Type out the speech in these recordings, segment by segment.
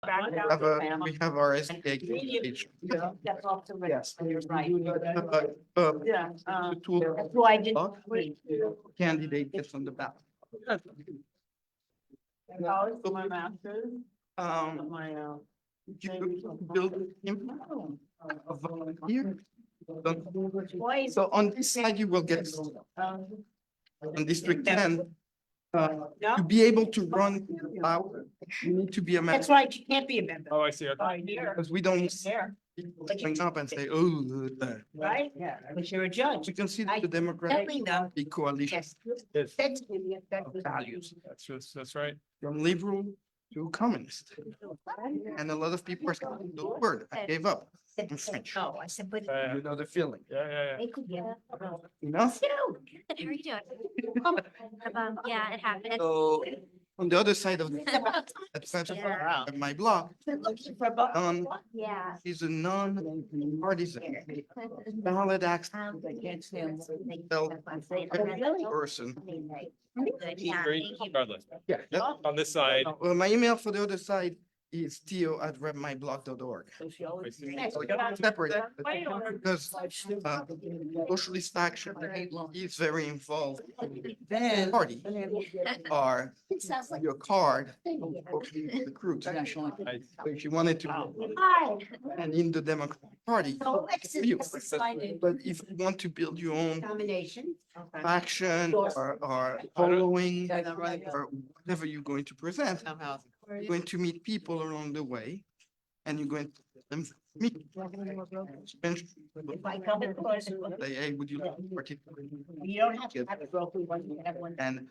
We have our SBA page. That's off the Yes. list, you're right. Yeah. Yeah. The tool That's why I didn't. candidate gets on the ballot. College, my master's, My, you build a volunteer. twice. So on this side, you will get, on District 10, to be able to run power, you need to be a member. That's right, you can't be a member. Oh, I see. Okay. Right here, Because we don't there, people bring up and say, oh, right? Yeah. But you're a judge. we can see that the Democratic Definitely know. Party coalition Yes, That's maybe a values that's right. from liberal to communist. And a lot of people are saying, the word, I gave up. In French. No, I said, but. You know the feeling. Yeah. They could get. Enough? Good, how are you doing? Yeah, it happened. So on the other side of the of my block, They're looking for a. Yeah. is a non-partisan ballot access They can't stand. person. Good, yeah, Great, thank you. regardless. Yeah. On this side. Well, my email for the other side is theo@revmyblock.org. Separate, because Socialist Action is very involved. The party are It sounds like. your card, recruit. So if you wanted to, Hi. and in the Democratic Party, So exit you. is decided. But if you want to build your own Combination. faction or following or whatever you're going to present, you're going to meet people along the way and you're going to let them meet. If I come across. Say, hey, would you like to participate? You don't have to have a broken one, you have one. And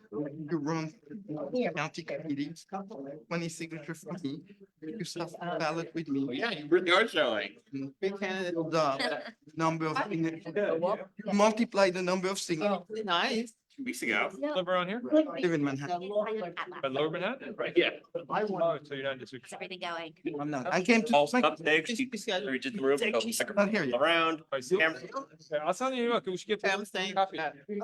you run county committees, 20 signatures for me, you stuff a ballot with me. Yeah, you really are showing. The number of signatures, you multiply the number of signatures. Nice. 2 weeks ago. Live around here? Live in Manhattan. By Lower Manhattan? Right, yeah. Oh, so you're not just. How's everything going? I'm not. I came to. All up next, you did the room, Not here yet. around. I see. Camera. Okay, I'll send you, we should get I'm some saying- coffee.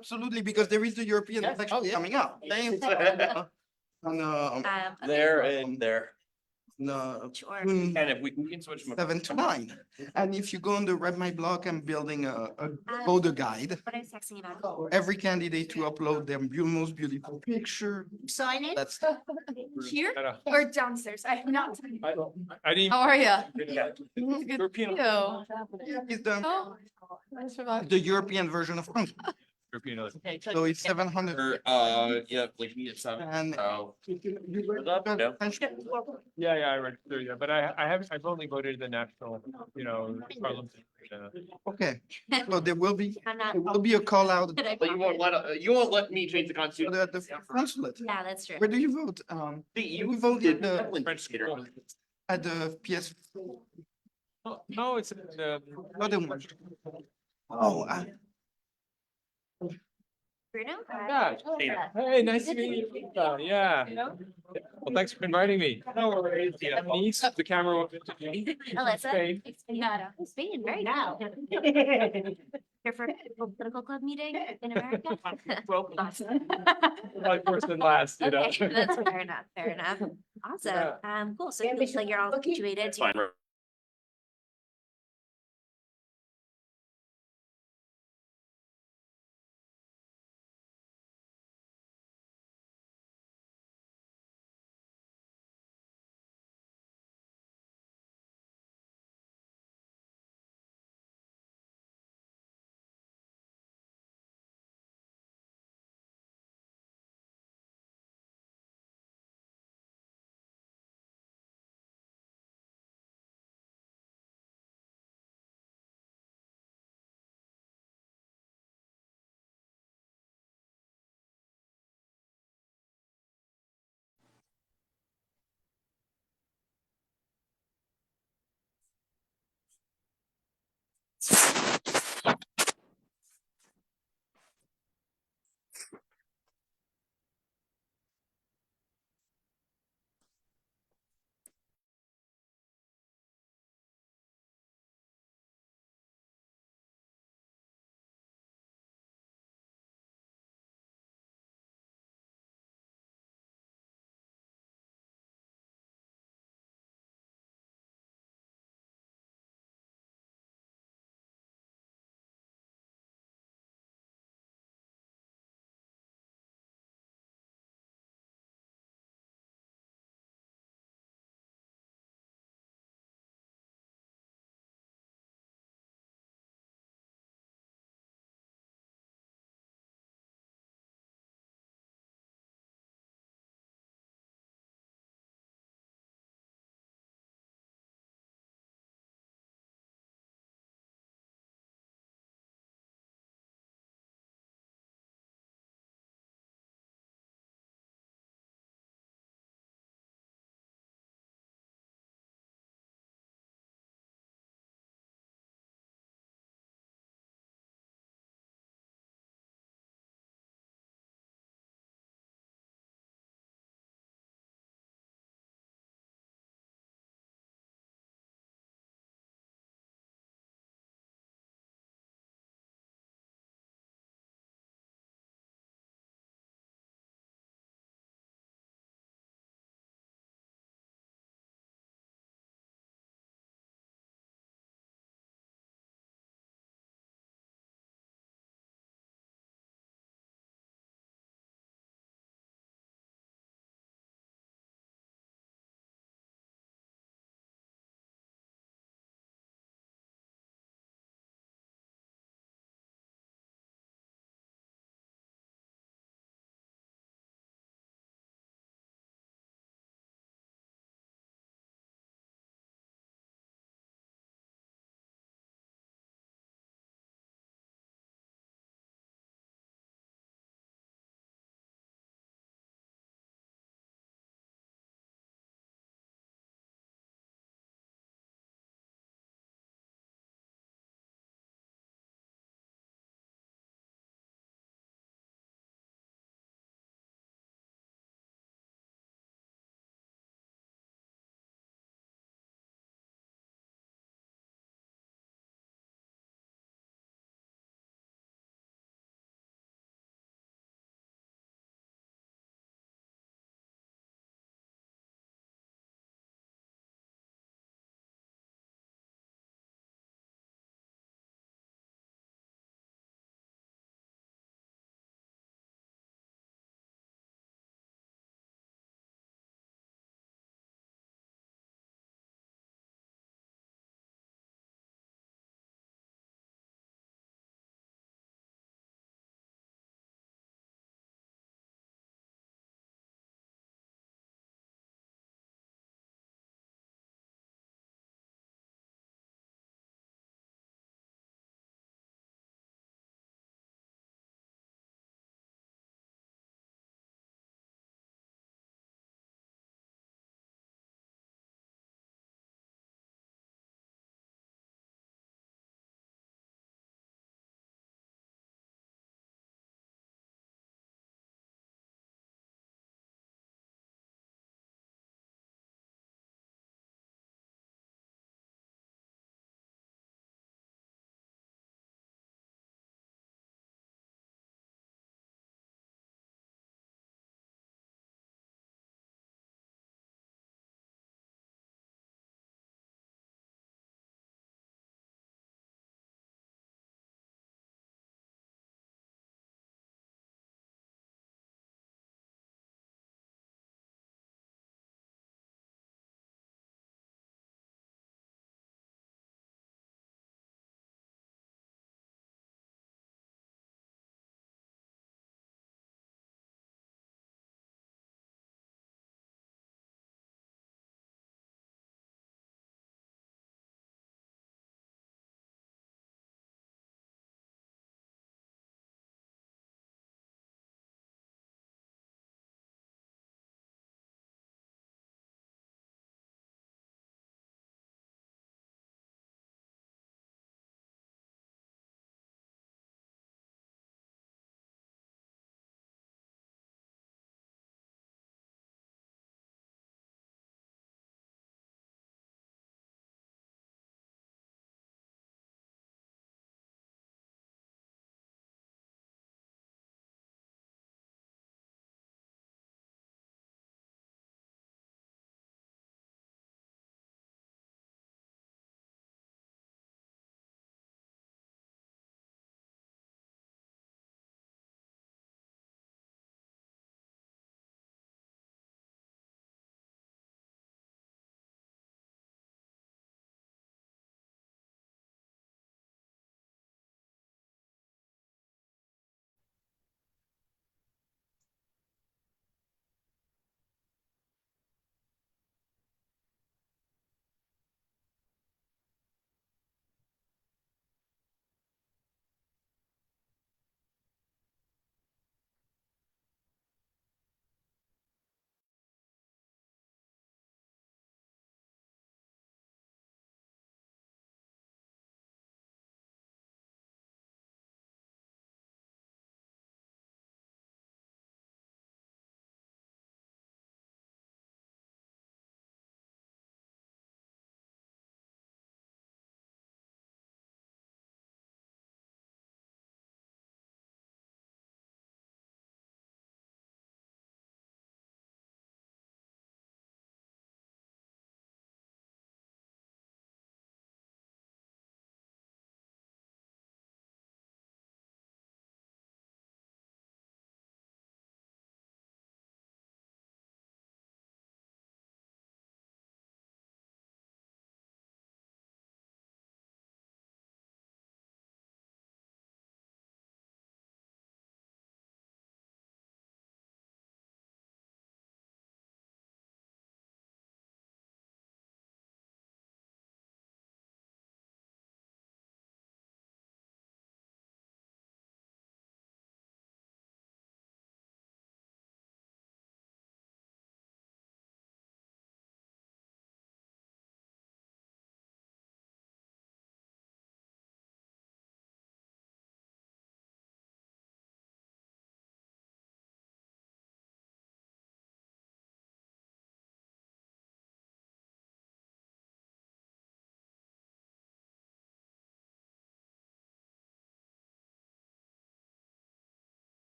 Absolutely, because there is the European Yes. election Oh, yeah. coming up. Thanks. On, Okay. There and there. Sure. June And if we can switch them. 7 to 9. And if you go on the Read My Blog, I'm building a voter guide What I was texting about. for every candidate to upload their most beautiful picture. Sign it. That's Here I know. or downstairs? I have not. I didn't. How are you? Yeah. Good. European. is the, Oh, nice for that. the European version of French. European. So it's 700. Yeah, like me at some. And Oh. you got Yeah. French- Yeah, I read through that, but I haven't, I've only voted in the national, parliament. Okay, so there will be, I'm not. there will be a call out But I But you won't let me change the constitution. at the consulate. Yeah, that's true. Where do you vote? See, you voted French school. at the PS, No, it's the. other one. Oh, Bruno? Yeah. Hey, nice to meet you. Yeah. Well, thanks for inviting me. No worries. Yeah, niece, the camera. Alyssa? Spain. Yeah. Spain, very Now. good. Here for a political club meeting in America? Well, Awesome. like first and last, Okay, that's fair enough, fair enough. Awesome. Yeah. Cool. So it looks like you're all situated. Fine.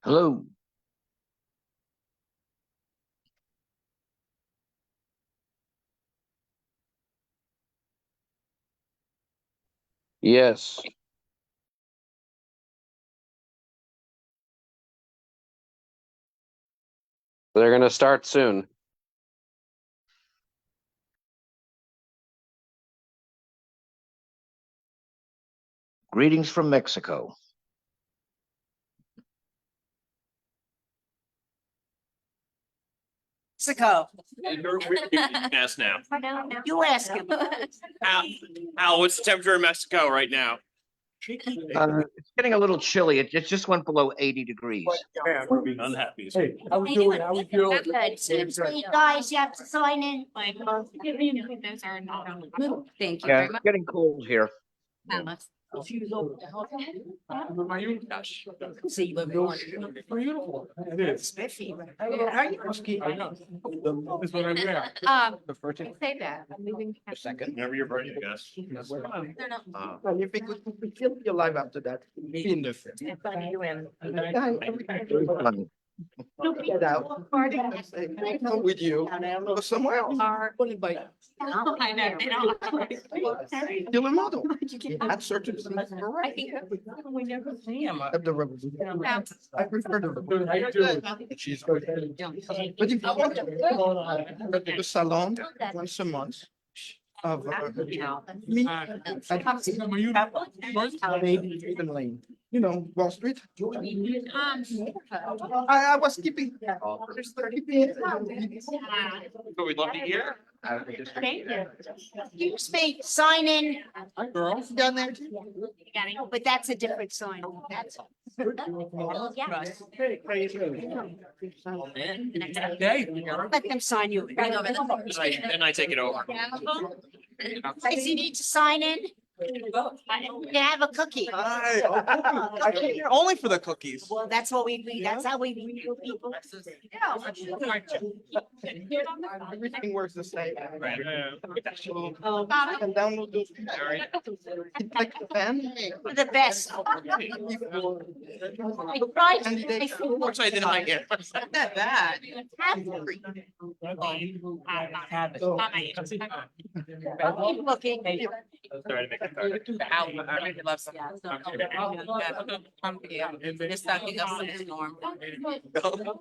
Hello. Yes. They're gonna start soon. Greetings from Mexico. Mexico, Ask now. No, no. you ask him. Al, what's the temperature in Mexico right now? It's getting a little chilly. It just went below 80 degrees. Unhappy. Hey, how we doing? How we doing? Good. You guys, you have to sign in. Thank you Yeah, very it's much. getting cold here. See, you live in one. Beautiful. It is. I know. This is what I wear. Say that. I'm leaving. Whenever you're ready, I guess. They're not. And if it could feel your life after that, be in the film. Fun. Get out. I come with you, go somewhere else. Only by I know, they don't. still a model. At certain things, I correct. think. At the revolution. I prefer the Good, how you doing? revolution. She's good. But if you want to go to the salon once a month of me, maybe even Lane, you know, Wall Street. I was keeping. So we'd love to hear. Excuse me, sign in Girls. down there. But that's a different sign. That's. Yeah. Day. Let them sign you. Then I take it over. Guys, you need to sign in. You have a cookie. I came here only for the cookies. Well, that's what that's how we greet people. Everything works the same. Right. So, I can download those. It's like a fan. We're the best. I tried. Which I didn't like it. Not that bad. Keep looking. Sorry to make it dark. I really love some. It's not enough for the norm.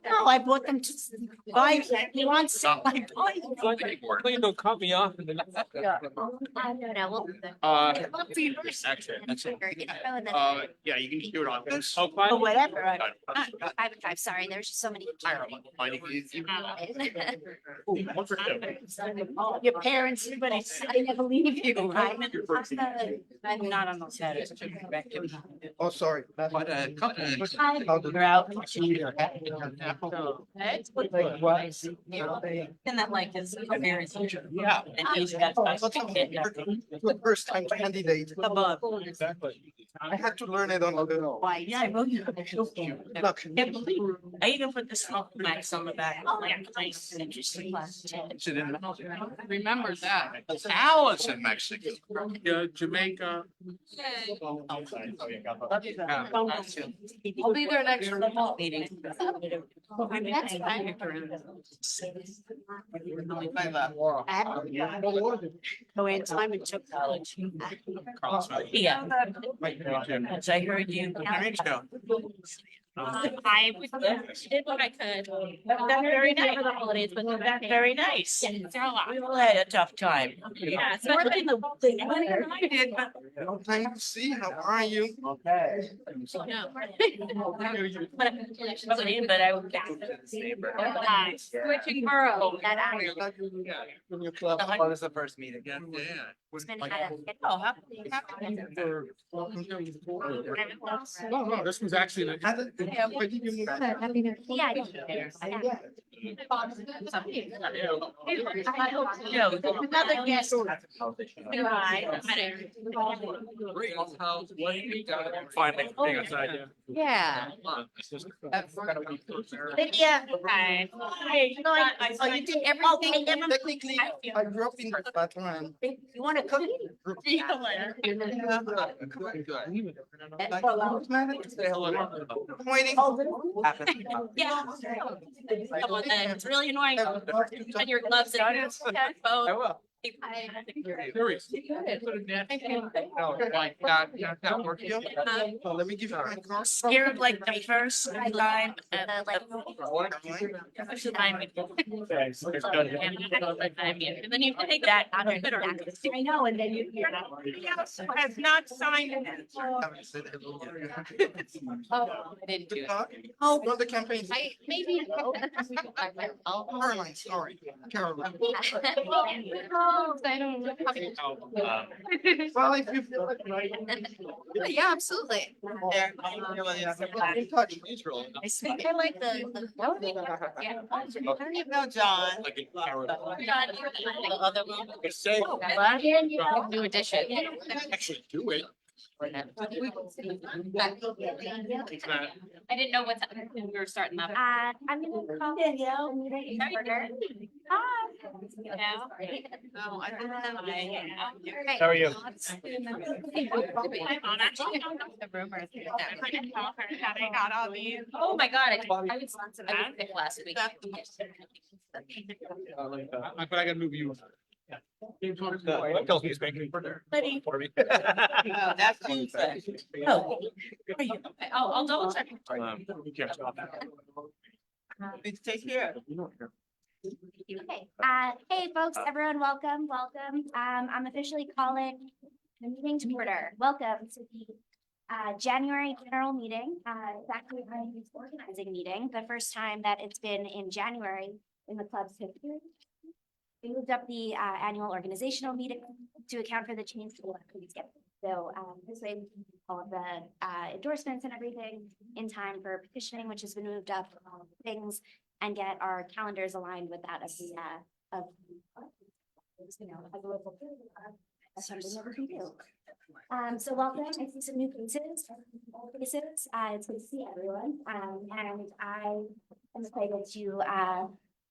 No, I bought them to buy. You want some? I buy them. Please don't cut me off. Actually, yeah, you can just do it on this. Oh, Or fine. whatever. I'm sorry, there's just so many. One for two. Your parents, but I never leave you, right? I'm not on those headers. Oh, sorry. But a couple. How the- You're out. And that like is very. Yeah. And he's got. The first time candidate, Above. Exactly. I had to learn it on the. Why, yeah, I wrote you. Production. I even put the smoke max on the back. Oh, yeah, nice, interesting. Remember that. Alice in Mexico. Yeah, Jamaica. I'll be there next meeting. That's fine. Go in time and took college. Yeah. As I heard you. I did what I could. That's very nice for the holidays, but That's very nice. they're a lot. We all had a tough time. Yeah, especially the thing. I did, but Long time to see. How are you? No. but I would. Switching borough. That In your club. Oh, this is the first meeting. Yeah. it's been had a. Oh, No, this was actually. Where did you move? Yeah. Another guest. Finally, being outside, yeah. Yeah. That's kind of weak. Lydia. Hi. Oh, you did everything. Technically, I grew up in Scotland. You want a cookie? Say hello. I'm waiting. Yeah. Come on, then. It's really annoying. And your gloves and your I phone. will. Curious. No, like, not working. Oh, let me give you my card. Scared like the first time, like. First time. And then you can take that. I know, and then you. Has not signed it. Haven't said hello yet. Oh, I didn't do it. Oh, got the campaign. Maybe. Caroline, sorry. Caroline. I don't know. Well, if you feel like. Yeah, absolutely. In touch. I think I like the. Yeah. I don't even know, John. Like a carrot. The other one. Say, New edition. actually do it. I didn't know what time we were starting that. I'm gonna call Danielle. Meeting in order. Hi. No, I don't have How are you? The rumors. Got all these. Oh my God, I was sick last week. But I gotta move you. What tells me it's making for there? For me. Oh, that's Tuesday. Oh. I'll double check. You can't stop that. Please take care. Okay, hey folks, everyone, welcome. I'm officially calling the meeting to order. Welcome to the January general meeting. It's actually our organizing meeting, the first time that it's been in January in the club's history. We moved up the annual organizational meeting to account for the change to the elected schedule. So this way we can do all of the endorsements and everything in time for petitioning, which has been moved up, all the things, and get our calendars aligned with that of the of you know, as a local that's something that we can do. So welcome. I see some new faces, old faces. It's good to see everyone. And I am excited to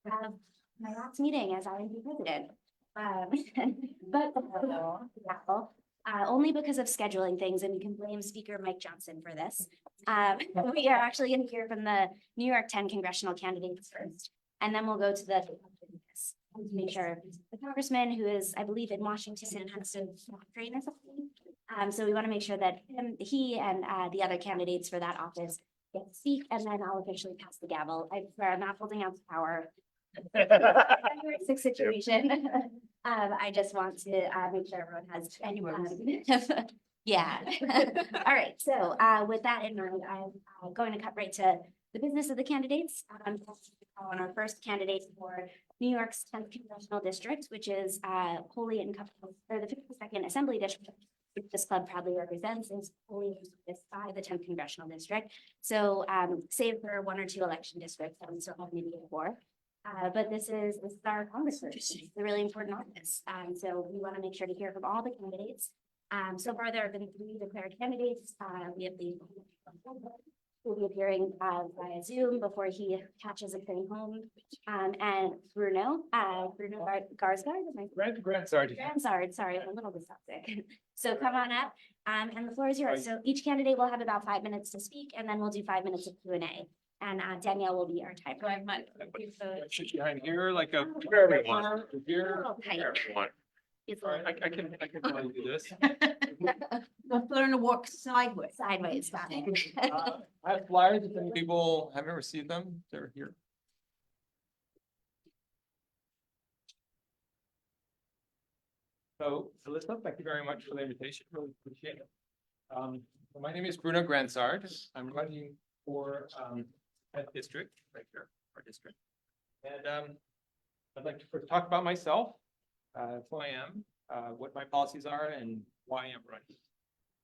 have my last meeting as RND president. But only because of scheduling things, and we can blame Speaker Mike Johnson for this. We are actually going to hear from the New York 10 congressional candidates first, and then we'll go to the to make sure the congressman who is, I believe, in Washington has to train or something. So we want to make sure that he and the other candidates for that office get to speak, and then I'll officially pass the gavel. I swear I'm not holding out the power. Sick situation. I just want to make sure everyone has yeah. All right. So with that in mind, I'm going to cut right to the business of the candidates. On our first candidate for New York's 10th congressional district, which is wholly encompassed, or the 52nd Assembly District, which this club proudly represents, is wholly encompassed by the 10th congressional district. So save for one or two election districts that we still have maybe for. But this is our congressman. It's a really important office. So we want to make sure to hear from all the candidates. So far, there have been 3 declared candidates. We have the will be appearing via Zoom before he catches a train home. And Bruno Garzard. Garzard, sorry, I'm a little dyslexic. So come on up, and the floor is yours. So each candidate will have about 5 minutes to speak, and then we'll do 5 minutes of Q&A. And Danielle will be our timer. Should behind here, like a, for everyone. Here, Oh, tight. for everyone. All right, I can probably do this. We'll learn to walk sideways. Sideways, got it. I have flyers, if any people haven't received them, they're here. So, Alyssa, thank you very much for the invitation, really appreciate it. My name is Bruno Garzard. I'm running for that district, right here, our district. And I'd like to first talk about myself, who I am, what my policies are, and why I'm running.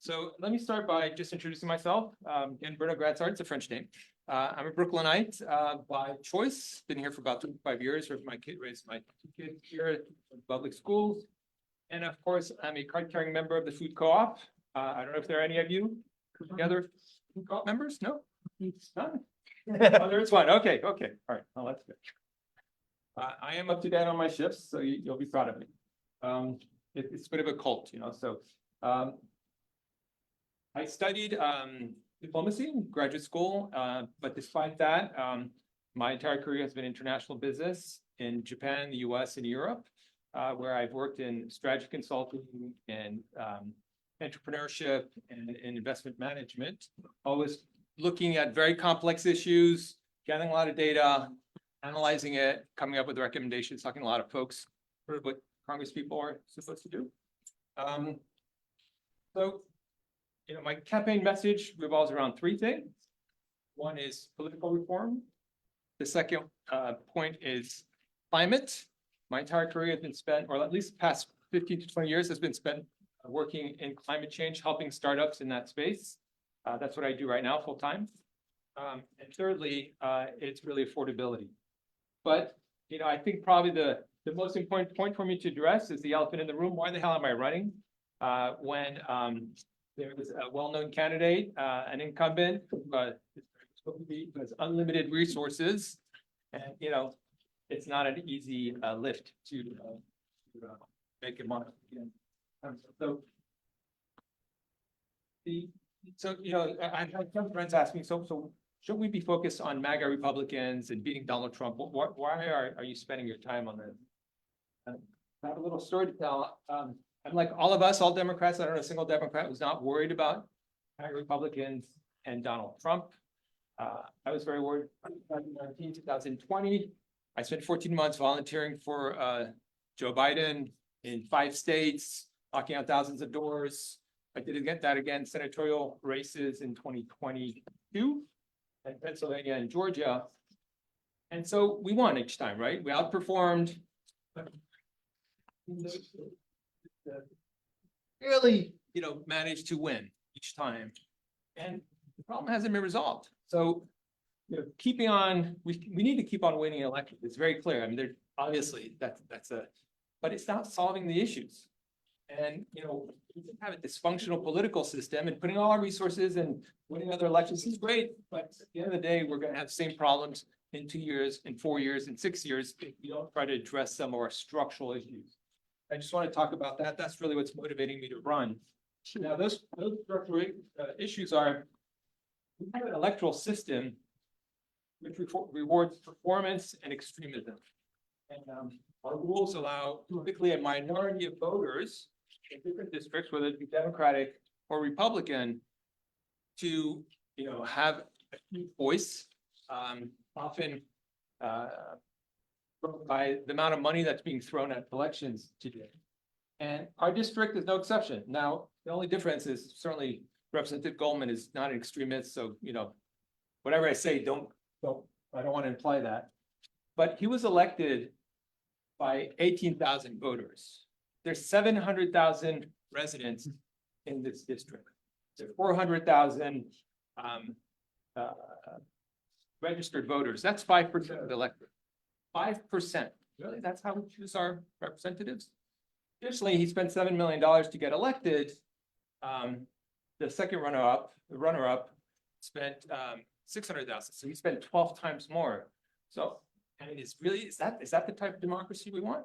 So let me start by just introducing myself. Again, Bruno Gradsart, it's a French name. I'm a Brooklynite by choice. Been here for about 25 years. Raised my 2 kids here at public schools. And of course, I'm a card-carrying member of the food co-op. I don't know if there are any of you, any other food co-op members? No? None? Oh, there is one. Okay, okay. All right. Well, that's good. I am up to date on my shifts, so you'll be proud of me. It's a bit of a cult, you know, so. I studied diplomacy in graduate school, but despite that, my entire career has been international business in Japan, the US, and Europe, where I've worked in strategy consulting and entrepreneurship and investment management, always looking at very complex issues, gathering a lot of data, analyzing it, coming up with recommendations, talking to a lot of folks, sort of what Congress people are supposed to do. So, you know, my campaign message revolves around 3 things. One is political reform. The second point is climate. My entire career has been spent, or at least the past 15 to 20 years has been spent working in climate change, helping startups in that space. That's what I do right now, full time. And thirdly, it's really affordability. But, you know, I think probably the most important point for me to address is the elephant in the room. Why the hell am I running? When there was a well-known candidate, an incumbent, who has unlimited resources, and you know, it's not an easy lift to make it money. So you know, I had some friends ask me, so should we be focused on MAGA Republicans and beating Donald Trump? Why are you spending your time on this? I have a little story to tell. And like all of us, all Democrats, I don't know a single Democrat who's not worried about Republicans and Donald Trump. I was very worried in 2019, 2020. I spent 14 months volunteering for Joe Biden in 5 states, knocking out thousands of doors. I did that again, senatorial races in 2022, in Pennsylvania and Georgia. And so we won each time, right? We outperformed. Really, you know, managed to win each time, and the problem hasn't been resolved. So, you know, keeping on, we need to keep on winning elections. It's very clear. I mean, there obviously but it's not solving the issues. And you know, we can have a dysfunctional political system, and putting all our resources and winning other elections is great. But at the end of the day, we're going to have the same problems in 2 years, in 4 years, in 6 years if we don't try to address some of our structural issues. I just want to talk about that. That's really what's motivating me to run. Now, those structural issues are, we have an electoral system which rewards performance and extremism. And our rules allow typically a minority of voters in different districts, whether it be Democratic or Republican, to, you know, have a voice, often by the amount of money that's being thrown at elections today. And our district is no exception. Now, the only difference is certainly Representative Goldman is not an extremist. So, you know, whatever I say, I don't want to imply that. But he was elected by 18,000 voters. There's 700,000 residents in this district. There are 400,000 registered voters. That's 5% of the electorate. 5%. Really? That's how we choose our representatives? Additionally, he spent $7 million to get elected. The second runner-up spent 600,000. So he spent 12 times more. So, I mean, is that the type of democracy we want?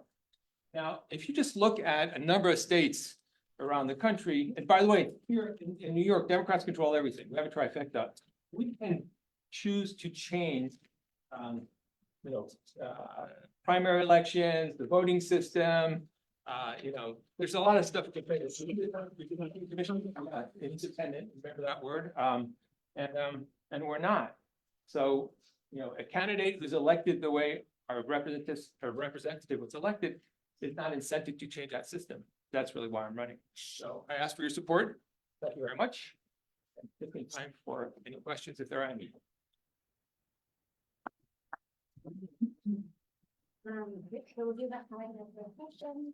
Now, if you just look at a number of states around the country, and by the way, here in New York, Democrats control everything. We have a trifecta. We can choose to change you know, primary elections, the voting system, you know, there's a lot of stuff. Independent, remember that word, and we're not. So, you know, a candidate who's elected the way our representative was elected is not incented to change that system. That's really why I'm running. So I ask for your support. Thank you very much. And taking time for any questions if there are any. So we'll do that for questions.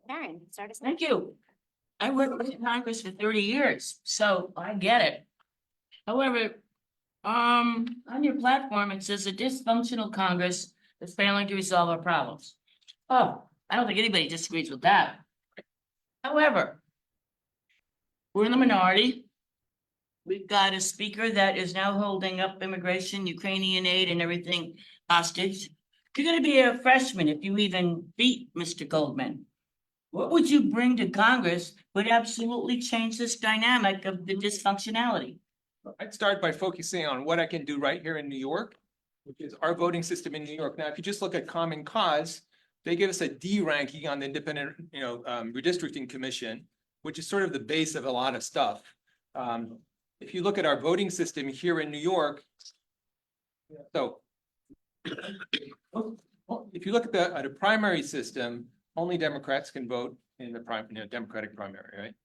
Karen, start us. Thank you. I worked with Congress for 30 years, so I get it. However, on your platform, it says a dysfunctional Congress is failing to resolve our problems. Oh, I don't think anybody disagrees with that. However, we're in the minority. We've got a speaker that is now holding up immigration, Ukrainian aid and everything hostage. You're gonna be a freshman if you even beat Mr. Goldman. What would you bring to Congress would absolutely change this dynamic of the dysfunctionality? I'd start by focusing on what I can do right here in New York, which is our voting system in New York. Now, if you just look at Common Cause, they give us a D ranking on the independent, redistricting commission, which is sort of the base of a lot of stuff. If you look at our voting system here in New York, so if you look at a primary system, only Democrats can vote in the Democratic primary, right?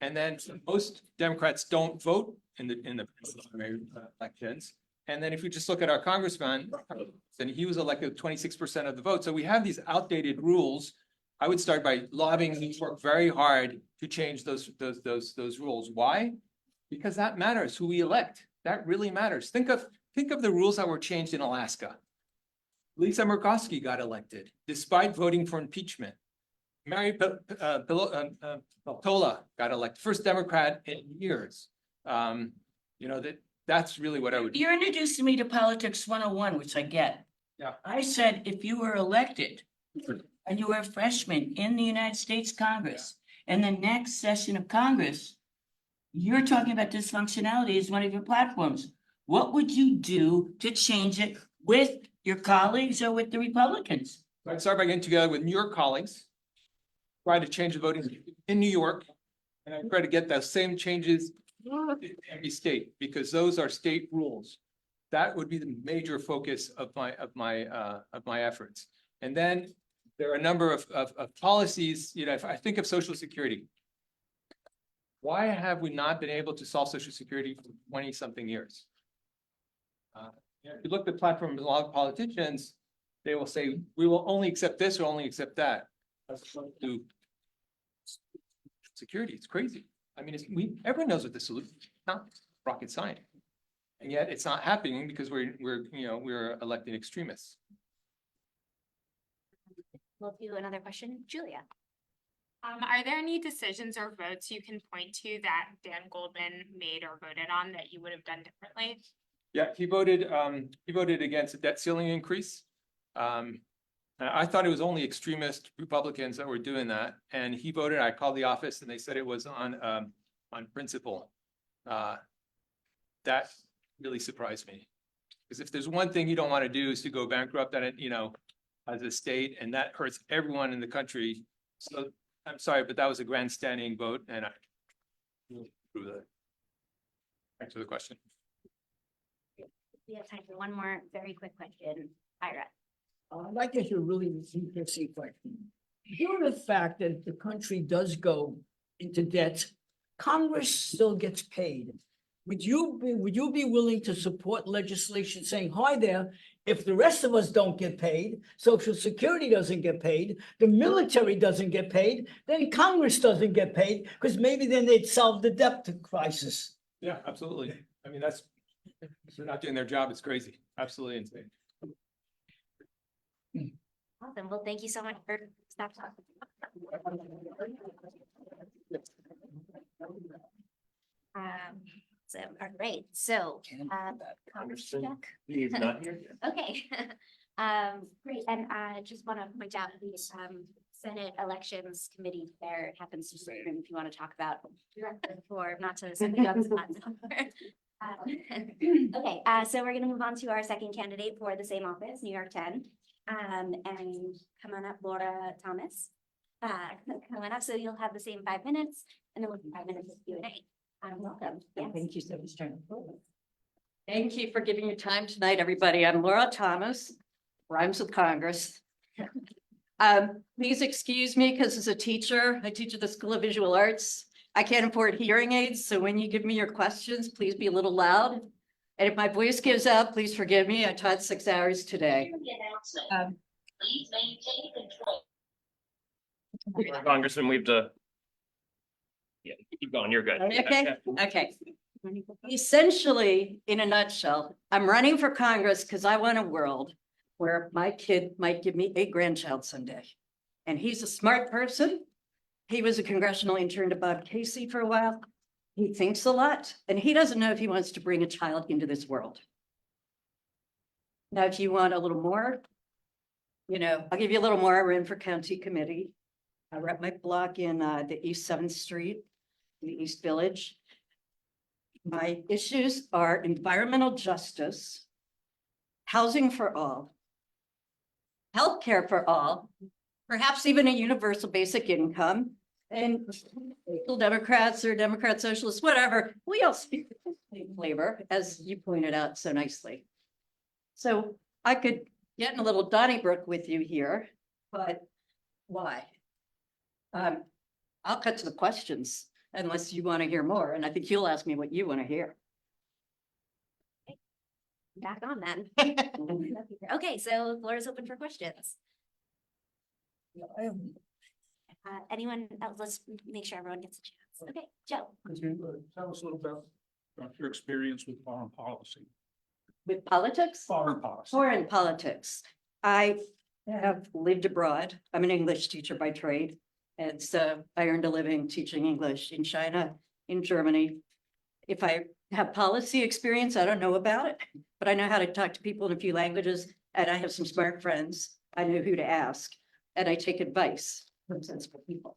And then most Democrats don't vote in the primary elections. And then if you just look at our congressman, then he was elected 26% of the vote. So we have these outdated rules. I would start by lobbying New York very hard to change those rules. Why? Because that matters who we elect. That really matters. Think of the rules that were changed in Alaska. Lisa Murkowski got elected despite voting for impeachment. Mary Peltola got elected, first Democrat in years. That's really what I would. You're introducing me to Politics 101, which I get. Yeah. I said, if you were elected and you were a freshman in the United States Congress, and the next session of Congress, you're talking about dysfunctionality as one of your platforms. What would you do to change it with your colleagues or with the Republicans? I'd start by getting together with New York colleagues, try to change the voting in New York, and I try to get those same changes in every state, because those are state rules. That would be the major focus of my efforts. And then there are a number of policies. If I think of Social Security, why have we not been able to solve Social Security for 20-something years? If you look at the platform of a lot of politicians, they will say, we will only accept this or only accept that. To security, it's crazy. I mean, everyone knows what the solution is. It's not rocket science. And yet it's not happening because we're electing extremists. We'll do another question. Julia. Are there any decisions or votes you can point to that Dan Goldman made or voted on that you would have done differently? Yeah, he voted against a debt ceiling increase. I thought it was only extremist Republicans that were doing that, and he voted. I called the office, and they said it was on principle. That really surprised me, because if there's one thing you don't want to do is to go bankrupt at it, as a state, and that hurts everyone in the country. So I'm sorry, but that was a grandstanding vote, and I really approve of that. Thanks for the question. We have time for one more very quick question. Ira. I'd like to hear a really interesting question. Given the fact that the country does go into debt, Congress still gets paid. Would you be willing to support legislation saying, hi there, if the rest of us don't get paid, Social Security doesn't get paid, the military doesn't get paid, then Congress doesn't get paid, because maybe then they'd solve the debt crisis. Yeah, absolutely. I mean, they're not doing their job. It's crazy. Absolutely insane. Awesome. Well, thank you so much for stop talking. So, all right. So, Congress check. He's not here. Okay. Great. And I just want to point out the Senate Elections Committee there. It happens to be if you want to talk about or not to send you on the spot. Okay, so we're going to move on to our second candidate for the same office, New York 10. And come on up, Laura Thomas. Coming up, so you'll have the same 5 minutes, and then we'll do 5 minutes of Q&A. Welcome. Yes. Thank you so much. Thank you for giving your time tonight, everybody. I'm Laura Thomas, rhymes with Congress. Please excuse me, because as a teacher, I teach at the School of Visual Arts. I can't afford hearing aids, so when you give me your questions, please be a little loud. And if my voice gives out, please forgive me. I taught 6 hours today. Please maintain control. Congressman, we have to Yeah, keep going, you're good. Okay, okay. Essentially, in a nutshell, I'm running for Congress because I want a world where my kid might give me a grandchild someday. And he's a smart person. He was a congressional intern to Bob Casey for a while. He thinks a lot, and he doesn't know if he wants to bring a child into this world. Now, if you want a little more, I'll give you a little more. I ran for county committee. I rep my block in the East 7th Street, the East Village. My issues are environmental justice, housing for all, healthcare for all, perhaps even a universal basic income. And Democrats or Democrat socialists, whatever, we all speak the same flavor, as you pointed out so nicely. So I could get in a little Donnybrook with you here, but why? I'll cut to the questions unless you want to hear more, and I think you'll ask me what you want to hear. Back on then. Okay, so the floor is open for questions. Anyone else? Let's make sure everyone gets a chance. Okay, Joe. Could you tell us a little bit about your experience with foreign policy? With politics? Foreign policy. Foreign politics. I have lived abroad. I'm an English teacher by trade. And so I earned a living teaching English in China, in Germany. If I have policy experience, I don't know about it, but I know how to talk to people in a few languages, and I have some smart friends. I know who to ask, and I take advice from sensible people.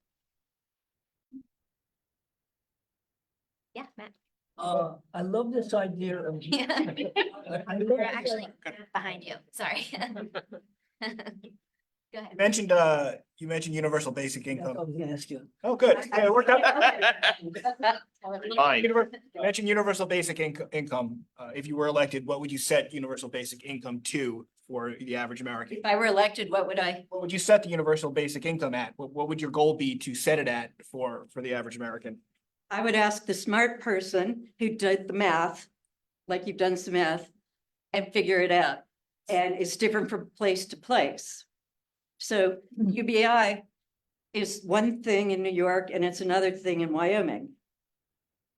Yeah, Matt. I love this idea of. I love We're this actually behind you. Sorry. Go ahead. You mentioned universal basic I income. was gonna ask you. Oh, good. Yeah, it worked out. Fine. You mentioned universal basic income. If you were elected, what would you set universal basic income to for the average American? If I were elected, what would I? What would you set the universal basic income at? What would your goal be to set it at for the average American? I would ask the smart person who did the math, like you've done some math, and figure it out. And it's different from place to place. So UBI is one thing in New York and it's another thing in Wyoming.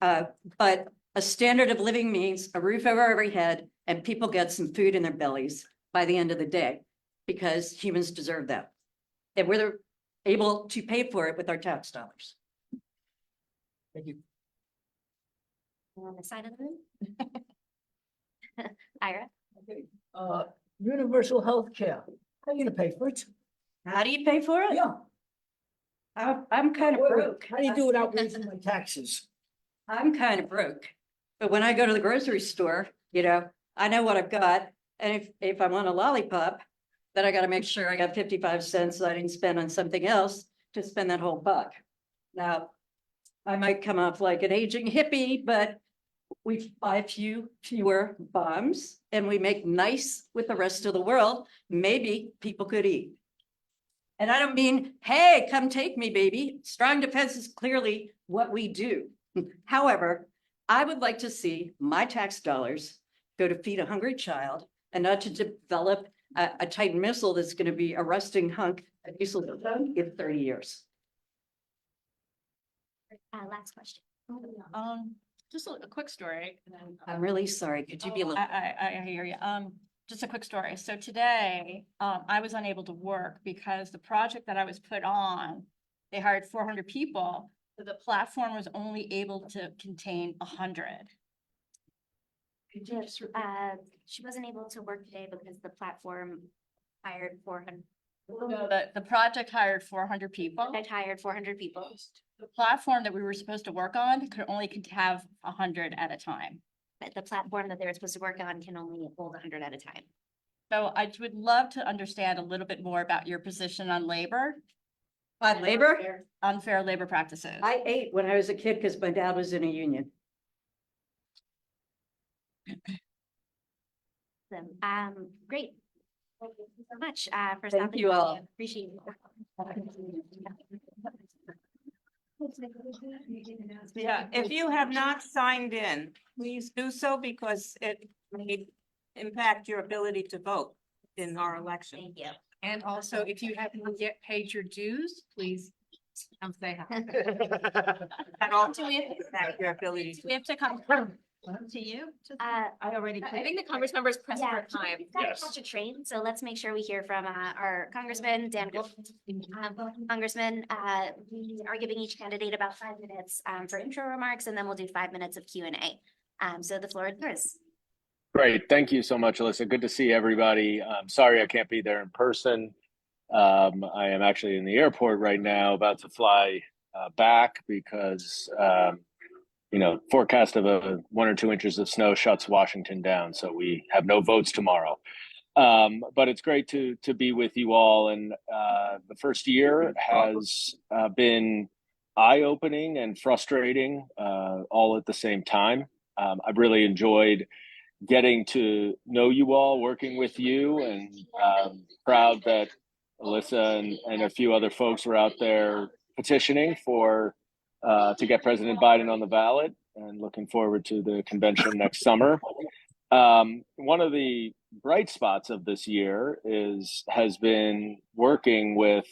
But a standard of living means a roof over every head and people get some food in their bellies by the end of the day, because humans deserve that. And we're able to pay for it with our tax dollars. Thank you. On the side of the room. Ira. Universal health care. How are you gonna pay for it? How do you pay for it? Yeah. I'm kind of broke. How do you do without raising my taxes? I'm kind of broke, but when I go to the grocery store, I know what I've got. And if I want a lollipop, then I got to make sure I got 55 cents that I didn't spend on something else to spend that whole buck. Now, I might come off like an aging hippie, but we buy fewer bombs and we make nice with the rest of the world. Maybe people could eat. And I don't mean, hey, come take me, baby. Strong defense is clearly what we do. However, I would like to see my tax dollars go to feed a hungry child and not to develop a Titan missile that's going to be a rusting hunk of diesel in 30 years. Last question. Just a quick story. And then, I'm really sorry. Could you be a little? I hear you. Just a quick story. So today, I was unable to work because the project that I was put on, they hired 400 people. So the platform was only able to contain 100. She wasn't able to work today because the platform hired 400. No, the project hired 400 people. It hired 400 people. The platform that we were supposed to work on could only have 100 at a time. But the platform that they were supposed to work on can only hold 100 at a time. So I would love to understand a little bit more about your position on labor. On labor? Unfair labor practices. I ate when I was a kid because my dad was in a union. Great. Thank you so much for Thank stopping you by. all. Appreciate it. Yeah, if you have not signed in, please do so because it may impact your ability to vote in our election. Thank you. And also, if you haven't yet paid your dues, please Come say hi. That all Do we have impact your ability we have to come to you? Uh, I already. I think the Congress members pressed yeah, for time. we've got a bunch of trains, so let's make sure we hear from our Congressman, Dan Goldman. Congressman, we are giving each candidate about 5 minutes for intro remarks, and then we'll do 5 minutes of Q&A. So the floor is yours. Great. Thank you so much, Alyssa. Good to see everybody. I'm sorry I can't be there in person. I am actually in the airport right now, about to fly back because, forecast of 1 or 2 inches of snow shuts Washington down. So we have no votes tomorrow. But it's great to be with you all. And the first year has been eye-opening and frustrating all at the same time. I've really enjoyed getting to know you all, working with you, and proud that Alyssa and a few other folks are out there petitioning to get President Biden on the ballot, and looking forward to the convention next summer. One of the bright spots of this year has been working with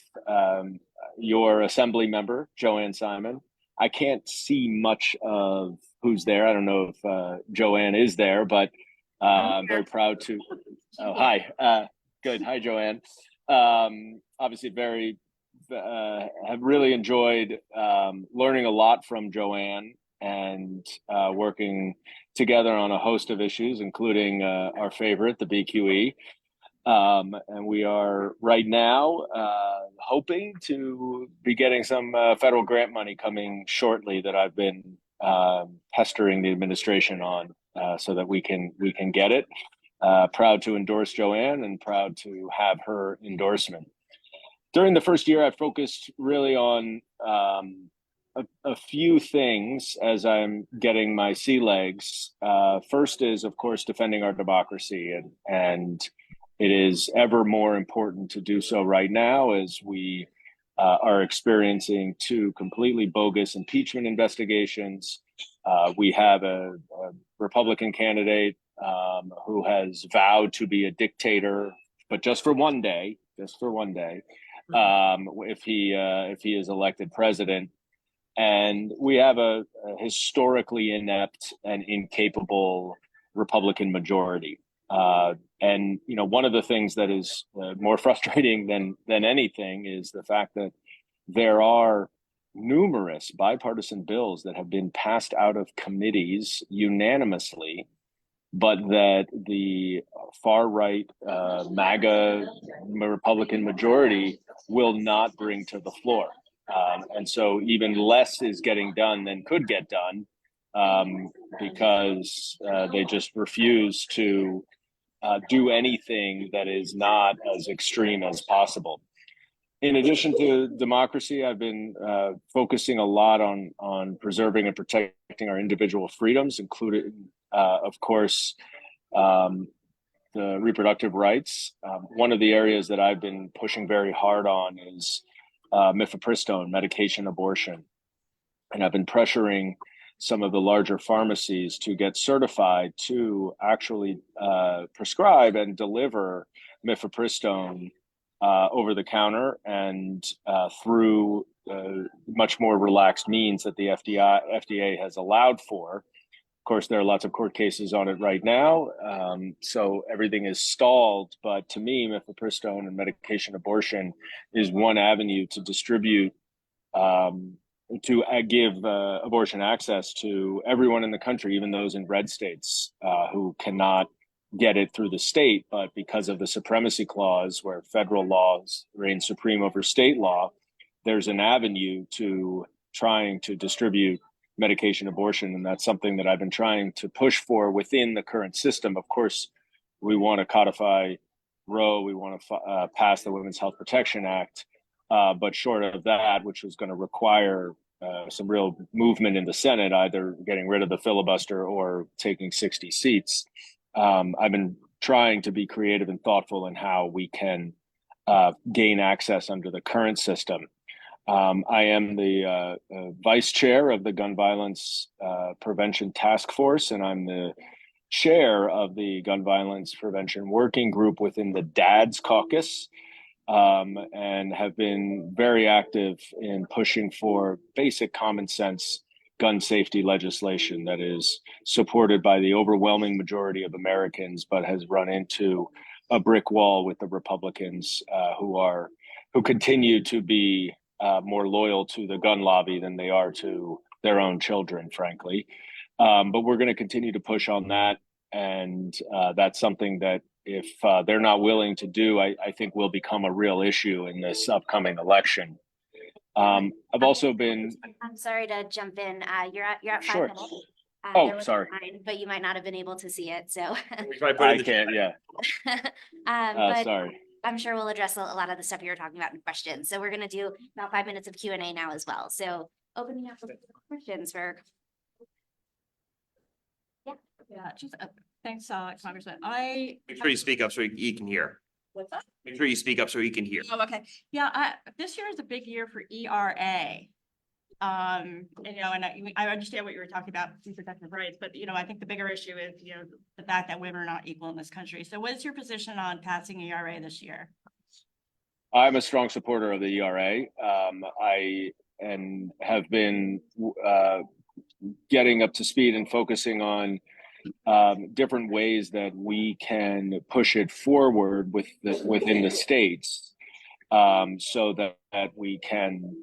your assembly member, Joanne Simon. I can't see much of who's there. I don't know if Joanne is there, but I'm very proud to. Oh, hi. Good. Hi, Joanne. Obviously, have really enjoyed learning a lot from Joanne and working together on a host of issues, including our favorite, the BQE. And we are right now hoping to be getting some federal grant money coming shortly that I've been pestering the administration on so that we can get it. Proud to endorse Joanne and proud to have her endorsement. During the first year, I focused really on a few things as I'm getting my sea legs. First is, of course, defending our democracy, and it is ever more important to do so right now as we are experiencing 2 completely bogus impeachment investigations. We have a Republican candidate who has vowed to be a dictator, but just for one day, if he is elected president. And we have a historically inept and incapable Republican majority. And one of the things that is more frustrating than anything is the fact that there are numerous bipartisan bills that have been passed out of committees unanimously, but that the far right MAGA Republican majority will not bring to the floor. And so even less is getting done than could get done because they just refuse to do anything that is not as extreme as possible. In addition to democracy, I've been focusing a lot on preserving and protecting our individual freedoms, including, of course, the reproductive rights. One of the areas that I've been pushing very hard on is mifepristone, medication abortion. And I've been pressuring some of the larger pharmacies to get certified to actually prescribe and deliver mifepristone over the counter and through much more relaxed means that the FDA has allowed for. Of course, there are lots of court cases on it right now, so everything is stalled. But to me, mifepristone and medication abortion is one avenue to distribute, to give abortion access to everyone in the country, even those in red states who cannot get it through the state. But because of the supremacy clause, where federal laws reign supreme over state law, there's an avenue to trying to distribute medication abortion. And that's something that I've been trying to push for within the current system. Of course, we want to codify Roe, we want to pass the Women's Health Protection Act, but short of that, which was going to require some real movement in the Senate, either getting rid of the filibuster or taking 60 seats. I've been trying to be creative and thoughtful in how we can gain access under the current system. I am the vice chair of the Gun Violence Prevention Task Force, and I'm the chair of the Gun Violence Prevention Working Group within the DADS Caucus. and have been very active in pushing for basic common sense gun safety legislation that is supported by the overwhelming majority of Americans, but has run into a brick wall with the Republicans who continue to be more loyal to the gun lobby than they are to their own children, frankly. But we're going to continue to push on that. And that's something that if they're not willing to do, I think will become a real issue in this upcoming election. I've also been. I'm sorry to jump in. You're at 5 Sure. minutes. Oh, there was a sorry. line, but you might not have been able to see it, so. I can't, yeah. But Sorry. I'm sure we'll address a lot of the stuff you were talking about in questions. So we're gonna do about 5 minutes of Q&A now as well. So opening up for questions for. Yeah, just, thanks, Congressman. I. Make sure you speak up so you can hear. What's that? Make sure you speak up so you can hear. Oh, okay. Yeah, this year is a big year for ERA. And, I understand what you were talking about, reproductive rights, but, I think the bigger issue is, the fact that women are not equal in this country. So what is your position on passing ERA this year? I'm a strong supporter of the ERA. I have been getting up to speed and focusing on different ways that we can push it forward within the states, so that we can,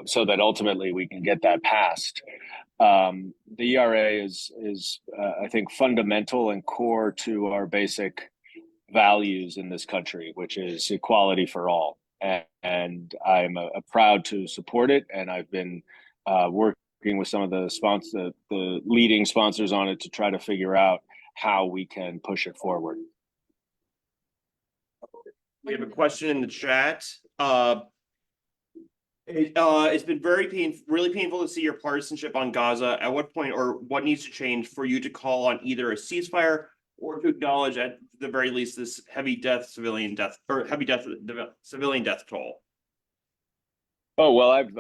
so that ultimately we can get that passed. The ERA is I think fundamental and core to our basic values in this country, which is equality for all. And I'm proud to support it. And I've been working with some of the leading sponsors on it to try to figure out how we can push it forward. We have a question in the chat. It's been really painful to see your partisanship on Gaza. At what point or what needs to change for you to call on either a ceasefire or to acknowledge at the very least this heavy civilian death toll? Oh, well, I've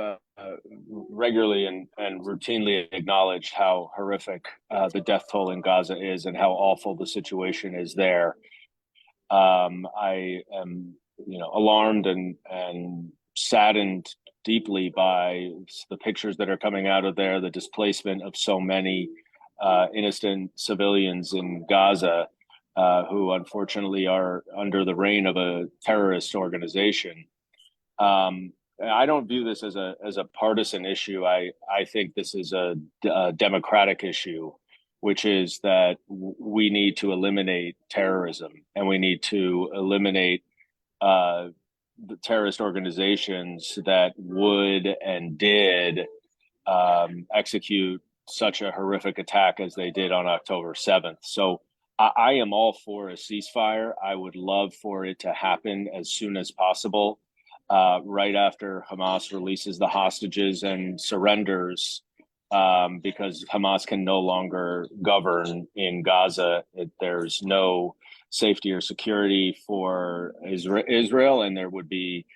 regularly and routinely acknowledged how horrific the death toll in Gaza is and how awful the situation is there. I am, alarmed and saddened deeply by the pictures that are coming out of there, the displacement of so many innocent civilians in Gaza who unfortunately are under the reign of a terrorist organization. I don't view this as a partisan issue. I think this is a democratic issue, which is that we need to eliminate terrorism and we need to eliminate the terrorist organizations that would and did execute such a horrific attack as they did on October 7th. So I am all for a ceasefire. I would love for it to happen as soon as possible. Right after Hamas releases the hostages and surrenders, because Hamas can no longer govern in Gaza. There's no safety or security for Israel, and there would be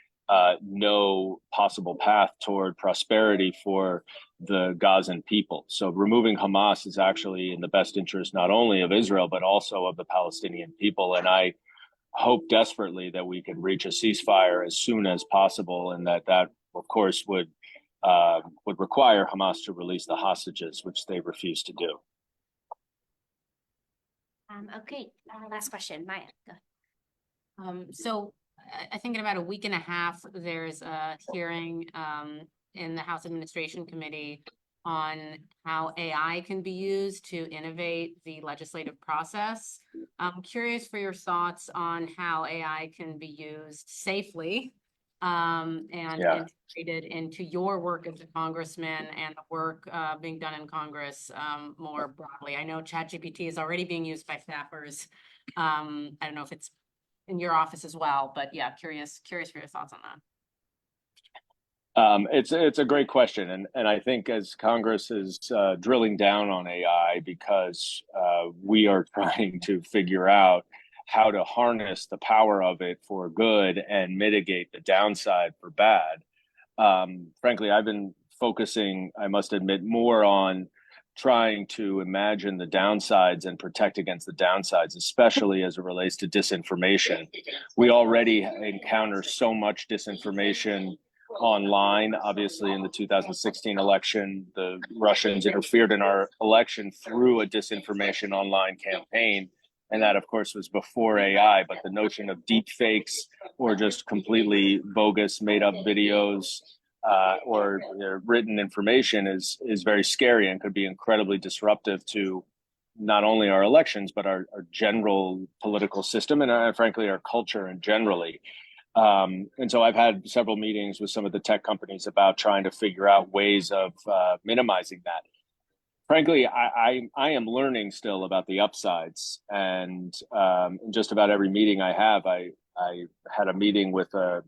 no possible path toward prosperity for the Gazan people. So removing Hamas is actually in the best interest not only of Israel, but also of the Palestinian people. And I hope desperately that we can reach a ceasefire as soon as possible, and that of course would require Hamas to release the hostages, which they refuse to do. Okay, last question, Maya. Go ahead. So I think in about a week and a half, there's a hearing in the House Administration Committee on how AI can be used to innovate the legislative process. I'm curious for your thoughts on how AI can be used safely and integrated into your work as a congressman and the work being done in Congress more broadly. I know ChatGPT is already being used by staffers. I don't know if it's in your office as well, but yeah, curious for your thoughts on that. It's a great question, and I think as Congress is drilling down on AI, because we are trying to figure out how to harness the power of it for good and mitigate the downside for bad. Frankly, I've been focusing, I must admit, more on trying to imagine the downsides and protect against the downsides, especially as it relates to disinformation. We already encounter so much disinformation online. Obviously, in the 2016 election, the Russians interfered in our election through a disinformation online campaign. And that, of course, was before AI, but the notion of deep fakes or just completely bogus, made up videos or written information is very scary and could be incredibly disruptive to not only our elections, but our general political system and frankly, our culture and generally. And so I've had several meetings with some of the tech companies about trying to figure out ways of minimizing that. Frankly, I am learning still about the upsides, and in just about every meeting I have, I had a meeting with a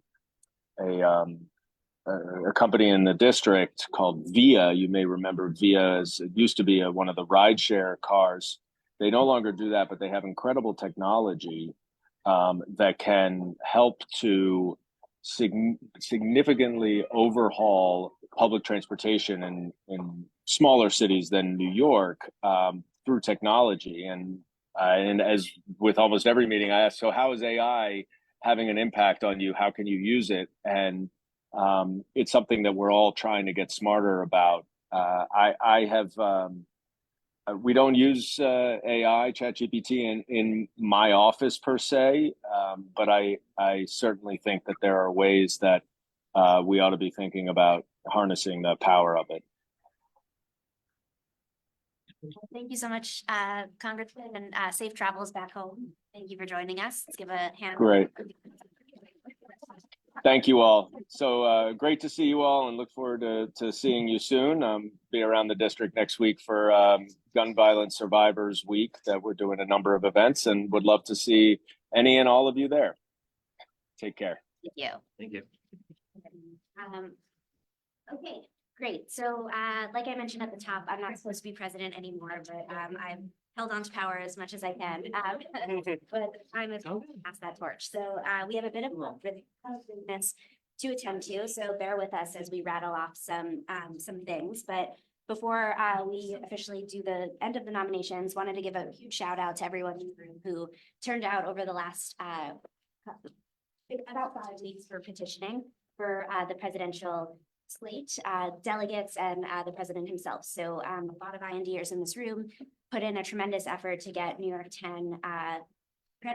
company in the district called Via. You may remember Via it used to be one of the rideshare cars. They no longer do that, but they have incredible technology that can help to significantly overhaul public transportation in smaller cities than New York through technology. And as with almost every meeting, I ask, so how is AI having an impact on you? How can you use it? And it's something that we're all trying to get smarter about. We don't use AI, ChatGPT in my office per se, but I certainly think that there are ways that we ought to be thinking about harnessing the power of it. Thank you so much, Congressman, and safe travels back home. Thank you for joining us. Let's give a hand. Great. Thank you all. So great to see you all and look forward to seeing you soon. Be around the district next week for Gun Violence Survivors Week that we're doing a number of events and would love to see any and all of you there. Take care. Thank you. Thank you. Okay, great. So like I mentioned at the top, I'm not supposed to be president anymore, but I've held on to power as much as I can. But time is pass that torch. So we have a bit of business to attend to. So bear with us as we rattle off some things. But before we officially do the end of the nominations, wanted to give a huge shout out to everyone in the room who turned out over the last about 5 weeks for petitioning for the presidential slate, delegates and the president himself. So a lot of INDers in this room put in a tremendous effort to get New York 10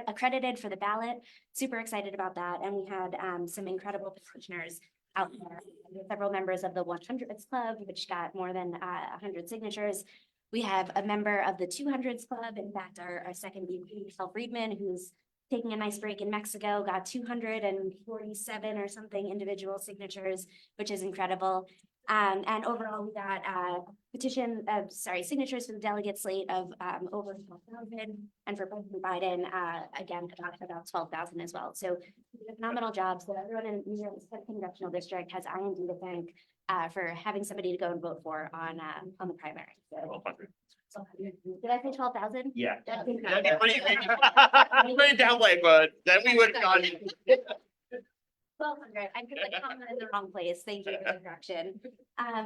accredited for the ballot. Super excited about that. And we had some incredible petitioners out there. Several members of the 100s Club, which got more than 100 signatures. We have a member of the 200s Club. In fact, our second VP, Michelle Friedman, who's taking a nice break in Mexico, got 247 or something individual signatures, which is incredible. And overall, we got signatures for the delegate slate of over 12,000, and for President Biden, again, about 12,000 as well. So a phenomenal job. So everyone in New York's 10th congressional district has IND to thank for having somebody to go and vote for on the primary. So, 1,200. did I say 12,000? Yeah. That's Put it downplay, but then we would have gone. 1,200. I put the comma in the wrong place. Thank you for the correction.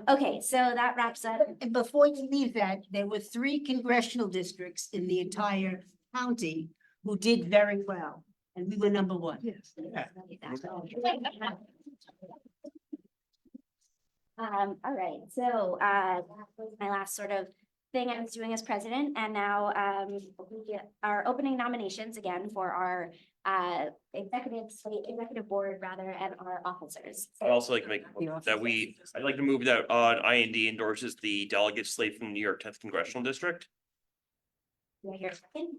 Okay, so that wraps up. And before you leave that, there were 3 congressional districts in the entire county who did very well, and we were number 1. Yes. All right, so that was my last sort of thing I was doing as president, and now we are opening nominations again for our executive board rather, and our officers. I'd also like to make I'd like to move that IND endorses the delegate slate from the New York 10th congressional district. Do I hear a second?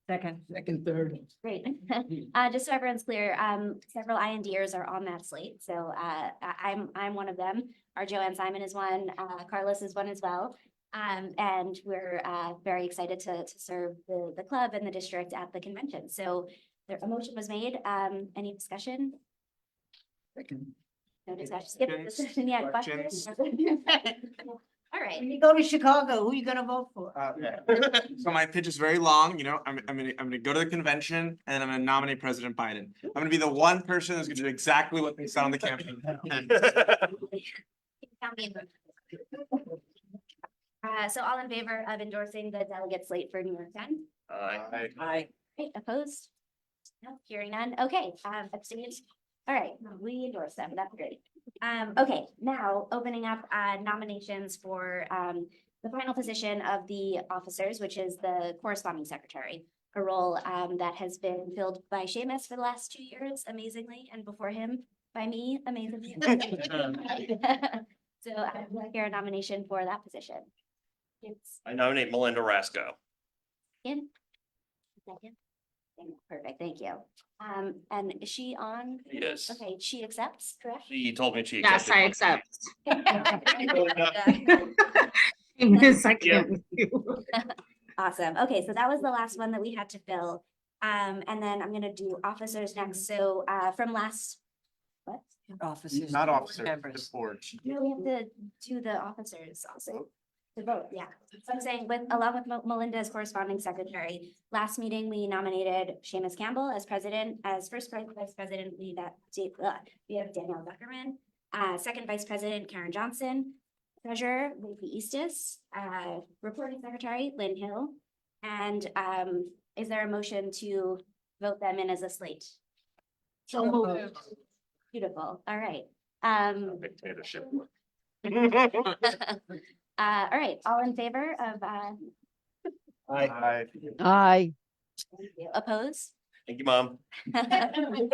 Second, third. Great. Just so everyone's clear, several INDers are on that slate. So I'm one of them. Our Joanne Simon is one. Carlos is one as well. And we're very excited to serve the club and the district at the convention. So a motion was made. Any discussion? No discussion. Skip the discussion yet. Questions? All right. When you go to Chicago, who are you gonna vote for? So my pitch is very long, I'm gonna go to the convention and I'm gonna nominate President Biden. I'm gonna be the one person who's gonna do exactly what they said on the campaign. So all in favor of endorsing the delegate slate for New York 10? Aye. Aye. Right, opposed? No, hearing none. Okay, abstained. All right, we endorse them. That's great. Okay, now opening up nominations for the final position of the officers, which is the corresponding secretary, a role that has been filled by Seamus for the last 2 years, amazingly, and before him by me, amazingly. So I would like your nomination for that position. It's I nominate Melinda Rasco. in. Second. Perfect, thank you. And is she on? Yes. Okay, she accepts, correct? She told me she Yes, accepted. I accept. Yes, I can. Awesome. Okay, so that was the last one that we had to fill. And then I'm gonna do officers next. So from last, what? Officers. Not officer, the Members. board. No, we have to do the officers also. To vote, yeah. So I'm saying along with Melinda as corresponding secretary, last meeting, we nominated Seamus Campbell as president. As first vice president, we have Danielle Zuckerman. Second vice president, Karen Johnson. Treasurer, Lacey Eastis. Reporting secretary, Lynn Hill. And is there a motion to vote them in as a slate? So moved. Beautiful, all right. Dictatorship. All right, all in favor of, Aye. Aye. oppose? Thank you, Mom. President?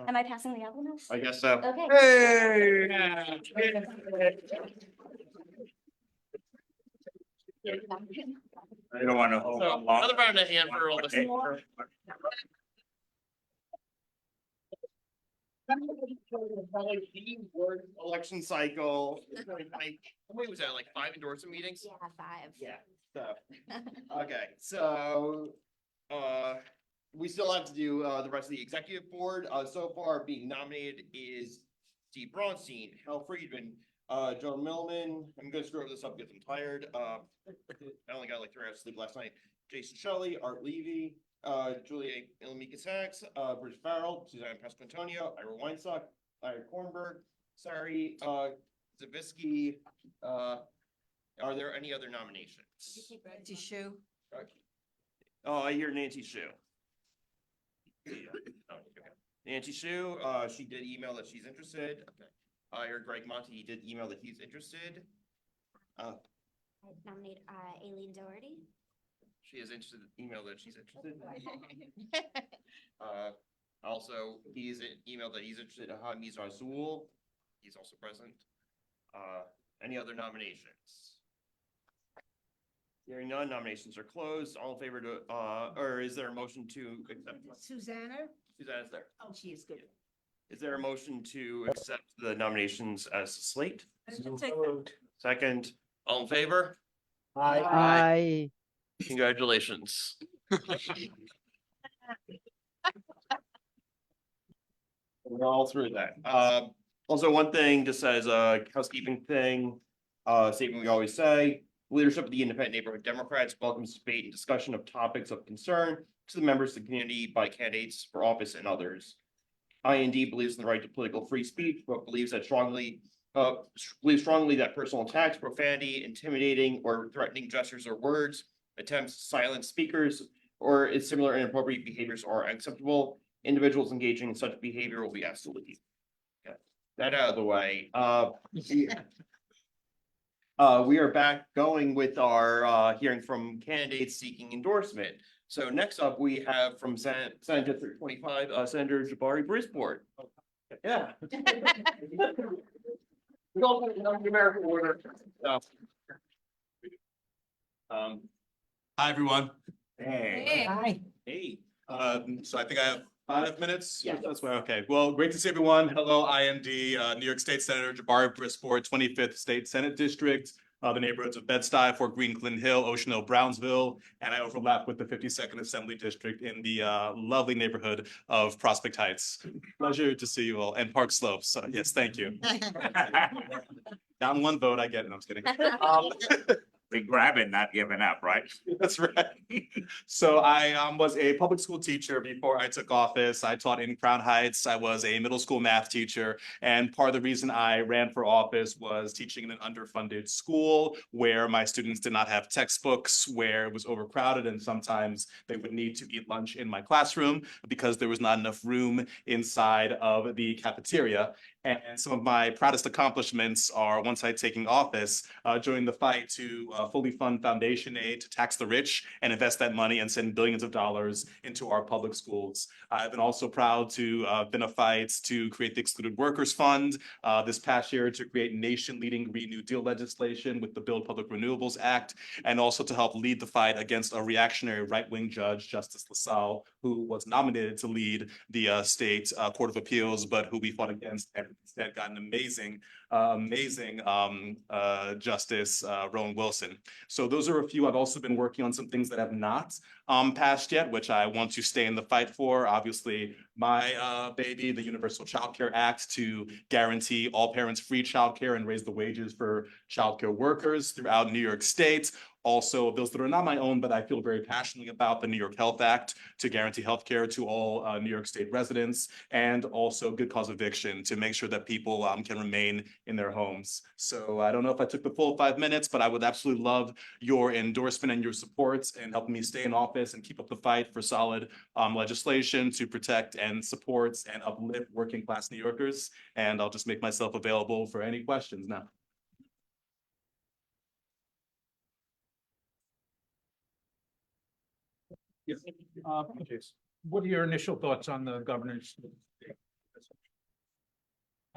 Am I passing the gavel now? I guess so. Okay. I don't want to hold on long. Another round of hand for all this. Election cycle. How many was that, like 5 endorsement meetings? Yeah, 5. Yeah, so, okay, so, we still have to do, the rest of the executive board. So far being nominated is Steve Bronstein, Hal Friedman, Joan Millman. I'm gonna screw this up because I'm tired. I only got like 3 hours of sleep last night. Jason Shelley, Art Levy, Julia Ilamika Sachs, Bruce Farrell, Suzanne Pasquantonio, Ira Weinstock, Ira Kornberg, Sari, Zabisky. Are there any other nominations? Nancy Shu. Oh, I hear Nancy Shu. Nancy Shu, she did email that she's interested. Okay. I heard Greg Monty, he did email that he's interested. I nominate Aileen Doherty. She is interested, email that she's interested. Also, he's emailed that he's interested in Hamiz Azul. He's also present. Any other nominations? Hearing none, nominations are closed. All in favor to, or is there a motion to accept? Susanna? Susanna's there. Oh, she is good. Is there a motion to accept the nominations as a slate? Moved. Second, all in favor? Aye. Congratulations. We're all through that. Also, one thing, just as a housekeeping thing, statement we always say, leadership of the Independent Neighborhood Democrats welcomes debate and discussion of topics of concern to the members of the community by candidates for office and others. IND believes in the right to political free speech, but believes strongly that personal attacks, profanity, intimidating or threatening gestures or words, attempts to silence speakers, or its similar inappropriate behaviors are unacceptable. Individuals engaging in such behavior will be asked to leave. Okay, that out of the way. We are back going with our hearing from candidates seeking endorsement. So next up, we have from Senate District 25, Senator Jabari Brisport. Yeah. Numerical order. Hi, everyone. Hey. Aye. Hey. So I think I have 5 minutes. Yeah. That's why, okay. Well, great to see everyone. Hello, IND, New York State Senator Jabari Brisport, 25th State Senate District, the neighborhoods of Bed-Stuy, Fort Greene, Clinton Hill, Ocean Hill, Brownsville, and I overlap with the 52nd Assembly District in the lovely neighborhood of Prospect Heights. Pleasure to see you all, and Park Slopes. So, yes, thank you. Down 1 vote, I get it. I'm just kidding. We grab it, not giving up, right? That's right. So I was a public school teacher before I took office. I taught in Crown Heights. I was a middle school math teacher. And part of the reason I ran for office was teaching in an underfunded school where my students did not have textbooks, where it was overcrowded, and sometimes they would need to eat lunch in my classroom because there was not enough room inside of the cafeteria. And some of my proudest accomplishments are, once I taking office, joining the fight to fully fund foundation aid to tax the rich and invest that money and send billions of dollars into our public schools. I've been also proud to been a fight to create the Excluded Workers Fund this past year, to create nation-leading Green New Deal legislation with the Build Public Renewables Act, and also to help lead the fight against a reactionary right-wing judge, Justice LaSalle, who was nominated to lead the state Court of Appeals, but who we fought against and instead got an amazing Justice Rowan Wilson. So those are a few. I've also been working on some things that have not passed yet, which I want to stay in the fight for. Obviously, my baby, the Universal Child Care Act, to guarantee all parents free childcare and raise the wages for childcare workers throughout New York State. Also, bills that are not my own, but I feel very passionately about, the New York Health Act to guarantee healthcare to all New York State residents, and also good cause eviction to make sure that people can remain in their homes. So I don't know if I took the full 5 minutes, but I would absolutely love your endorsement and your support in helping me stay in office and keep up the fight for solid legislation to protect and support and uplift working class New Yorkers. And I'll just make myself available for any questions now. Yes. What are your initial thoughts on the governor's?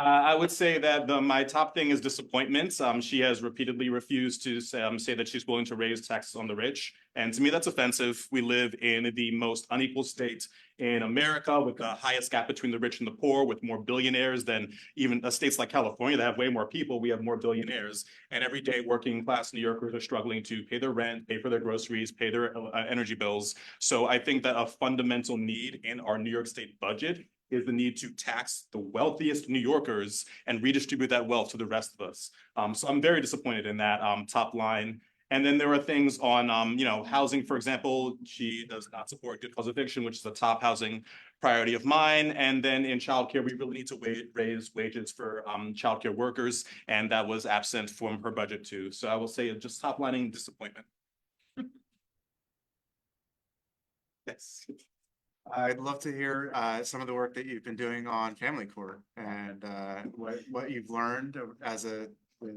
I would say that my top thing is disappointment. She has repeatedly refused to say that she's willing to raise taxes on the rich. And to me, that's offensive. We live in the most unequal state in America, with the highest gap between the rich and the poor, with more billionaires than even states like California that have way more people. We have more billionaires. And every day, working class New Yorkers are struggling to pay their rent, pay for their groceries, pay their energy bills. So I think that a fundamental need in our New York State budget is the need to tax the wealthiest New Yorkers and redistribute that wealth to the rest of us. So I'm very disappointed in that top line. And then there are things on, housing, for example. She does not support good cause eviction, which is a top housing priority of mine. And then in childcare, we really need to raise wages for childcare workers, and that was absent from her budget too. So I will say just top lining disappointment. Yes. I'd love to hear some of the work that you've been doing on Family Court and what you've learned as the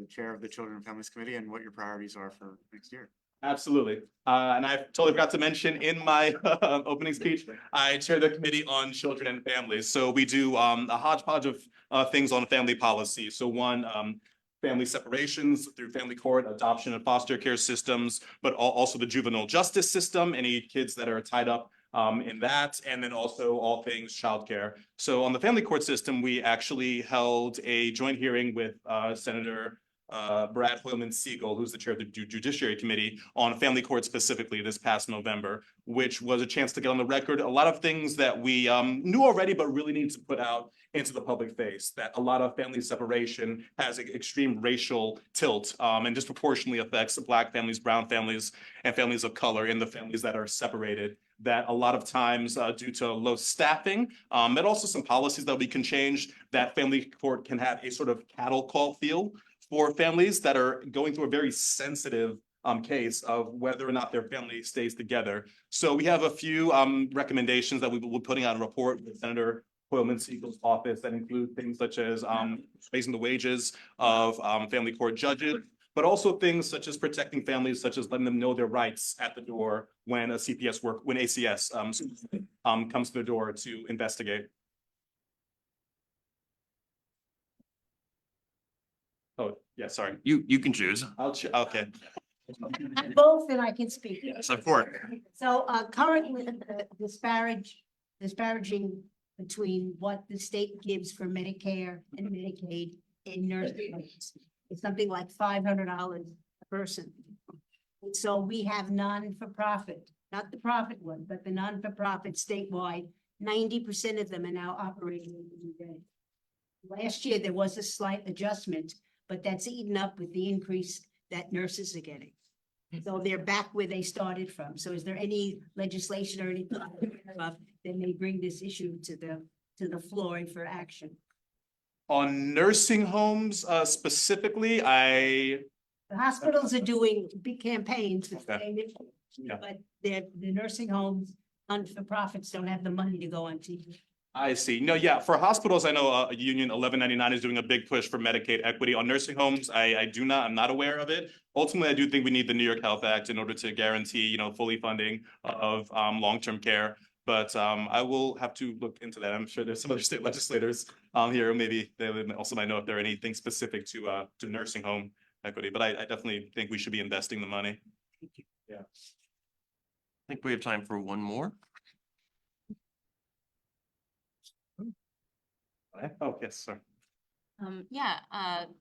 chair of the Children and Families Committee, and what your priorities are for next year. Absolutely. And I totally forgot to mention in my opening speech, I chair the Committee on Children and Families. So we do a hodgepodge of things on family policy. So one, family separations through family court, adoption and foster care systems, but also the juvenile justice system, any kids that are tied up in that, and then also all things childcare. So on the family court system, we actually held a joint hearing with Senator Brad Hoylman-Siegel, who's the chair of the Judiciary Committee, on family court specifically this past November, which was a chance to get on the record a lot of things that we knew already, but really need to put out into the public face, that a lot of family separation has an extreme racial tilt and disproportionately affects Black families, brown families, and families of color in the families that are separated. That a lot of times due to low staffing, and also some policies that we can change, that family court can have a sort of cattle call feel for families that are going through a very sensitive case of whether or not their family stays together. So we have a few recommendations that we will be putting out a report with Senator Hoylman-Siegel's office that include things such as raising the wages of family court judges, but also things such as protecting families, such as letting them know their rights at the door when ACS comes to the door to investigate. Oh, yeah, sorry. You can choose. Okay. Both, and I can speak. Yes, of course. So currently, the disparaging between what the state gives for Medicare and Medicaid in nursing homes is something like $500 a person. And so we have non-for-profit, not the profit one, but the non-for-profit statewide. 90% of them are now operating in the day. Last year, there was a slight adjustment, but that's eaten up with the increase that nurses are getting. So they're back where they started from. So is there any legislation or anything that may bring this issue to the floor and for action? On nursing homes, specifically, The hospitals are doing big campaigns with Okay. saying it, Yeah. but the nursing homes, non-for-profits don't have the money to go on TV. I see. No, yeah, for hospitals, I know Union 1199 is doing a big push for Medicaid equity. On nursing homes, I'm not aware of it. Ultimately, I do think we need the New York Health Act in order to guarantee, fully funding of long-term care. But I will have to look into that. I'm sure there's some other state legislators here. Maybe they would also might know if there are anything specific to nursing home equity, but I definitely think we should be investing the money. Yeah. I think we have time for one more. Oh, yes, sir.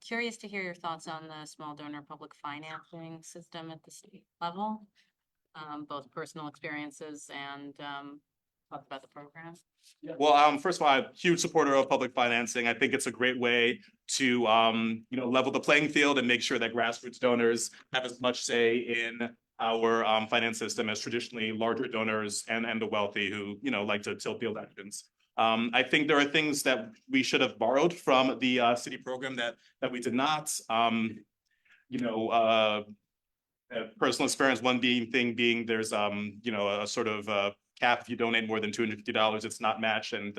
Curious to hear your thoughts on the small donor public financing system at the state level. Both personal experiences and talk about the program. Well, first of all, I'm a huge supporter of public financing. I think it's a great way to, level the playing field and make sure that grassroots donors have as much say in our finance system as traditionally larger donors and the wealthy who, like to tilt the elections. I think there are things that we should have borrowed from the city program that we did not. Personal experience, one being there's a sort of cap. If you donate more than $250, it's not matched. And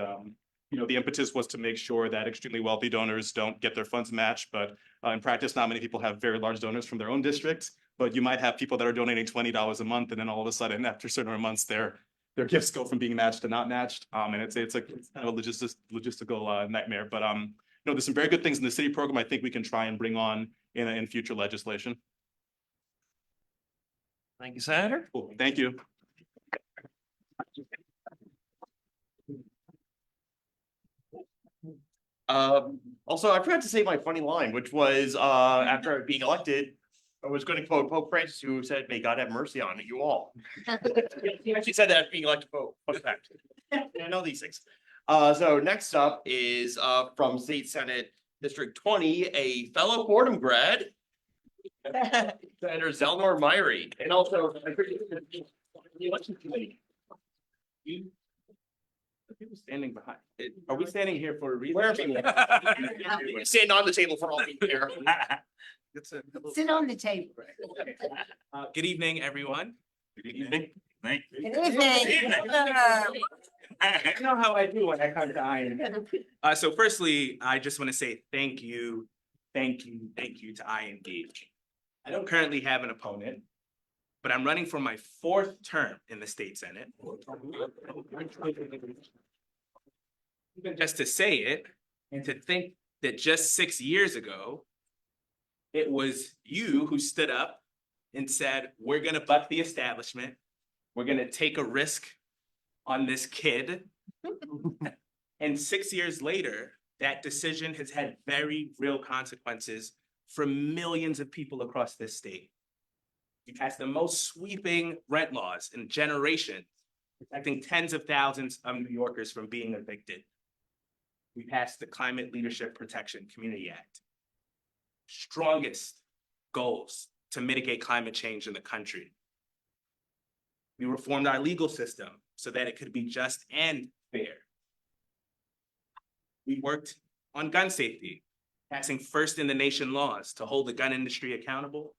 the impetus was to make sure that extremely wealthy donors don't get their funds matched. But in practice, not many people have very large donors from their own districts. But you might have people that are donating $20 a month, and then all of a sudden, after certain months, their gifts go from being matched to not matched. And it's kind of a logistical nightmare. But there's some very good things in the city program. I think we can try and bring on in future legislation. Thank you, Senator. Cool. Thank you. Also, I forgot to say my funny line, which was after being elected, I was going to quote Pope Francis, who said, "May God have mercy on you all." He actually said that after being elected Pope. Fun fact. I know these things. So next up is from State Senate District 20, a fellow Fordham grad, Senator Zelnor Myrie, and also the election committee. People standing behind. Are we standing here for a reason? Where are people? Stand on the table for all people here. Sit on the table. Good evening, everyone. Good evening. Good evening. You know how I do when I come to IND. So firstly, I just want to say thank you to IND. I don't currently have an opponent, but I'm running for my 4th term in the state Senate. Even just to say it, and to think that just 6 years ago, it was you who stood up and said, we're gonna buck the establishment. We're gonna take a risk on this kid. And 6 years later, that decision has had very real consequences for millions of people across this state. We passed the most sweeping rent laws in generations, protecting tens of thousands of New Yorkers from being evicted. We passed the Climate Leadership Protection Community Act. Strongest goals to mitigate climate change in the country. We reformed our legal system so that it could be just and fair. We worked on gun safety, passing first in the nation laws to hold the gun industry accountable,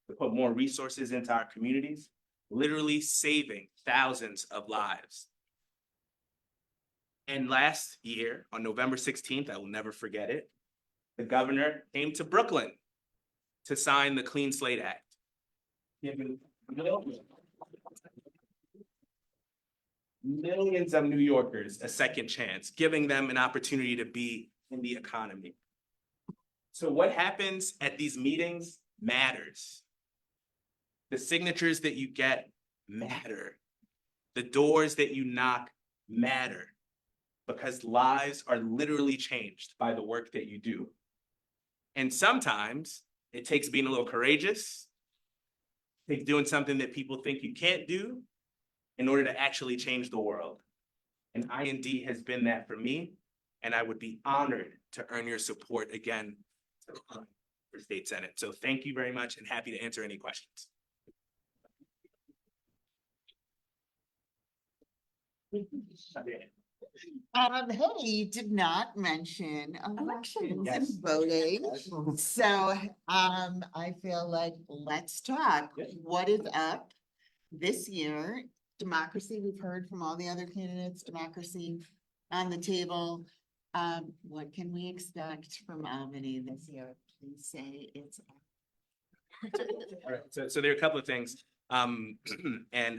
to put more resources into our communities, literally saving thousands of lives. And last year, on November 16th, I will never forget it, the governor came to Brooklyn to sign the Clean Slate Act, giving millions of New Yorkers a second chance, giving them an opportunity to be in the economy. So what happens at these meetings matters. The signatures that you get matter. The doors that you knock matter, because lives are literally changed by the work that you do. And sometimes it takes being a little courageous, it takes doing something that people think you can't do in order to actually change the world. And IND has been that for me, and I would be honored to earn your support again for State Senate. So thank you very much and happy to answer any questions. Hey, you did not mention elections and Yes. voting. So, I feel like let's talk. What is up this year? Democracy, we've heard from all the other candidates, democracy on the table. What can we expect from Albany this year? Please say it's. All right, so there are a couple of things. And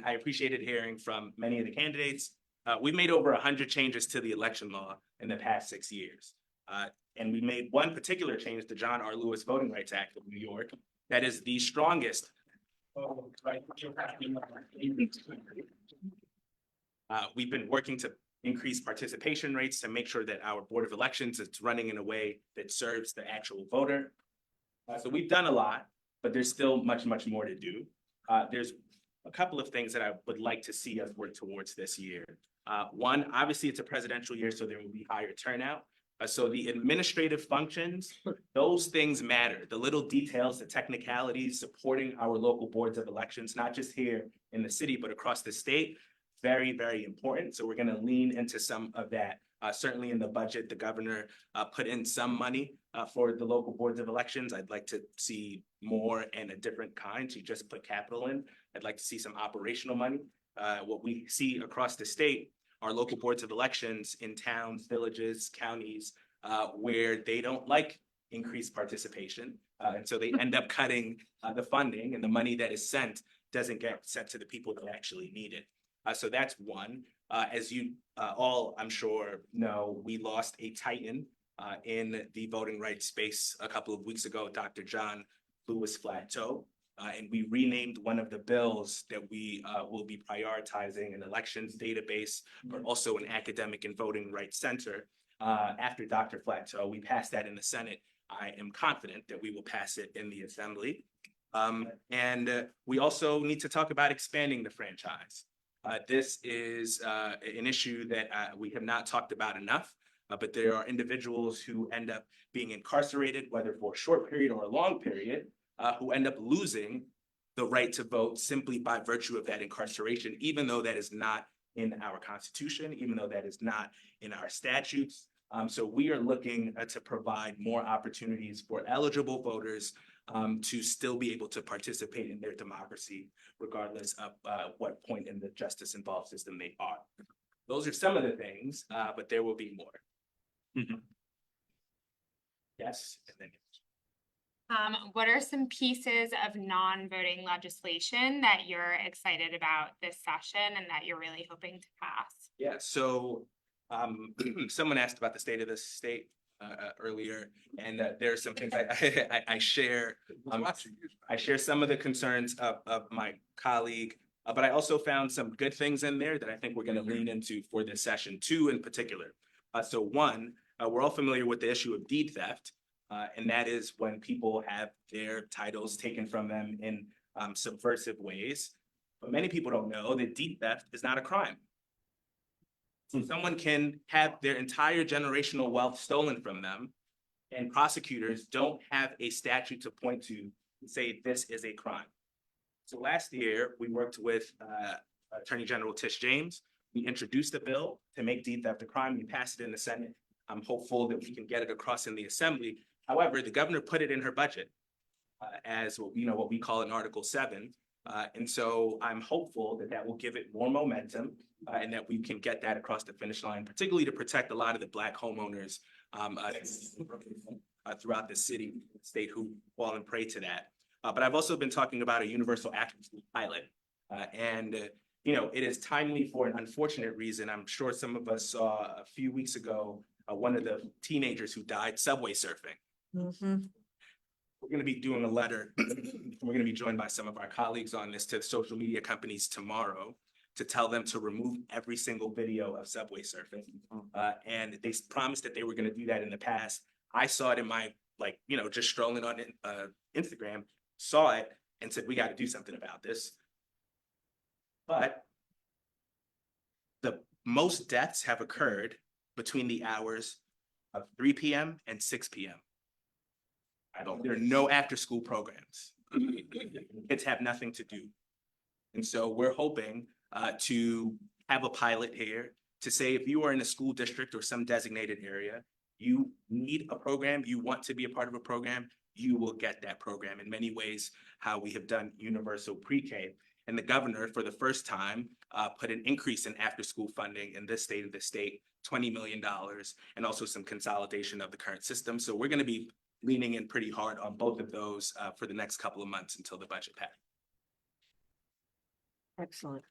I appreciated hearing from many of the candidates. We've made over 100 changes to the election law in the past 6 years. And we made one particular change, the John R. Lewis Voting Rights Act of New York, that is the strongest. We've been working to increase participation rates to make sure that our Board of Elections is running in a way that serves the actual voter. So we've done a lot, but there's still much, much more to do. There's a couple of things that I would like to see us work towards this year. One, obviously it's a presidential year, so there will be higher turnout. So the administrative functions, those things matter. The little details, the technicalities, supporting our local boards of elections, not just here in the city, but across the state, very, very important. So we're gonna lean into some of that. Certainly in the budget, the governor put in some money for the local boards of elections. I'd like to see more and a different kind. She just put capital in. I'd like to see some operational money. What we see across the state are local boards of elections in towns, villages, counties, where they don't like increased participation. And so they end up cutting the funding, and the money that is sent doesn't get sent to the people that actually need it. So that's one. As you all, I'm sure, know, we lost a titan in the voting rights space a couple of weeks ago, Dr. John Lewis Flatteau. And we renamed one of the bills that we will be prioritizing, an elections database, but also an academic and voting rights center after Dr. Flatteau. We passed that in the Senate. I am confident that we will pass it in the Assembly. And we also need to talk about expanding the franchise. This is an issue that we have not talked about enough, but there are individuals who end up being incarcerated, whether for a short period or a long period, who end up losing the right to vote simply by virtue of that incarceration, even though that is not in our Constitution, even though that is not in our statutes. So we are looking to provide more opportunities for eligible voters to still be able to participate in their democracy, regardless of what point in the justice involved system they are. Those are some of the things, but there will be more. Yes, and then. What are some pieces of non-voting legislation that you're excited about this session and that you're really hoping to pass? Yeah, so someone asked about the state of the state earlier, and there are some things I share. I share some of the concerns of my colleague, but I also found some good things in there that I think we're going to lean into for this session, two in particular. So one, we're all familiar with the issue of deed theft. And that is when people have their titles taken from them in subversive ways. But many people don't know that deed theft is not a crime. So someone can have their entire generational wealth stolen from them, and prosecutors don't have a statute to point to and say this is a crime. So last year, we worked with Attorney General Tish James. We introduced a bill to make deed theft a crime. We passed it in the Senate. I'm hopeful that we can get it across in the Assembly. However, the governor put it in her budget as what we call an Article 7. And so I'm hopeful that that will give it more momentum and that we can get that across the finish line, particularly to protect a lot of the Black homeowners throughout the city, state who fall and prey to that. But I've also been talking about a universal access pilot. It is timely for an unfortunate reason. I'm sure some of us saw a few weeks ago one of the teenagers who died subway surfing. We're going to be doing a letter. We're going to be joined by some of our colleagues on this to social media companies tomorrow to tell them to remove every single video of subway surfing. And they promised that they were going to do that in the past. I saw it in my, just strolling on Instagram, saw it and said, we got to do something about this. But the most deaths have occurred between the hours of 3 p.m. and 6 p.m. There are no after-school programs. Kids have nothing to do. And so we're hoping to have a pilot here to say if you are in a school district or some designated area, you need a program, you want to be a part of a program, you will get that program. In many ways, how we have done universal pre-K. And the governor, for the first time, put an increase in after-school funding in this state of the state, $20 million, and also some consolidation of the current system. So we're going to be leaning in pretty hard on both of those for the next couple of months until the budget passes. Excellent.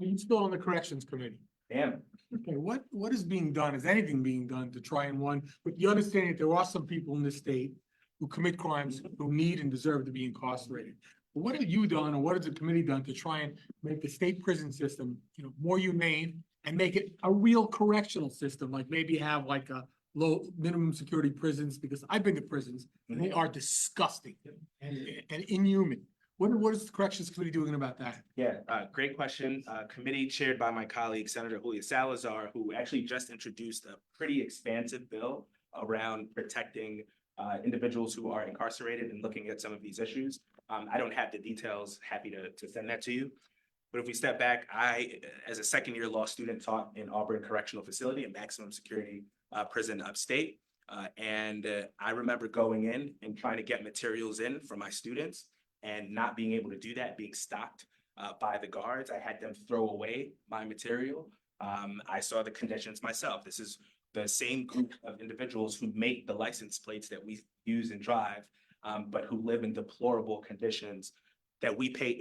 I'm still on the corrections committee. Damn. Okay, what is being done? Is anything being done to try and with the understanding that there are some people in this state who commit crimes who need and deserve to be incarcerated? What have you done, or what has the committee done to try and make the state prison system, more humane and make it a real correctional system? Like maybe have like a low minimum security prisons, because I've been to prisons and they are disgusting and inhuman. What is the corrections committee doing about that? Yeah, great question. Committee chaired by my colleague, Senator Julia Salazar, who actually just introduced a pretty expansive bill around protecting individuals who are incarcerated and looking at some of these issues. I don't have the details, happy to send that to you. But if we step back, I, as a second-year law student, taught in Auburn Correctional Facility, a maximum security prison upstate. I remember going in and trying to get materials in for my students and not being able to do that, being stopped by the guards. I had them throw away my material. I saw the conditions myself. This is the same group of individuals who make the license plates that we use and drive, but who live in deplorable conditions that we pay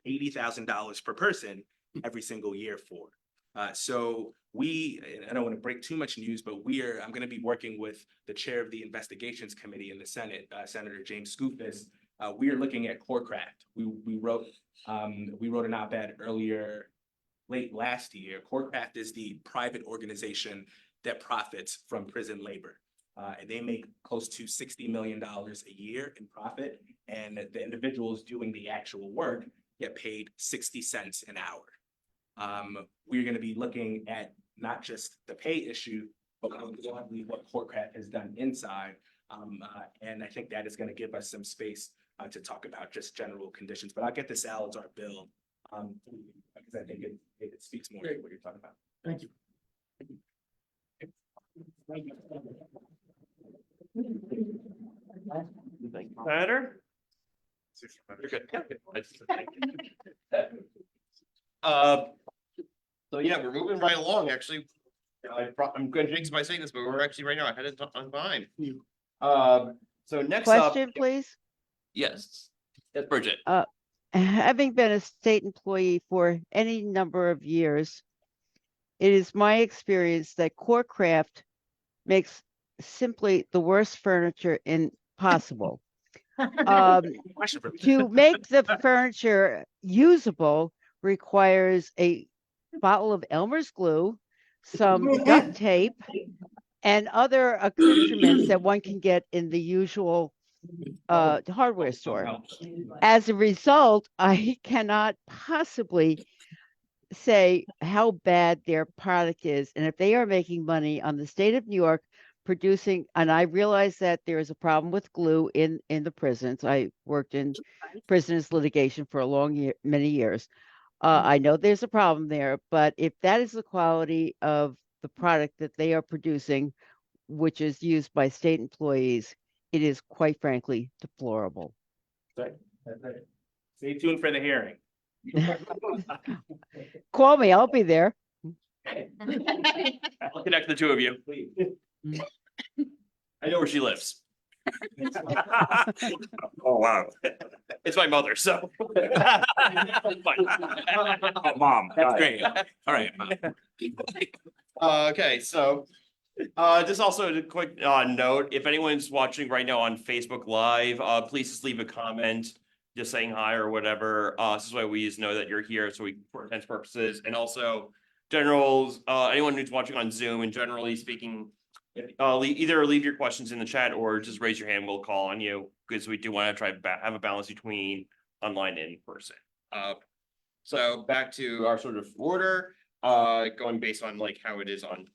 $80,000 per person every single year for. So I don't want to break too much news, but I'm going to be working with the chair of the investigations committee in the Senate, Senator James Skoufis. We are looking at CoreCraft. We wrote an op-ed late last year. CoreCraft is the private organization that profits from prison labor. And they make close to $60 million a year in profit. And the individuals doing the actual work get paid 60 cents an hour. We're going to be looking at not just the pay issue, but what CoreCraft has done inside. And I think that is going to give us some space to talk about just general conditions. But I'll get the Salazar bill because I think it speaks more to what you're talking about. Thank you. Senator? You're good. So yeah, we're moving right along, actually. I'm going to jinx by saying this, but we're actually right now ahead on behind. So next up. Question, please. Yes, Bridget. Having been a state employee for any number of years, it is my experience that CoreCraft makes simply the worst furniture possible. To make the furniture usable requires a bottle of Elmer's glue, some duct tape, and other accoutrements that one can get in the usual hardware store. As a result, I cannot possibly say how bad their product is. And if they are making money on the state of New York producing, and I realize that there is a problem with glue in the prisons. I worked in prisoners litigation for many years. I know there's a problem there, but if that is the quality of the product that they are producing, which is used by state employees, it is quite frankly deplorable. Stay tuned for the hearing. Call me, I'll be there. I'll connect the two of you. I know where she lives. Oh, wow. It's my mother, so. Mom, that's great. All right. Okay, so just also a quick note, if anyone's watching right now on Facebook Live, please just leave a comment, just saying hi or whatever. This is why we just know that you're here, so for intense purposes. And also, anyone who's watching on Zoom and generally speaking, either leave your questions in the chat or just raise your hand. We'll call on you because we do want to try to have a balance between online and in person. So back to our sort of order, going based on like how it is on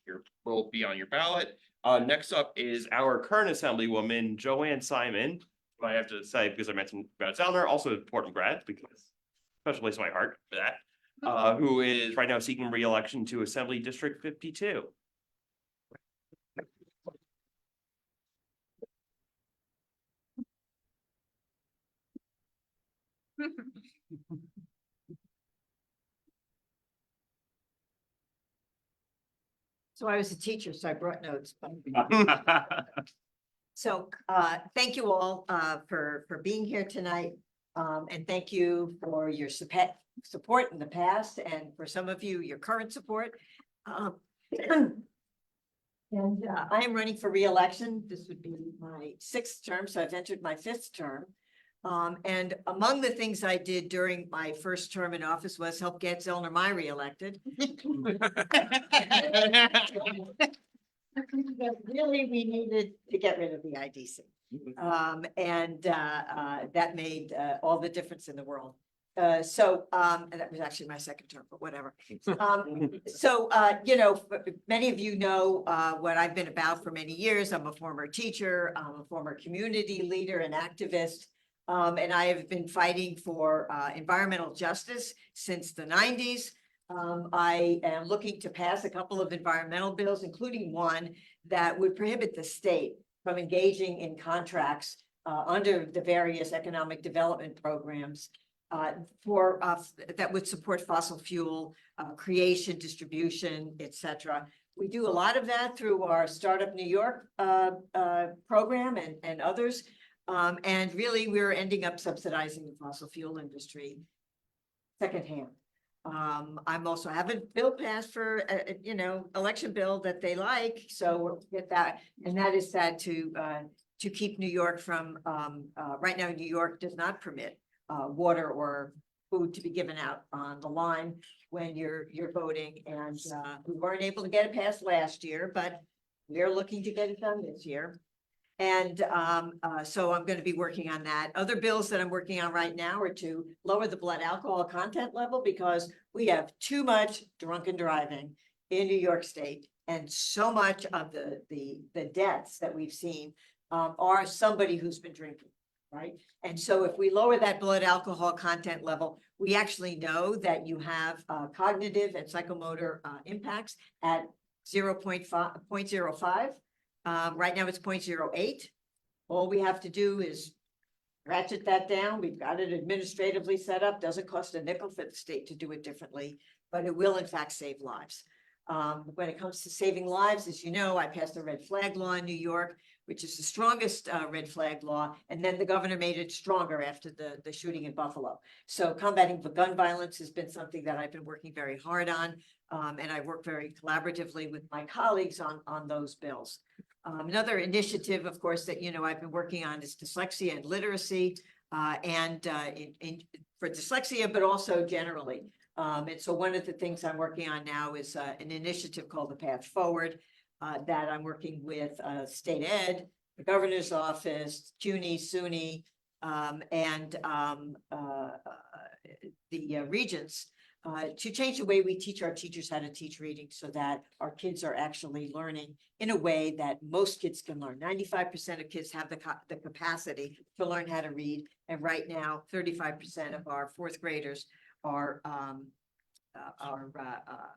will be on your ballot. Next up is our current Assemblywoman, Joanne Simon. what I have to say, because I mentioned Brad Zellner, also a Portland grad, because special place in my heart for that, who is right now seeking re-election to Assembly District 52. So I was a teacher, so I brought notes. So thank you all for being here tonight. And thank you for your support in the past, and for some of you, your current support. And I am running for re-election. This would be my 6th term, so I've entered my 5th term. And among the things I did during my first term in office was help get Zellner Meyer reelected. Really, we needed to get rid of the IDC. And that made all the difference in the world. And that was actually my 2nd term, but whatever. You know, many of you know what I've been about for many years. I'm a former teacher, I'm a former community leader and activist. And I have been fighting for environmental justice since the 90s. I am looking to pass a couple of environmental bills, including one that would prohibit the state from engaging in contracts under the various economic development programs that would support fossil fuel creation, distribution, etc. We do a lot of that through our Startup New York program and others. And really, we're ending up subsidizing the fossil fuel industry secondhand. I'm also have a bill passed for, you know, election bill that they like, so we'll get that. And that is sad to keep New York from, right now, New York does not permit water or food to be given out on the line when you're voting. And we weren't able to get it passed last year, but we're looking to get it done this year. And so I'm going to be working on that. Other bills that I'm working on right now are to lower the blood alcohol content level, because we have too much drunken driving in New York State. And so much of the deaths that we've seen are somebody who's been drinking, right? And so if we lower that blood alcohol content level, we actually know that you have cognitive and psychomotor impacts at 0.05. Right now it's 0.08. All we have to do is ratchet that down. We've got it administratively set up. Doesn't cost a nickel for the state to do it differently, but it will in fact save lives. When it comes to saving lives, as you know, I passed a red flag law in New York, which is the strongest red flag law. And then the governor made it stronger after the shooting in Buffalo. So combating gun violence has been something that I've been working very hard on. And I work very collaboratively with my colleagues on those bills. Another initiative, of course, that, you know, I've been working on is dyslexia and literacy, for dyslexia, but also generally. And so one of the things I'm working on now is an initiative called the Path Forward that I'm working with State Ed, the Governor's Office, CUNY, SUNY, and the regents. To change the way we teach our teachers how to teach reading, so that our kids are actually learning in a way that most kids can learn. 95% of kids have the capacity to learn how to read. And right now, 35% of our 4th graders are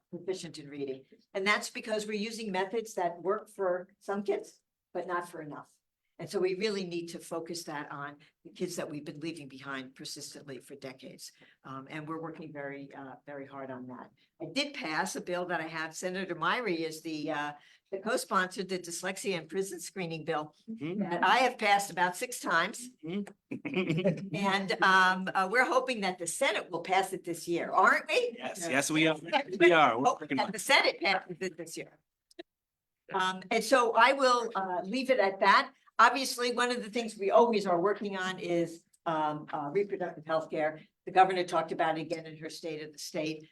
proficient in reading. And that's because we're using methods that work for some kids, but not for enough. And so we really need to focus that on the kids that we've been leaving behind persistently for decades. And we're working very, very hard on that. I did pass a bill that I have. Senator Myrie is the co-sponsored the dyslexia and prison screening bill that I have passed about 6 times. And we're hoping that the Senate will pass it this year, aren't we? Yes, we are. We are. We're Hoping that the Senate passes it this year. And so I will leave it at that. Obviously, one of the things we always are working on is reproductive health care. The governor talked about it again in her State of the State.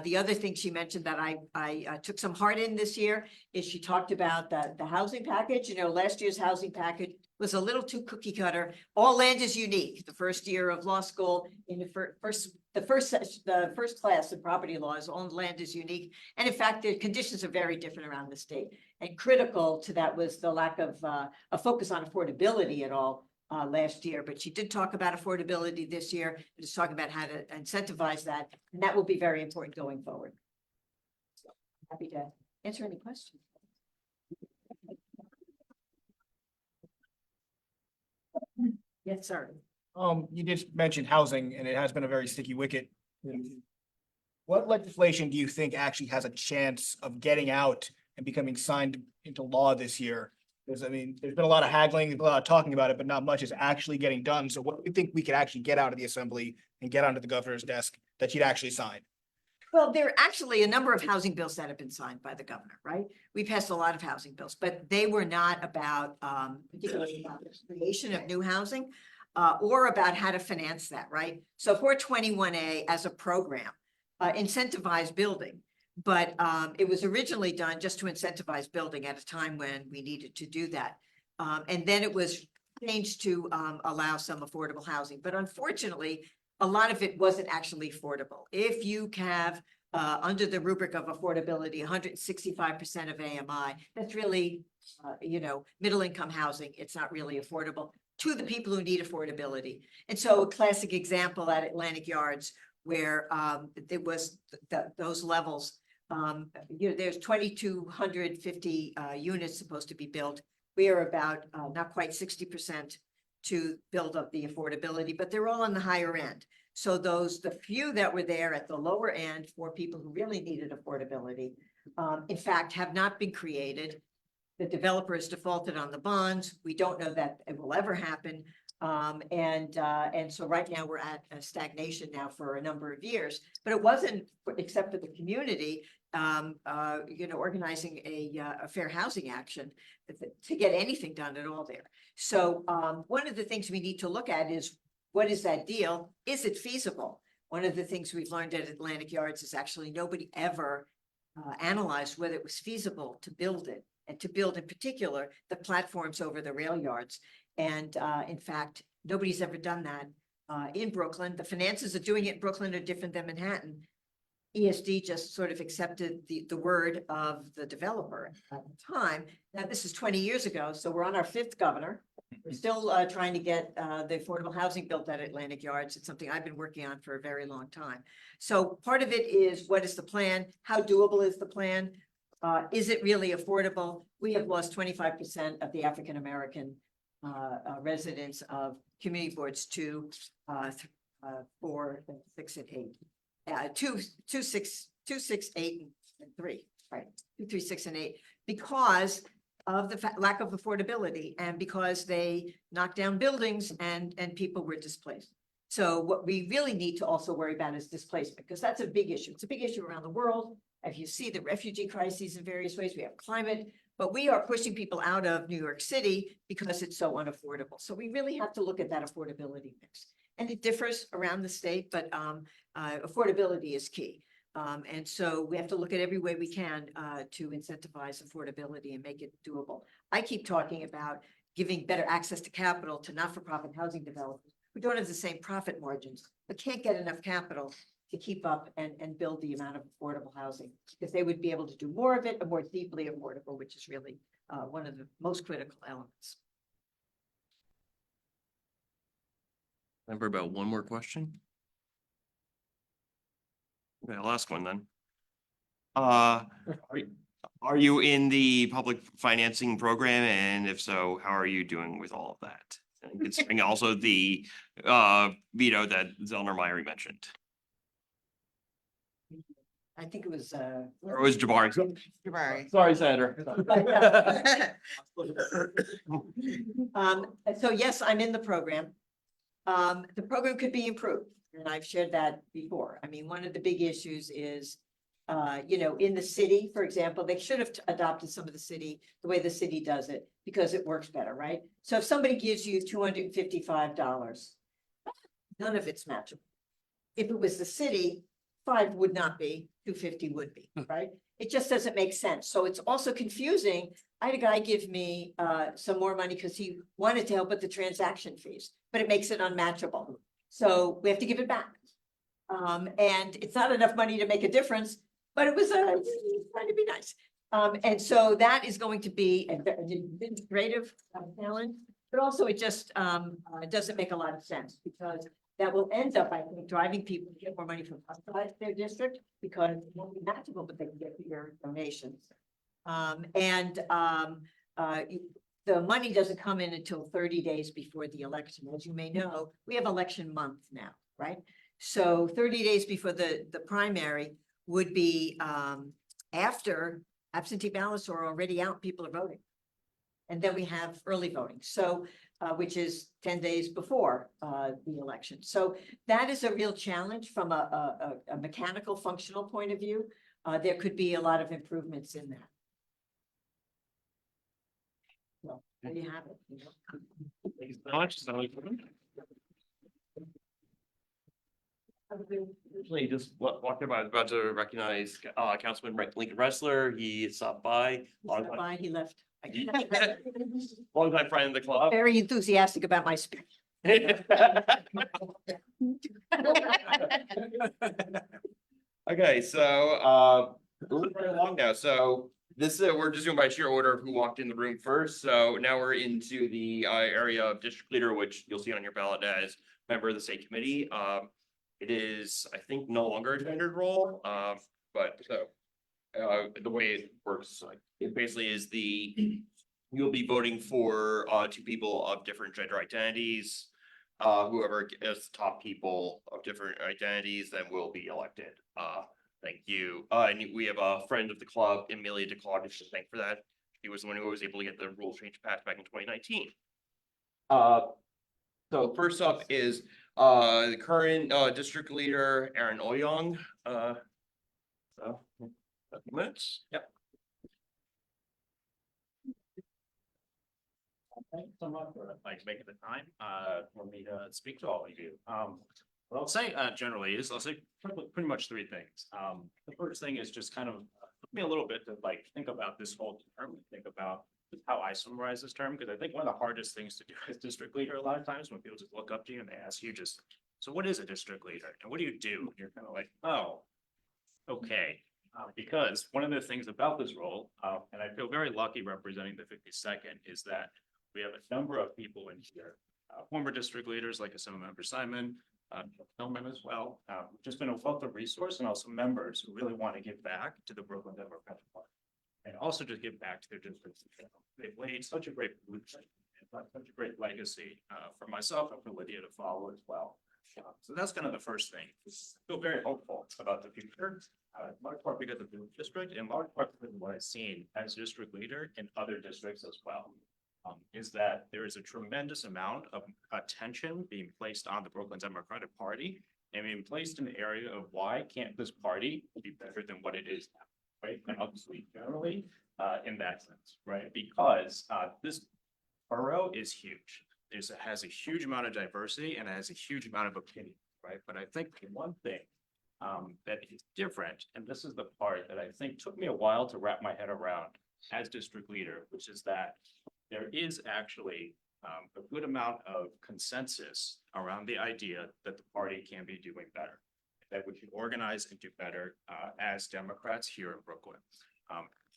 The other thing she mentioned that I took some heart in this year is she talked about the housing package. You know, last year's housing package was a little too cookie cutter. All land is unique. The first year of law school, in the first class of property laws, all land is unique. And in fact, the conditions are very different around the state. And critical to that was the lack of a focus on affordability at all last year, but she did talk about affordability this year, just talking about how to incentivize that, and that will be very important going forward. So, happy to answer any questions. Yes, sir. You did mention housing and it has been a very sticky wicket. What legislation do you think actually has a chance of getting out and becoming signed into law this year? Because I mean, there's been a lot of haggling, a lot of talking about it, but not much is actually getting done. So what do you think we could actually get out of the assembly and get onto the governor's desk that she'd actually sign? Well, there are actually a number of housing bills that have been signed by the governor, right? We passed a lot of housing bills, but they were not about, particularly about the creation of new housing, or about how to finance that, right? So 421A as a program, incentivized building, but it was originally done just to incentivize building at a time when we needed to do that. And then it was changed to allow some affordable housing, but unfortunately, a lot of it wasn't actually affordable. If you have, under the rubric of affordability, 165% of AMI, that's really, middle income housing. It's not really affordable to the people who need affordability. And so a classic example at Atlantic Yards where there was those levels, there's 2,250 units supposed to be built. We are about not quite 60% to build up the affordability, but they're all on the higher end. So the few that were there at the lower end for people who really needed affordability, in fact, have not been created. The developer has defaulted on the bonds. We don't know that it will ever happen. And so right now we're at a stagnation now for a number of years, but it wasn't except for the community, organizing a fair housing action to get anything done at all there. So one of the things we need to look at is, what is that deal? Is it feasible? One of the things we've learned at Atlantic Yards is actually nobody ever analyzed whether it was feasible to build it, and to build in particular the platforms over the rail yards. And in fact, nobody's ever done that in Brooklyn. The finances of doing it in Brooklyn are different than Manhattan. ESD just sort of accepted the word of the developer at the time. Now, this is 20 years ago, so we're on our 5th governor. We're still trying to get the affordable housing built at Atlantic Yards. It's something I've been working on for a very long time. So part of it is, what is the plan? How doable is the plan? Is it really affordable? We have lost 25% of the African-American residents of community boards to 4, 6, and 8. 2, 6, 8, and 3, right? 2, 3, 6, and 8, because of the lack of affordability and because they knocked down buildings and people were displaced. So what we really need to also worry about is displacement, because that's a big issue. It's a big issue around the world. If you see the refugee crises in various ways, we have climate, but we are pushing people out of New York City because it's so unaffordable. So we really have to look at that affordability mix. And it differs around the state, but affordability is key. And so we have to look at every way we can to incentivize affordability and make it doable. I keep talking about giving better access to capital to not-for-profit housing developers who don't have the same profit margins, but can't get enough capital to keep up and build the amount of affordable housing, because they would be able to do more of it and more deeply affordable, which is really one of the most critical elements. Remember about one more question? Okay, I'll ask one then. Are you in the public financing program? And if so, how are you doing with all of that? And considering also the veto that Zellner Meyer mentioned. I think it was Or it was Jabari. Jabari. Sorry, Senator. So yes, I'm in the program. The program could be improved, and I've shared that before. I mean, one of the big issues is, in the city, for example, they should have adopted some of the way the city does it, because it works better, right? So if somebody gives you $255, none of it's matchable. If it was the city, 5 would not be, 250 would be, right? It just doesn't make sense. So it's also confusing. I had a guy give me some more money because he wanted to help with the transaction fees, but it makes it unmatchable. So we have to give it back. And it's not enough money to make a difference, but it was trying to be nice. And so that is going to be an integrative challenge. But also it just, doesn't make a lot of sense because that will end up, I think, driving people to get more money from outside their district because it won't be matchable, but they can get bigger donations. The money doesn't come in until 30 days before the election. As you may know, we have election month now, right? So 30 days before the primary would be after absentee ballots are already out, people are voting. And then we have early voting, so which is 10 days before the election. So that is a real challenge from a mechanical functional point of view. There could be a lot of improvements in that. Well, there you have it. You know. Thank you so much. Usually just walked by, I was about to recognize Councilman Lincoln Wrestler. He stopped by. He left. Longtime friend of the club. Very enthusiastic about my speech. Okay, so moving right along now. So this we're just going by sheer order of who walked in the room first. So now we're into the area of district leader, which you'll see on your ballot as member of the state committee. It is, I think, no longer a gendered role, but so the way it works, like, it basically is you'll be voting for two people of different gender identities. Whoever is the top people of different identities then will be elected. Thank you. And we have a friend of the club, Amelia DeClark, to thank for that. She was the one who was able to get the rule change passed back in 2019. So first up is the current district leader, Aaron Oyong. So, a few minutes. Yep. Thanks so much for making the time for me to speak to all of you. What I'll say generally is I'll say pretty much three things. The first thing is just kind of took me a little bit to think about this whole term, think about how I summarize this term, because I think one of the hardest things to do as district leader a lot of times when people just look up to you and they ask you just, so what is a district leader and what do you do? And you're kind of like, oh, okay. Because one of the things about this role, and I feel very lucky representing the 52nd, is that we have a number of people in here, former district leaders like Assemblymember Simon, Hillman as well, just been a wealth of resource, and also members who really want to give back to the Brooklyn Democratic Party, and also to give back to their districts. They've laid such a great blueprint and such a great legacy for myself and for Lydia to follow as well. So that's kind of the first thing. I feel very hopeful about the future, in large part because of the district, in large part because of what I've seen as district leader in other districts as well. Is that there is a tremendous amount of attention being placed on the Brooklyn Democratic Party and being placed in the area of why can't this party be better than what it is now, right? And obviously generally in that sense, right? Because this borough is huge. It has a huge amount of diversity and it has a huge amount of opinion, right? But I think the one thing that is different, and this is the part that I think took me a while to wrap my head around as district leader, which is that there is actually a good amount of consensus around the idea that the party can be doing better, that we can organize and do better as Democrats here in Brooklyn.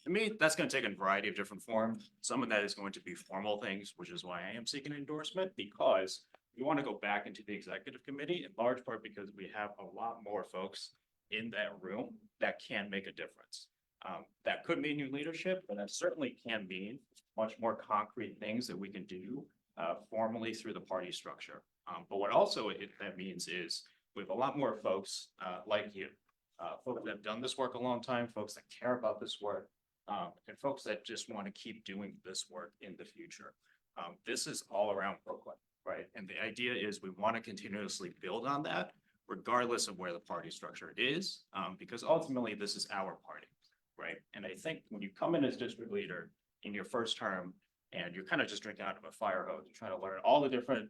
To me, that's going to take a variety of different forms. Some of that is going to be formal things, which is why I am seeking endorsement, because we want to go back into the executive committee in large part because we have a lot more folks in that room that can make a difference. That could mean new leadership, but that certainly can mean much more concrete things that we can do formally through the party structure. But what also that means is we have a lot more folks like you, folks that have done this work a long time, folks that care about this work, and folks that just want to keep doing this work in the future. This is all around Brooklyn, right? And the idea is we want to continuously build on that, regardless of where the party structure is, because ultimately this is our party. Right. And I think when you come in as district leader in your first term and you're kind of just drinking out of a fire hose, you're trying to learn all the different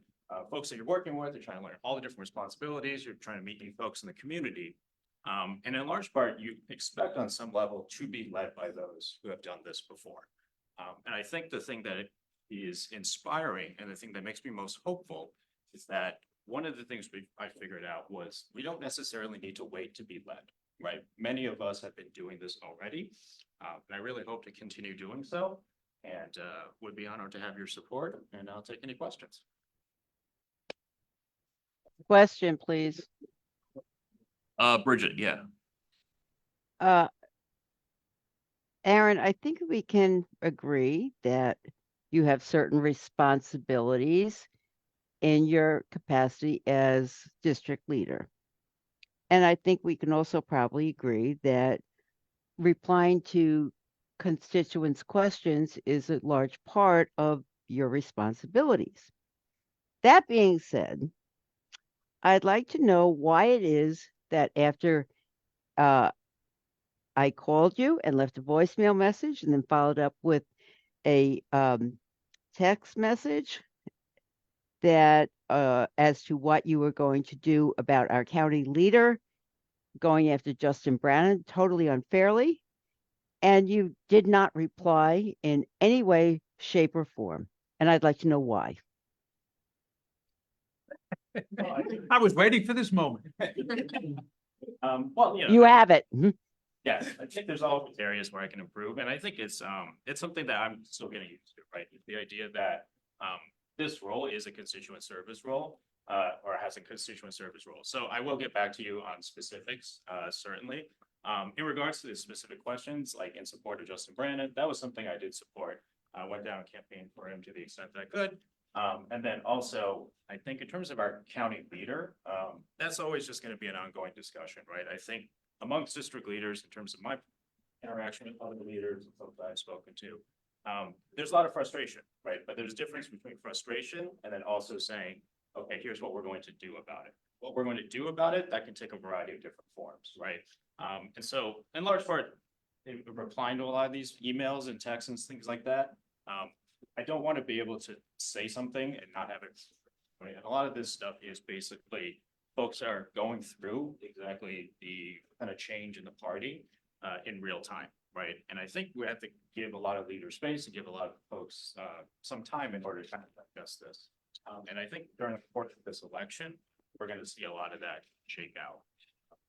folks that you're working with, you're trying to learn all the different responsibilities, you're trying to meet new folks in the community. And in large part, you expect on some level to be led by those who have done this before. And I think the thing that is inspiring and the thing that makes me most hopeful is that one of the things I figured out was we don't necessarily need to wait to be led. Right. Many of us have been doing this already. And I really hope to continue doing so. And would be honored to have your support, and I'll take any questions. Question, please. Bridget, yeah. Uh, Aaron, I think we can agree that you have certain responsibilities in your capacity as district leader. And I think we can also probably agree that replying to constituents' questions is a large part of your responsibilities. That being said, I'd like to know why it is that after I called you and left a voicemail message and then followed up with a text message that as to what you were going to do about our county leader going after Justin Brannan totally unfairly, and you did not reply in any way, shape, or form. And I'd like to know why. I was waiting for this moment. Well, You have it. Mhm. Yes, I think there's always areas where I can improve, and I think it's something that I'm still getting used to, right? The idea that this role is a constituent service role, or has a constituent service role. So I will get back to you on specifics, certainly. In regards to the specific questions, like in support of Justin Brannan, that was something I did support. I went down and campaigned for him to the extent that I could. And then also, I think in terms of our county leader, that's always just going to be an ongoing discussion, right? I think amongst district leaders, in terms of my interaction with other leaders and folks I've spoken to, there's a lot of frustration, right? But there's a difference between frustration and then also saying, okay, here's what we're going to do about it. What we're going to do about it, that can take a variety of different forms, right? And so in large part, in replying to a lot of these emails and texts and things like that, I don't want to be able to say something and not have it. Right? And a lot of this stuff is basically folks are going through exactly the kind of change in the party in real time, right? And I think we have to give a lot of leaders space and give a lot of folks some time in order to kind of digest this. And I think during the course of this election, we're going to see a lot of that shake out.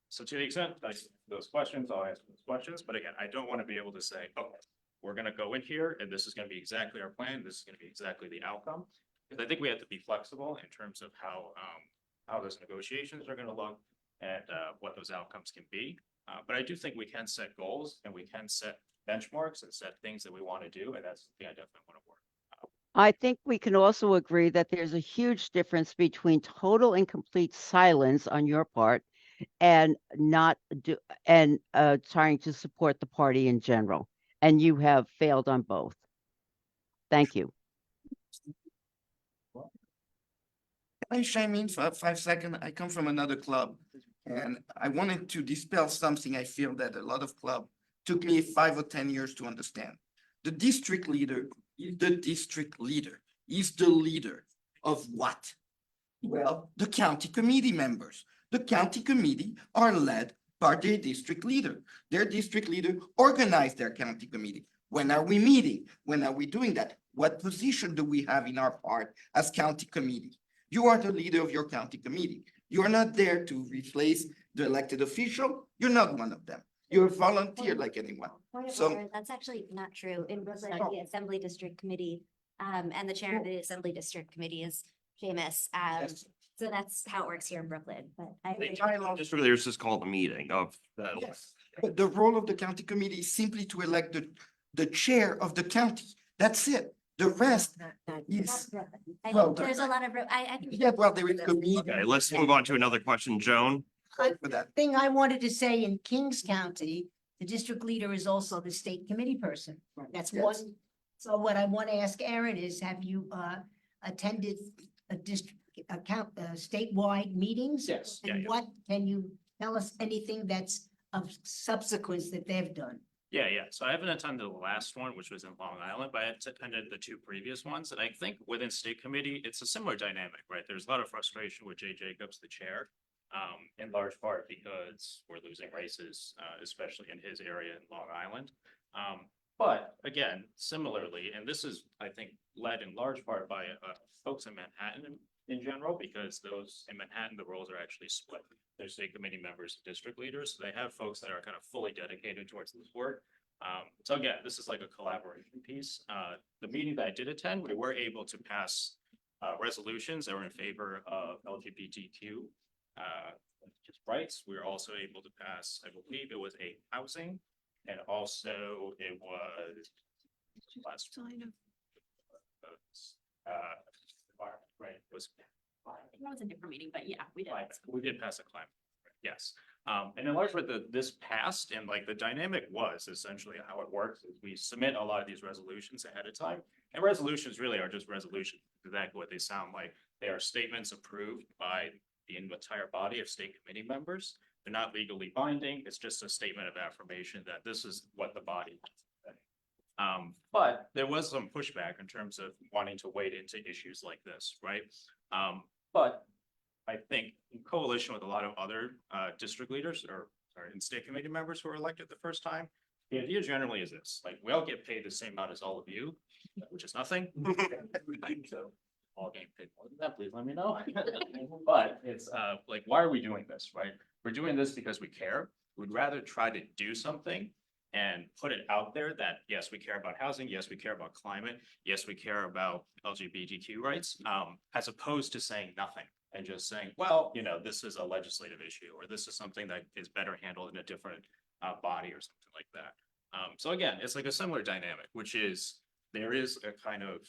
So to the extent I see those questions, I'll answer those questions. But again, I don't want to be able to say, okay, we're going to go in here and this is going to be exactly our plan. This is going to be exactly the outcome. Because I think we have to be flexible in terms of how those negotiations are going to look and what those outcomes can be. But I do think we can set goals and we can set benchmarks and set things that we want to do. And that's the thing I definitely want to work. I think we can also agree that there's a huge difference between total and complete silence on your part and not do and trying to support the party in general. And you have failed on both. Thank you. I chime in for 5 seconds. I come from another club and I wanted to dispel something I feel that a lot of clubs took me 5 or 10 years to understand. The district leader is the district leader. He's the leader of what? Well, the county committee members. The county committee are led by their district leader. Their district leader organize their county committee. When are we meeting? When are we doing that? What position do we have in our part as county committee? You are the leader of your county committee. You are not there to replace the elected official. You're not one of them. You're a volunteer like anyone. Point of So order, that's actually not true. In Brooklyn, the Assembly District Committee, and the chair of the Assembly District Committee is Seamus. Yes. So that's how it works here in Brooklyn, but I. The entire district leaders just called a meeting of the. yes, but the role of the county committee is simply to elect the chair of the county. That's it. The rest is, I well, think there's a lot of, I think. yeah, well, there is committee. Okay, let's move on to another question, Joan. For that. Thing I wanted to say in Kings County, the district leader is also the state committee person. That's Yes. one. So what I want to ask Aaron is, have you attended a district statewide meetings? Yes. Yeah, And yeah. what, can you tell us anything that's of subsequence that they've done? Yeah, yeah. So I haven't attended the last one, which was in Long Island, but I attended the 2 previous ones. And I think within state committee, it's a similar dynamic, right? There's a lot of frustration with Jay Jacobs, the chair, in large part because we're losing races, especially in his area in Long Island. But again, similarly, and this is, I think, led in large part by folks in Manhattan in general, because those in Manhattan, the roles are actually split. There's state committee members and district leaders. So they have folks that are kind of fully dedicated towards this work. So again, this is like a collaboration piece. The meeting that I did attend, we were able to pass resolutions that were in favor of LGBTQ rights. We were also able to pass, I believe it was a housing, and also it was last right, it was That was a different meeting, but yeah, we did. we did pass a climate, yes. And in large part, this passed, and like the dynamic was essentially how it works is we submit a lot of these resolutions ahead of time. And resolutions really are just resolutions, exactly what they sound like. They are statements approved by the entire body of state committee members. They're not legally binding. It's just a statement of affirmation that this is what the body wants. But there was some pushback in terms of wanting to wade into issues like this, right? But I think in coalition with a lot of other district leaders or in state committee members who were elected the first time, the idea generally is this: like we all get paid the same amount as all of you, which is nothing. So all getting paid more than that, please let me know. But it's like, why are we doing this, right? We're doing this because we care. We'd rather try to do something and put it out there that, yes, we care about housing, yes, we care about climate, yes, we care about LGBTQ rights, as opposed to saying nothing and just saying, well, you know, this is a legislative issue, or this is something that is better handled in a different body or something like that. So again, it's like a similar dynamic, which is there is a kind of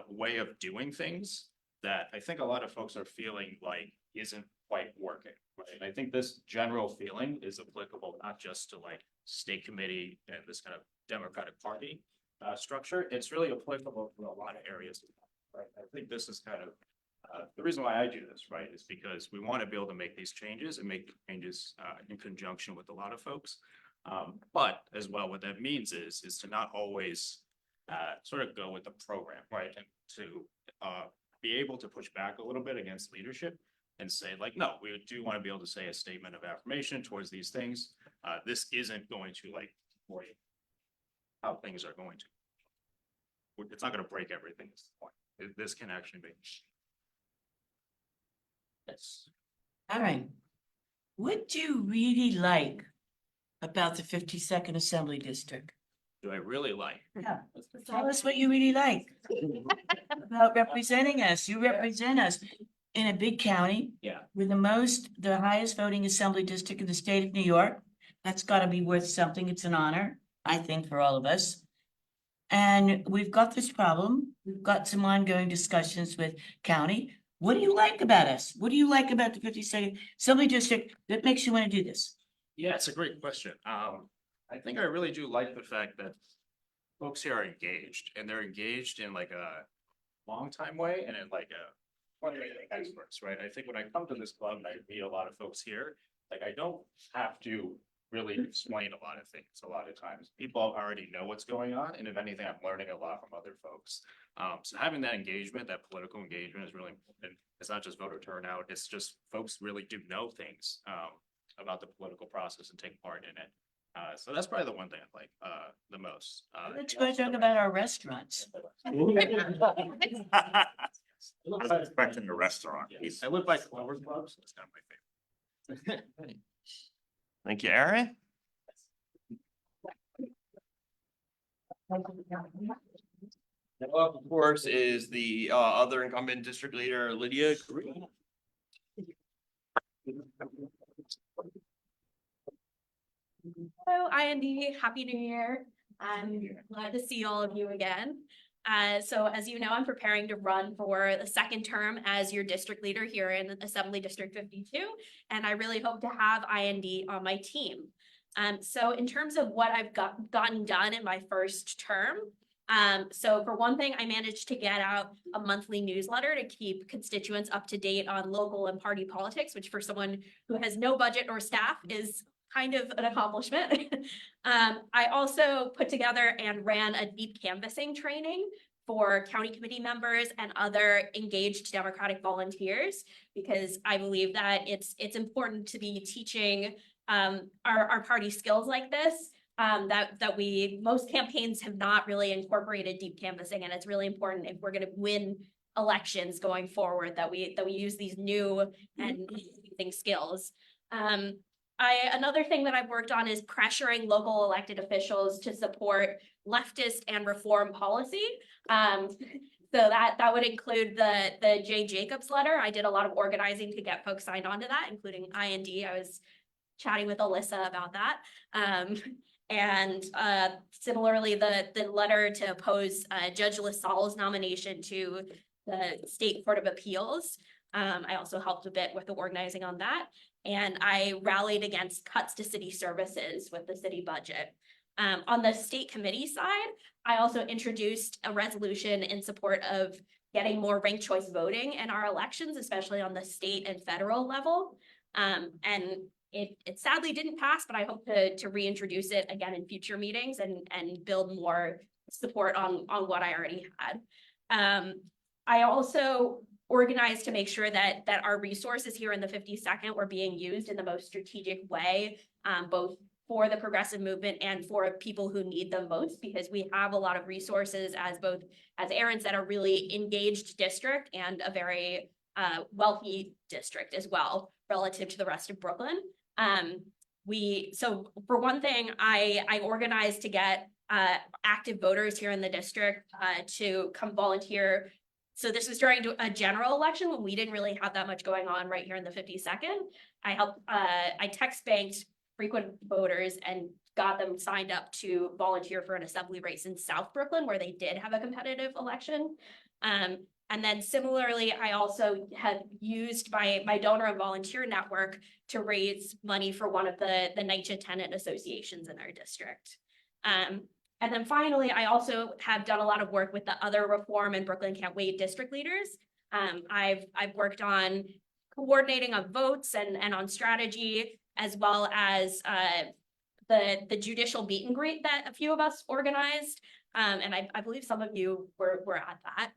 way of doing things that I think a lot of folks are feeling like isn't quite working, right? And I think this general feeling is applicable not just to like state committee and this kind of Democratic Party structure. It's really applicable to a lot of areas, right? I think this is kind of the reason why I do this, right, is because we want to be able to make these changes and make changes in conjunction with a lot of folks. But as well, what that means is to not always sort of go with the program, right? And to be able to push back a little bit against leadership and say like, no, we do want to be able to say a statement of affirmation towards these things. This isn't going to like break how things are going to. It's not going to break everything. Is the point. This can actually be. Yes. All right. What do you really like about the 52nd Assembly District? Do I really like? Yeah, tell us what you really like about representing us. You represent us in a big county. Yeah. With the highest voting assembly district in the state of New York. That's gotta be worth something. It's an honor, I think, for all of us. And we've got this problem. We've got some ongoing discussions with county. What do you like about us? What do you like about the 52nd Assembly District that makes you want to do this? Yeah, it's a great question. I think I really do like the fact that folks here are engaged, and they're engaged in like a long time way and in like a one way experts, right? I think when I come to this club and I meet a lot of folks here, like I don't have to really explain a lot of things a lot of times. People already know what's going on, and if anything, I'm learning a lot from other folks. So having that engagement, that political engagement is really important. It's not just voter turnout, it's just folks really do know things about the political process and take part in it. So that's probably the one thing I like the most. Let's go talk about our restaurants. I was expecting a restaurant. I live by Clover Club, so it's kind of my favorite. Thank you, Aaron. Next up, of course, is the other incumbent district leader, Lydia Green. Hello, IND, Happy New Year. I'm glad to see all of you again. So as you know, I'm preparing to run for the second term as your district leader here in Assembly District 52, and I really hope to have IND on my team. So in terms of what I've gotten done in my first term, so for one thing, I managed to get out a monthly newsletter to keep constituents up to date on local and party politics, which for someone who has no budget or staff is kind of an accomplishment. I also put together and ran a deep canvassing training for county committee members and other engaged Democratic volunteers, because I believe that it's important to be teaching our party skills like this. Most campaigns have not really incorporated deep canvassing, and it's really important if we're going to win elections going forward that we use these new and interesting skills. Another thing that I've worked on is pressuring local elected officials to support leftist and reform policy. So that would include the Jay Jacobs letter. I did a lot of organizing to get folks signed on to that, including IND. I was chatting with Alyssa about that. And similarly, the letter to oppose Judge LaSalle's nomination to the State Court of Appeals. I also helped a bit with the organizing on that. And I rallied against cuts to city services with the city budget. On the state committee side, I also introduced a resolution in support of getting more ranked choice voting in our elections, especially on the state and federal level. And it sadly didn't pass, but I hope to reintroduce it again in future meetings and build more support on what I already had. I also organized to make sure that our resources here in the 52nd were being used in the most strategic way, both for the progressive movement and for people who need them most, because we have a lot of resources as Aaron said, a really engaged district and a very wealthy district as well, relative to the rest of Brooklyn. So for one thing, I organized to get active voters here in the district to come volunteer. So this was during a general election when we didn't really have that much going on right here in the 52nd. I text banked frequent voters and got them signed up to volunteer for an assembly race in South Brooklyn, where they did have a competitive election. And then similarly, I also had used my donor and volunteer network to raise money for one of the NYCHA tenant associations in our district. And then finally, I also have done a lot of work with the other reform and Brooklyn Can't Wait district leaders. I've worked on coordinating of votes and on strategy, as well as the judicial meet and greet that a few of us organized. And I believe some of you were at that.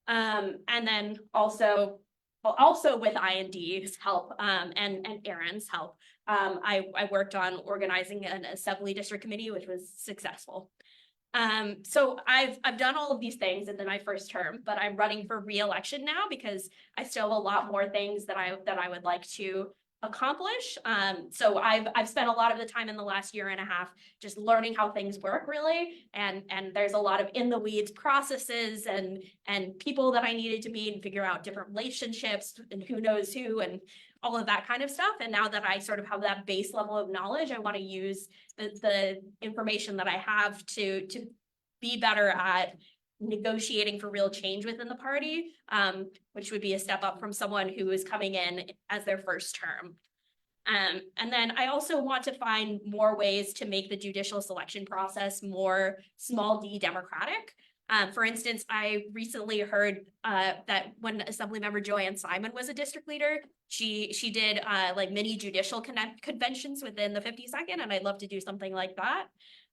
And then also with IND's help and Aaron's help, I worked on organizing an assembly district committee, which was successful. So I've done all of these things in my first term, but I'm running for re-election now because I still have a lot more things that I would like to accomplish. So I've spent a lot of the time in the last year and a half just learning how things work, really, and there's a lot of in the weeds processes and people that I needed to meet and figure out different relationships and who knows who and all of that kind of stuff. And now that I sort of have that base level of knowledge, I want to use the information that I have to be better at negotiating for real change within the party, which would be a step up from someone who is coming in as their first term. And then I also want to find more ways to make the judicial selection process more small d democratic. For instance, I recently heard that when Assemblymember Joanne Simon was a district leader, she did like mini judicial conventions within the 52nd, and I'd love to do something like that.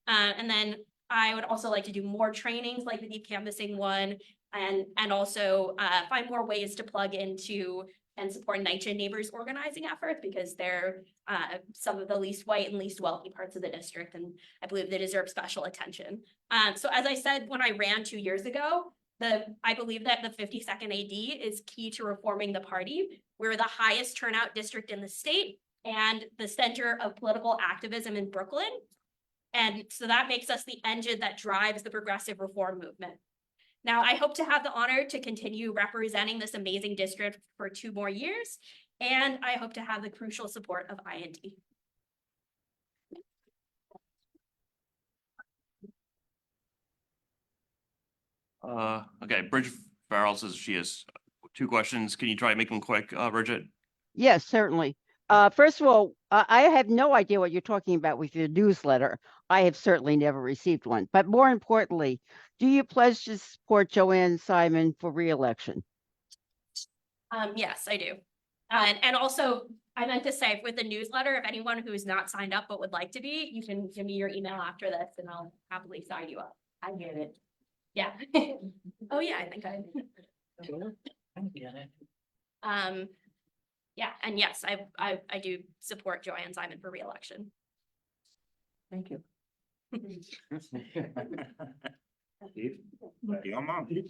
And then I would also like to do more trainings like the deep canvassing one, and also find more ways to plug into and support NYCHA neighbors organizing efforts, because they're some of the least white and least wealthy parts of the district, and I believe they deserve special attention. So as I said, when I ran 2 years ago, I believe that the 52nd AD is key to reforming the party. We're the highest turnout district in the state and the center of political activism in Brooklyn. And so that makes us the engine that drives the progressive reform movement. Now, I hope to have the honor to continue representing this amazing district for 2 more years, and I hope to have the crucial support of IND. Okay, Bridget Farrell says she has 2 questions. Can you try to make them quick, Bridget? Yes, certainly. First of all, I have no idea what you're talking about with your newsletter. I have certainly never received one. But more importantly, do you pledge to support Joanne Simon for re-election? Yes, I do. And also, I meant to say with the newsletter, if anyone who is not signed up but would like to be, you can give me your email after this and I'll happily sign you up. I get it. Yeah. Oh yeah, I think I get it. Yeah, and yes, I do support Joanne Simon for re-election. Thank you.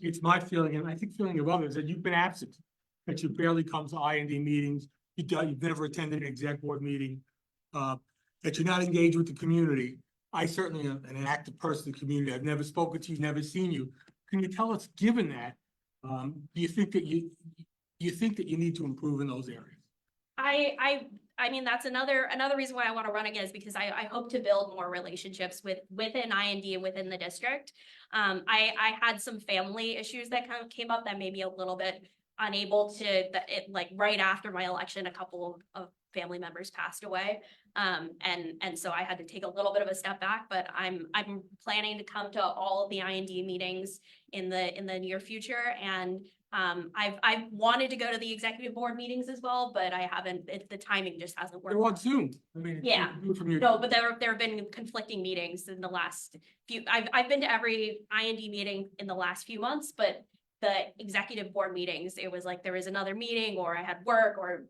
It's my feeling, and I think feeling of others, that you've been absent, that you barely come to IND meetings, you've never attended an exec board meeting. that you're not engaged with the community. I certainly am an active person in the community. I've never spoken to you, never seen you. Can you tell us, given that, do you think that you need to improve in those areas? I mean, that's another reason why I want to run again is because I hope to build more relationships within IND and within the district. I had some family issues that kind of came up that made me a little bit unable to, like right after my election, a couple of family members passed away. And so I had to take a little bit of a step back, but I'm planning to come to all of the IND meetings in the near future. And I've wanted to go to the executive board meetings as well, but I haven't, the timing just hasn't worked. They're on Zoom. I mean, Yeah. from your. No, but there have been conflicting meetings in the last few, I've been to every IND meeting in the last few months, but the executive board meetings, it was like there was another meeting or I had work or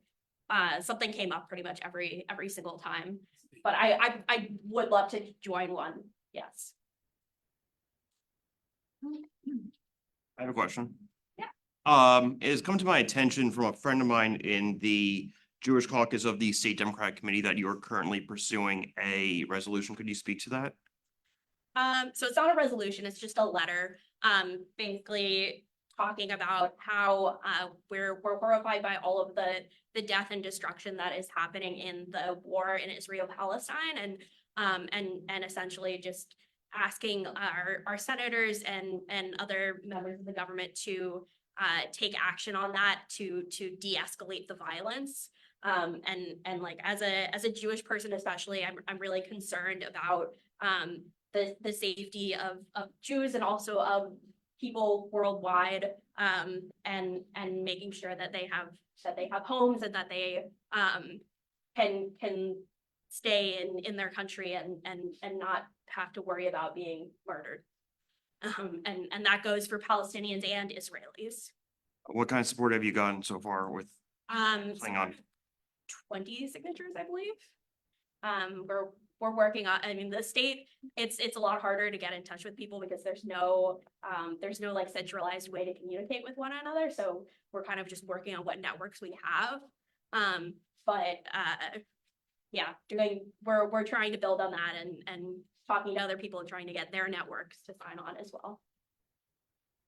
something came up pretty much every single time. But I would love to join one, yes. I have a question. Yeah. It has come to my attention from a friend of mine in the Jewish caucus of the State Democratic Committee that you are currently pursuing a resolution. Could you speak to that? So it's not a resolution, it's just a letter, basically talking about how we're horrified by all of the death and destruction that is happening in the war in Israel-Palestine and essentially just asking our senators and other members of the government to take action on that to de-escalate the violence. And like as a Jewish person especially, I'm really concerned about the safety of Jews and also of people worldwide, and making sure that they have homes and that they can stay in their country and not have to worry about being murdered. And that goes for Palestinians and Israelis. What kind of support have you gotten so far with something on? 20 signatures, I believe. We're working on, I mean, the state, it's a lot harder to get in touch with people because there's no like centralized way to communicate with one another. So we're kind of just working on what networks we have. Yeah, we're trying to build on that and talking to other people and trying to get their networks to sign on as well.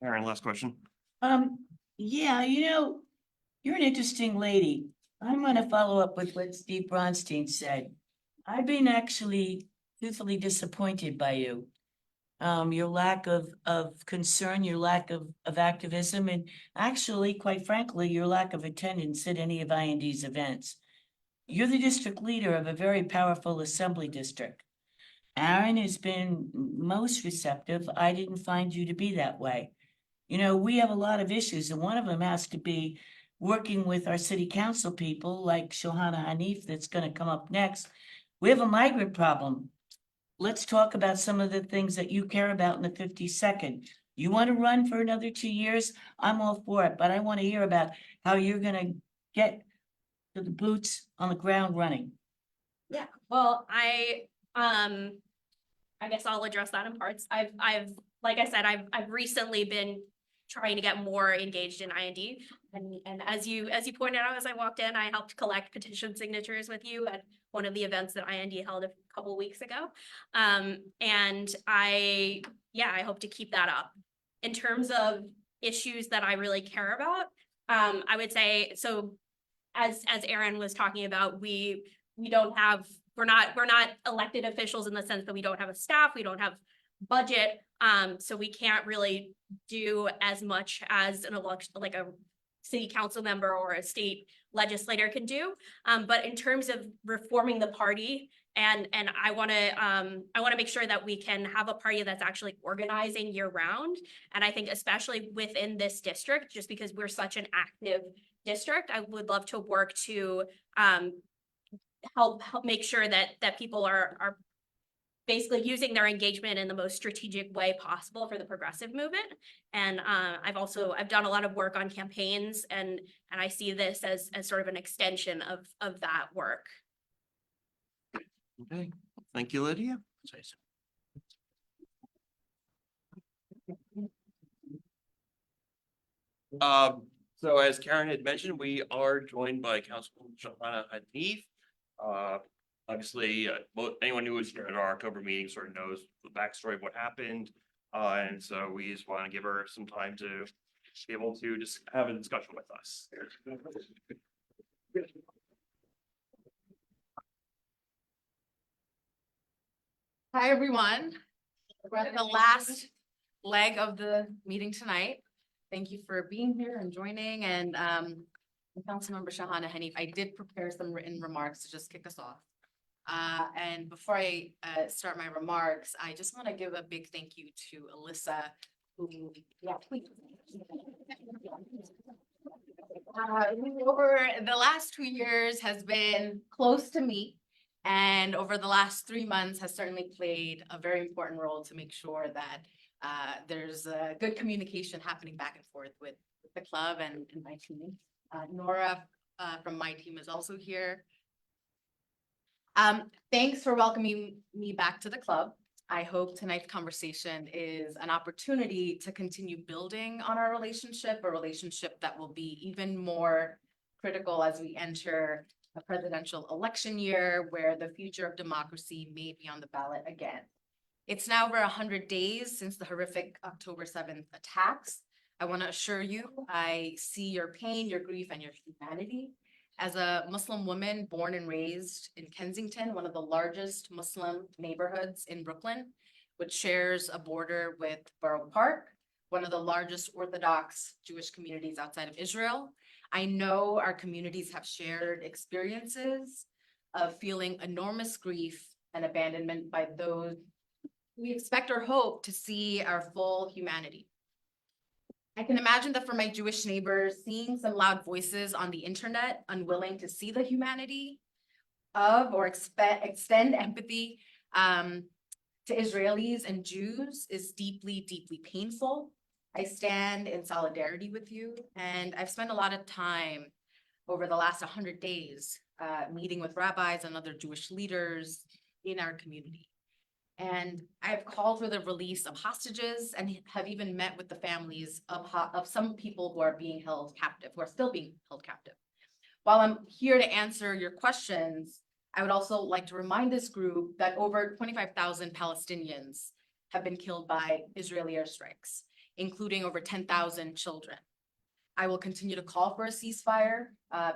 Aaron, last question. Yeah, you're an interesting lady. I'm gonna follow up with what Steve Bronstein said. I've been actually truthfully disappointed by you. Your lack of concern, your lack of activism, and actually, quite frankly, your lack of attendance at any of IND's events. You're the district leader of a very powerful assembly district. Aaron has been most receptive. I didn't find you to be that way. We have a lot of issues, and one of them has to be working with our city council people like Shohana Hanif that's gonna come up next. We have a migrant problem. Let's talk about some of the things that you care about in the 52nd. You want to run for another 2 years? I'm all for it, but I want to hear about how you're gonna get to the boots on the ground running. Yeah, well, I guess I'll address that in parts. Like I said, I've recently been trying to get more engaged in IND. And as you pointed out, as I walked in, I helped collect petition signatures with you at one of the events that IND held a couple weeks ago. And I hope to keep that up. In terms of issues that I really care about, I would say, so as Aaron was talking about, we're not elected officials in the sense that we don't have a staff, we don't have budget. So we can't really do as much as an election, like a city council member or a state legislator can do. But in terms of reforming the party, and I want to make sure that we can have a party that's actually organizing year round. And I think especially within this district, just because we're such an active district, I would love to work to help make sure that people are basically using their engagement in the most strategic way possible for the progressive movement. And I've done a lot of work on campaigns and I see this as sort of an extension of that work. Okay, thank you, Lydia. So as Karen had mentioned, we are joined by Councilwoman Shohana Hanif. Obviously, anyone who was here at our October meeting sort of knows the backstory of what happened. And so we just want to give her some time to be able to just have a discussion with us. Hi, everyone. We're at the last leg of the meeting tonight. Thank you for being here and joining, and Councilmember Shahana Hanif, I did prepare some written remarks to just kick us off. And before I start my remarks, I just want to give a big thank you to Alyssa, who, yeah, please. Who over the last 2 years has been close to me, and over the last 3 months has certainly played a very important role to make sure that there's a good communication happening back and forth with the club and my team. Nora from my team is also here. Thanks for welcoming me back to the club. I hope tonight's conversation is an opportunity to continue building on our relationship, a relationship that will be even more critical as we enter a presidential election year where the future of democracy may be on the ballot again. It's now over 100 days since the horrific October 7th attacks. I want to assure you, I see your pain, your grief, and your humanity. As a Muslim woman born and raised in Kensington, one of the largest Muslim neighborhoods in Brooklyn, which shares a border with Borough Park, one of the largest Orthodox Jewish communities outside of Israel, I know our communities have shared experiences of feeling enormous grief and abandonment by those we expect or hope to see our full humanity. I can imagine that for my Jewish neighbors, seeing some loud voices on the internet, unwilling to see the humanity of or extend empathy to Israelis and Jews is deeply, deeply painful. I stand in solidarity with you, and I've spent a lot of time over the last 100 days meeting with rabbis and other Jewish leaders in our community. And I've called for the release of hostages and have even met with the families of some people who are being held captive, who are still being held captive. While I'm here to answer your questions, I would also like to remind this group that over 25,000 Palestinians have been killed by Israeli airstrikes, including over 10,000 children. I will continue to call for a ceasefire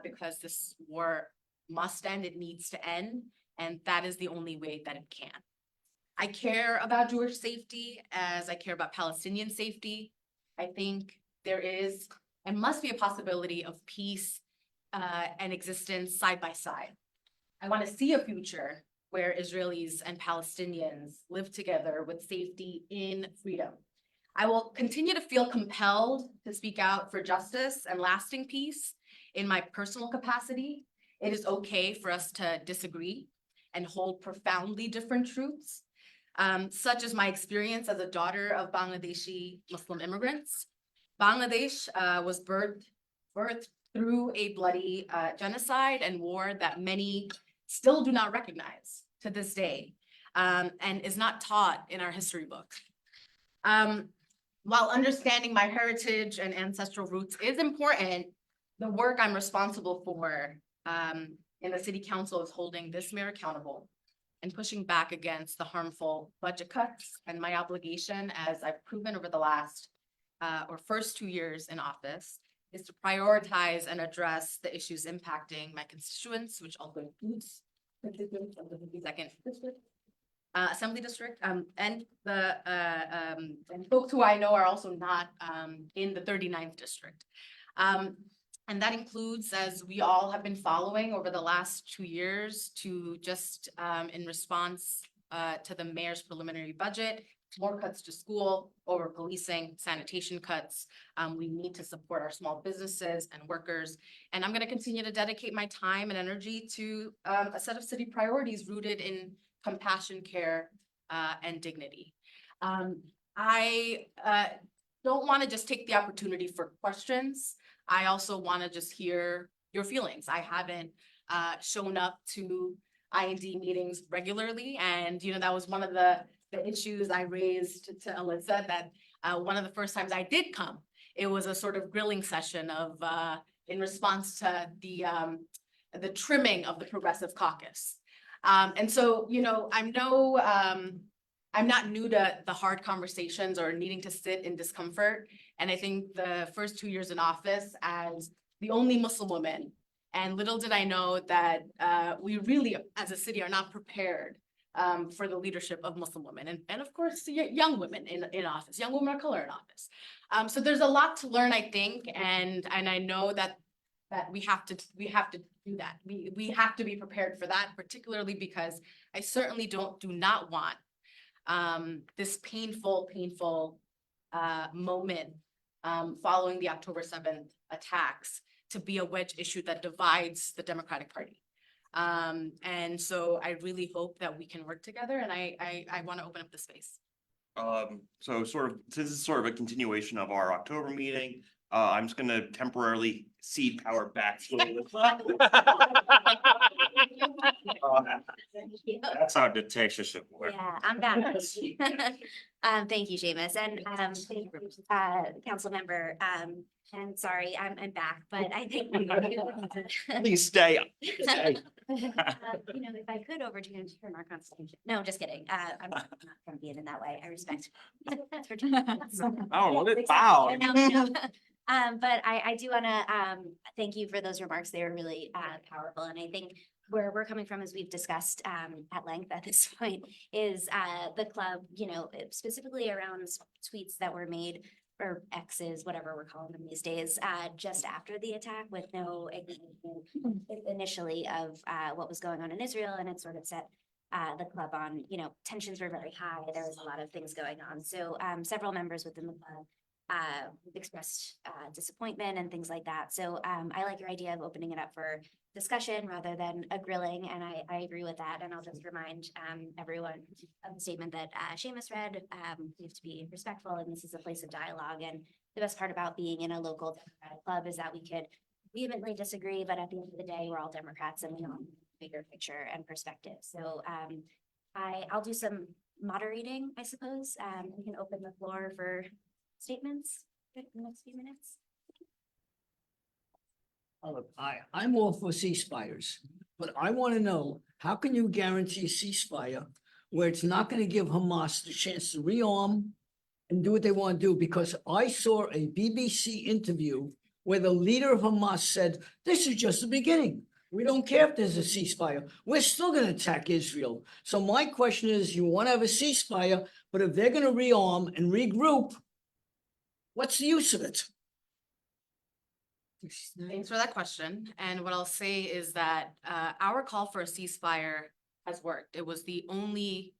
because this war must end, it needs to end, and that is the only way that it can. I care about Jewish safety as I care about Palestinian safety. I think there is and must be a possibility of peace and existence side by side. I want to see a future where Israelis and Palestinians live together with safety in freedom. I will continue to feel compelled to speak out for justice and lasting peace in my personal capacity. It is okay for us to disagree and hold profoundly different truths. Such as my experience as a daughter of Bangladeshi Muslim immigrants. Bangladesh was birthed through a bloody genocide and war that many still do not recognize to this day, and is not taught in our history books. While understanding my heritage and ancestral roots is important, the work I'm responsible for in the city council is holding this mayor accountable and pushing back against the harmful budget cuts. And my obligation, as I've proven over the last first 2 years in office, is to prioritize and address the issues impacting my constituents, which also includes constituents of the 52nd district, Assembly District, and the and folks who I know are also not in the 39th district. And that includes, as we all have been following over the last 2 years, to just in response to the mayor's preliminary budget, more cuts to school, over policing, sanitation cuts. We need to support our small businesses and workers. And I'm going to continue to dedicate my time and energy to a set of city priorities rooted in compassion, care, and dignity. I don't want to just take the opportunity for questions. I also want to just hear your feelings. I haven't shown up to IND meetings regularly, and that was one of the issues I raised to Alyssa, that one of the first times I did come, it was a sort of grilling session of in response to the trimming of the Progressive Caucus. And so, you know, I'm not new to the hard conversations or needing to sit in discomfort. And I think the first 2 years in office as the only Muslim woman, and little did I know that we really, as a city, are not prepared for the leadership of Muslim women and of course, young women in office, young women of color in office. So there's a lot to learn, I think, and I know that we have to do that. We have to be prepared for that, particularly because I certainly do not want this painful moment following the October 7th attacks to be a wedge issue that divides the Democratic Party. And so I really hope that we can work together, and I want to open up the space. So sort of, this is sort of a continuation of our October meeting. I'm just gonna temporarily cede power back to That's how dictatorship works. Yeah, I'm back. Thank you, Seamus, and council member, and sorry, I'm back, but I think. Please stay. You know, if I could overturn our constitution, no, just kidding, I'm not gonna be in that way, I respect. Oh, wow. But I do wanna, thank you for those remarks, they were really, powerful, and I think where we're coming from, as we've discussed at length at this point, is the club, you know, specifically around tweets that were made, or X's, whatever we're calling them these days, just after the attack, with no acknowledgement initially of what was going on in Israel, and it sort of set the club on, you know, tensions were very high, there was a lot of things going on. So several members within the club expressed disappointment and things like that. So I like your idea of opening it up for discussion rather than a grilling, and I agree with that. And I'll just remind everyone of the statement that Seamus read. We have to be respectful, and this is a place of dialogue. And the best part about being in a local Democratic club is that we could vehemently disagree, but at the end of the day, we're all Democrats and we all have a bigger picture and perspective. So I'll do some moderating, I suppose. We can open the floor for statements in the next few minutes. I'm all for ceasefires, but I want to know, how can you guarantee a ceasefire where it's not going to give Hamas the chance to rearm and do what they want to do? Because I saw a BBC interview where the leader of Hamas said, this is just the beginning. We don't care if there's a ceasefire. We're still going to attack Israel. So my question is, you want to have a ceasefire, but if they're going to rearm and regroup, what's the use of it? Thanks for that question. And what I'll say is that our call for a ceasefire has worked. It was the only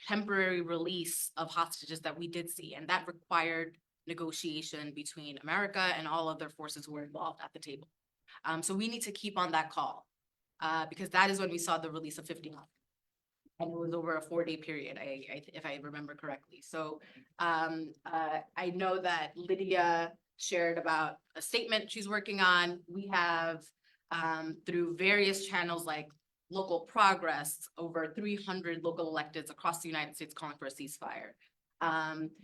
temporary release of hostages that we did see, and that required negotiation between America and all other forces who were involved at the table. So we need to keep on that call because that is when we saw the release of 50 hostages. And it was over a 4-day period, if I remember correctly. So I know that Lydia shared about a statement she's working on. We have, through various channels like Local Progress, over 300 local electeds across the United States calling for a ceasefire.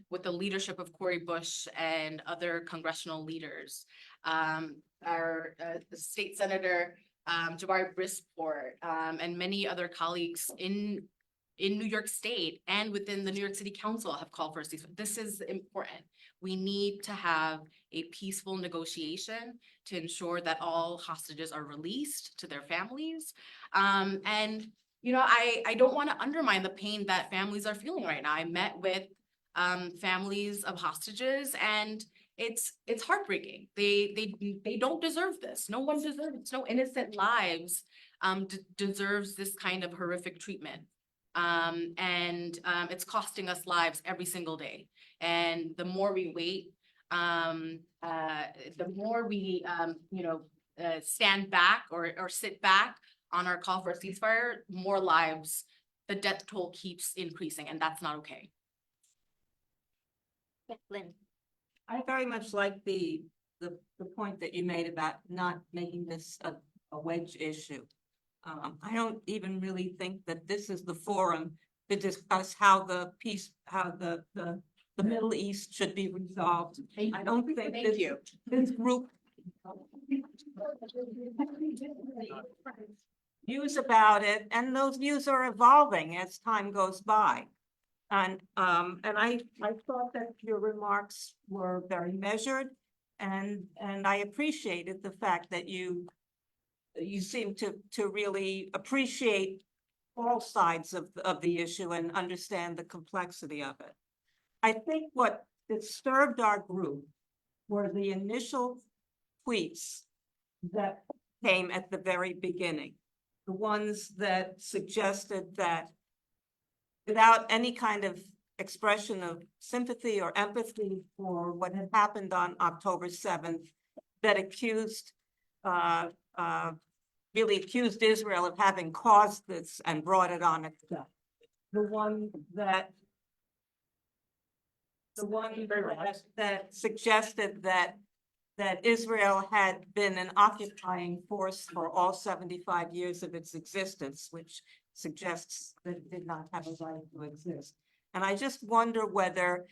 With the leadership of Cori Bush and other congressional leaders. Our state senator, Jabari Brisport, and many other colleagues in New York State and within the New York City Council have called for a ceasefire. This is important. We need to have a peaceful negotiation to ensure that all hostages are released to their families. And, you know, I don't want to undermine the pain that families are feeling right now. I met with families of hostages, and it's heartbreaking. They don't deserve this. No one deserves it. No innocent lives deserves this kind of horrific treatment. And it's costing us lives every single day. And the more we wait, the more we, stand back or sit back on our call for a ceasefire, more lives, the death toll keeps increasing, and that's not okay. Lynn. I very much like the point that you made about not making this a wedge issue. I don't even really think that this is the forum to discuss how the Middle East should be resolved. I don't think this group. views about it, and those views are evolving as time goes by. And I thought that your remarks were very measured, and I appreciated the fact that you seem to really appreciate all sides of the issue and understand the complexity of it. I think what disturbed our group were the initial tweets that came at the very beginning. The ones that suggested that without any kind of expression of sympathy or empathy for what had happened on October 7th, that really accused Israel of having caused this and brought it on itself. The one that suggested that Israel had been an occupying force for all 75 years of its existence, which suggests that it did not have a right to exist. And I just wonder whether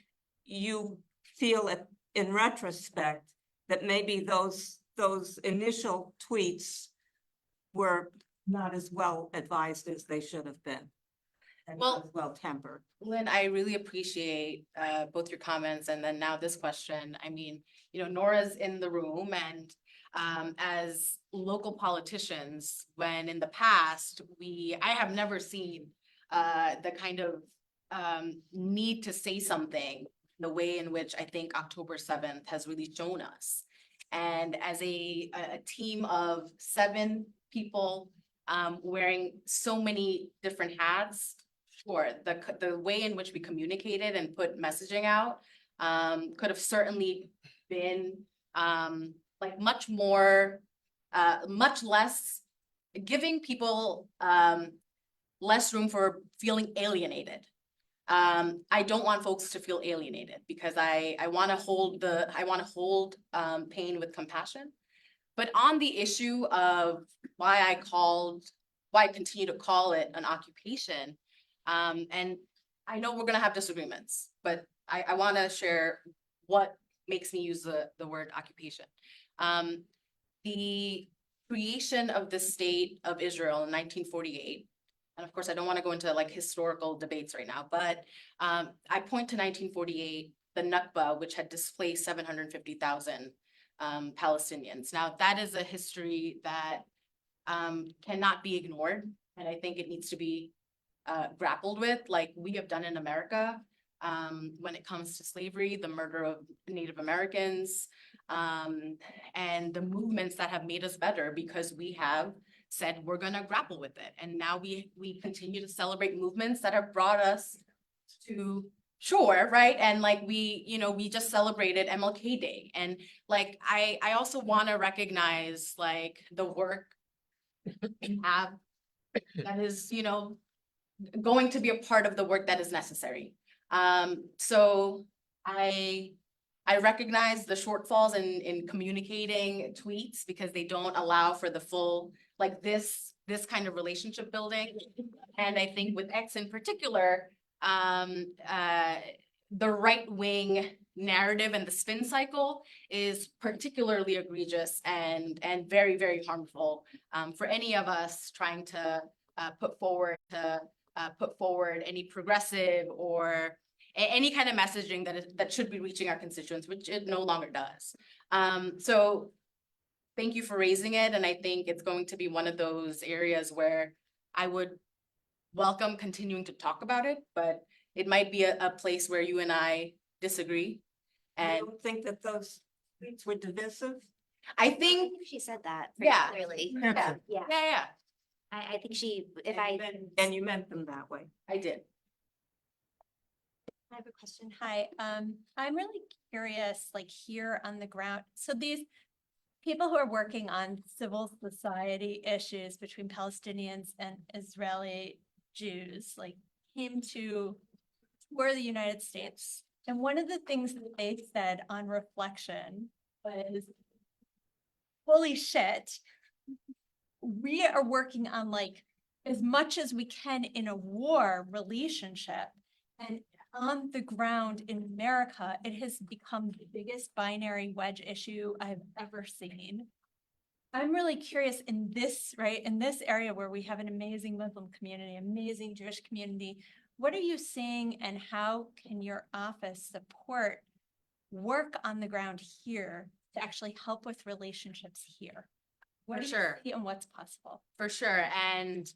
you feel in retrospect that maybe those initial tweets were not as well advised as they should have been. And not as well tempered. Lynn, I really appreciate both your comments and then now this question. I mean, you know, Nora's in the room, and as local politicians, when in the past, I have never seen the kind of need to say something the way in which I think October 7th has really shown us. And as a team of 7 people wearing so many different hats, sure, the way in which we communicated and put messaging out could have certainly been like much more, much less, giving people less room for feeling alienated. I don't want folks to feel alienated because I want to hold pain with compassion. But on the issue of why I continue to call it an occupation, and I know we're gonna have disagreements, but I want to share what makes me use the word occupation. The creation of the state of Israel in 1948, and of course, I don't want to go into like historical debates right now, but I point to 1948, the Nakba, which had displaced 750,000 Palestinians. Now, that is a history that cannot be ignored, and I think it needs to be grappled with, like we have done in America when it comes to slavery, the murder of Native Americans, and the movements that have made us better because we have said we're going to grapple with it. And now we continue to celebrate movements that have brought us to shore, right? And like we just celebrated MLK Day. And like I also want to recognize like the work we have that is, going to be a part of the work that is necessary. So I recognize the shortfalls in communicating tweets because they don't allow for the full, like this kind of relationship building. And I think with X in particular, the right wing narrative and the spin cycle is particularly egregious and very, very harmful for any of us trying to put forward any progressive or any kind of messaging that should be reaching our constituents, which it no longer does. So thank you for raising it. And I think it's going to be one of those areas where I would welcome continuing to talk about it, but it might be a place where you and I disagree. And I don't think that those tweets were divisive. I think she said that pretty Yeah. clearly. Yeah. Yeah. I think And you meant them that way. I did. I have a question. Hi, I'm really curious, like here on the ground. So these people who are working on civil society issues between Palestinians and Israeli Jews, like came to tour the United States. And one of the things that they said on reflection was, holy shit, we are working on like as much as we can in a war relationship. And on the ground in America, it has become the biggest binary wedge issue I've ever seen. I'm really curious in this, right, in this area where we have an amazing Muslim community, amazing Jewish community, what are you seeing and how can your office support work on the ground here to actually help with relationships here? What For do you sure. see and what's possible? For sure. And,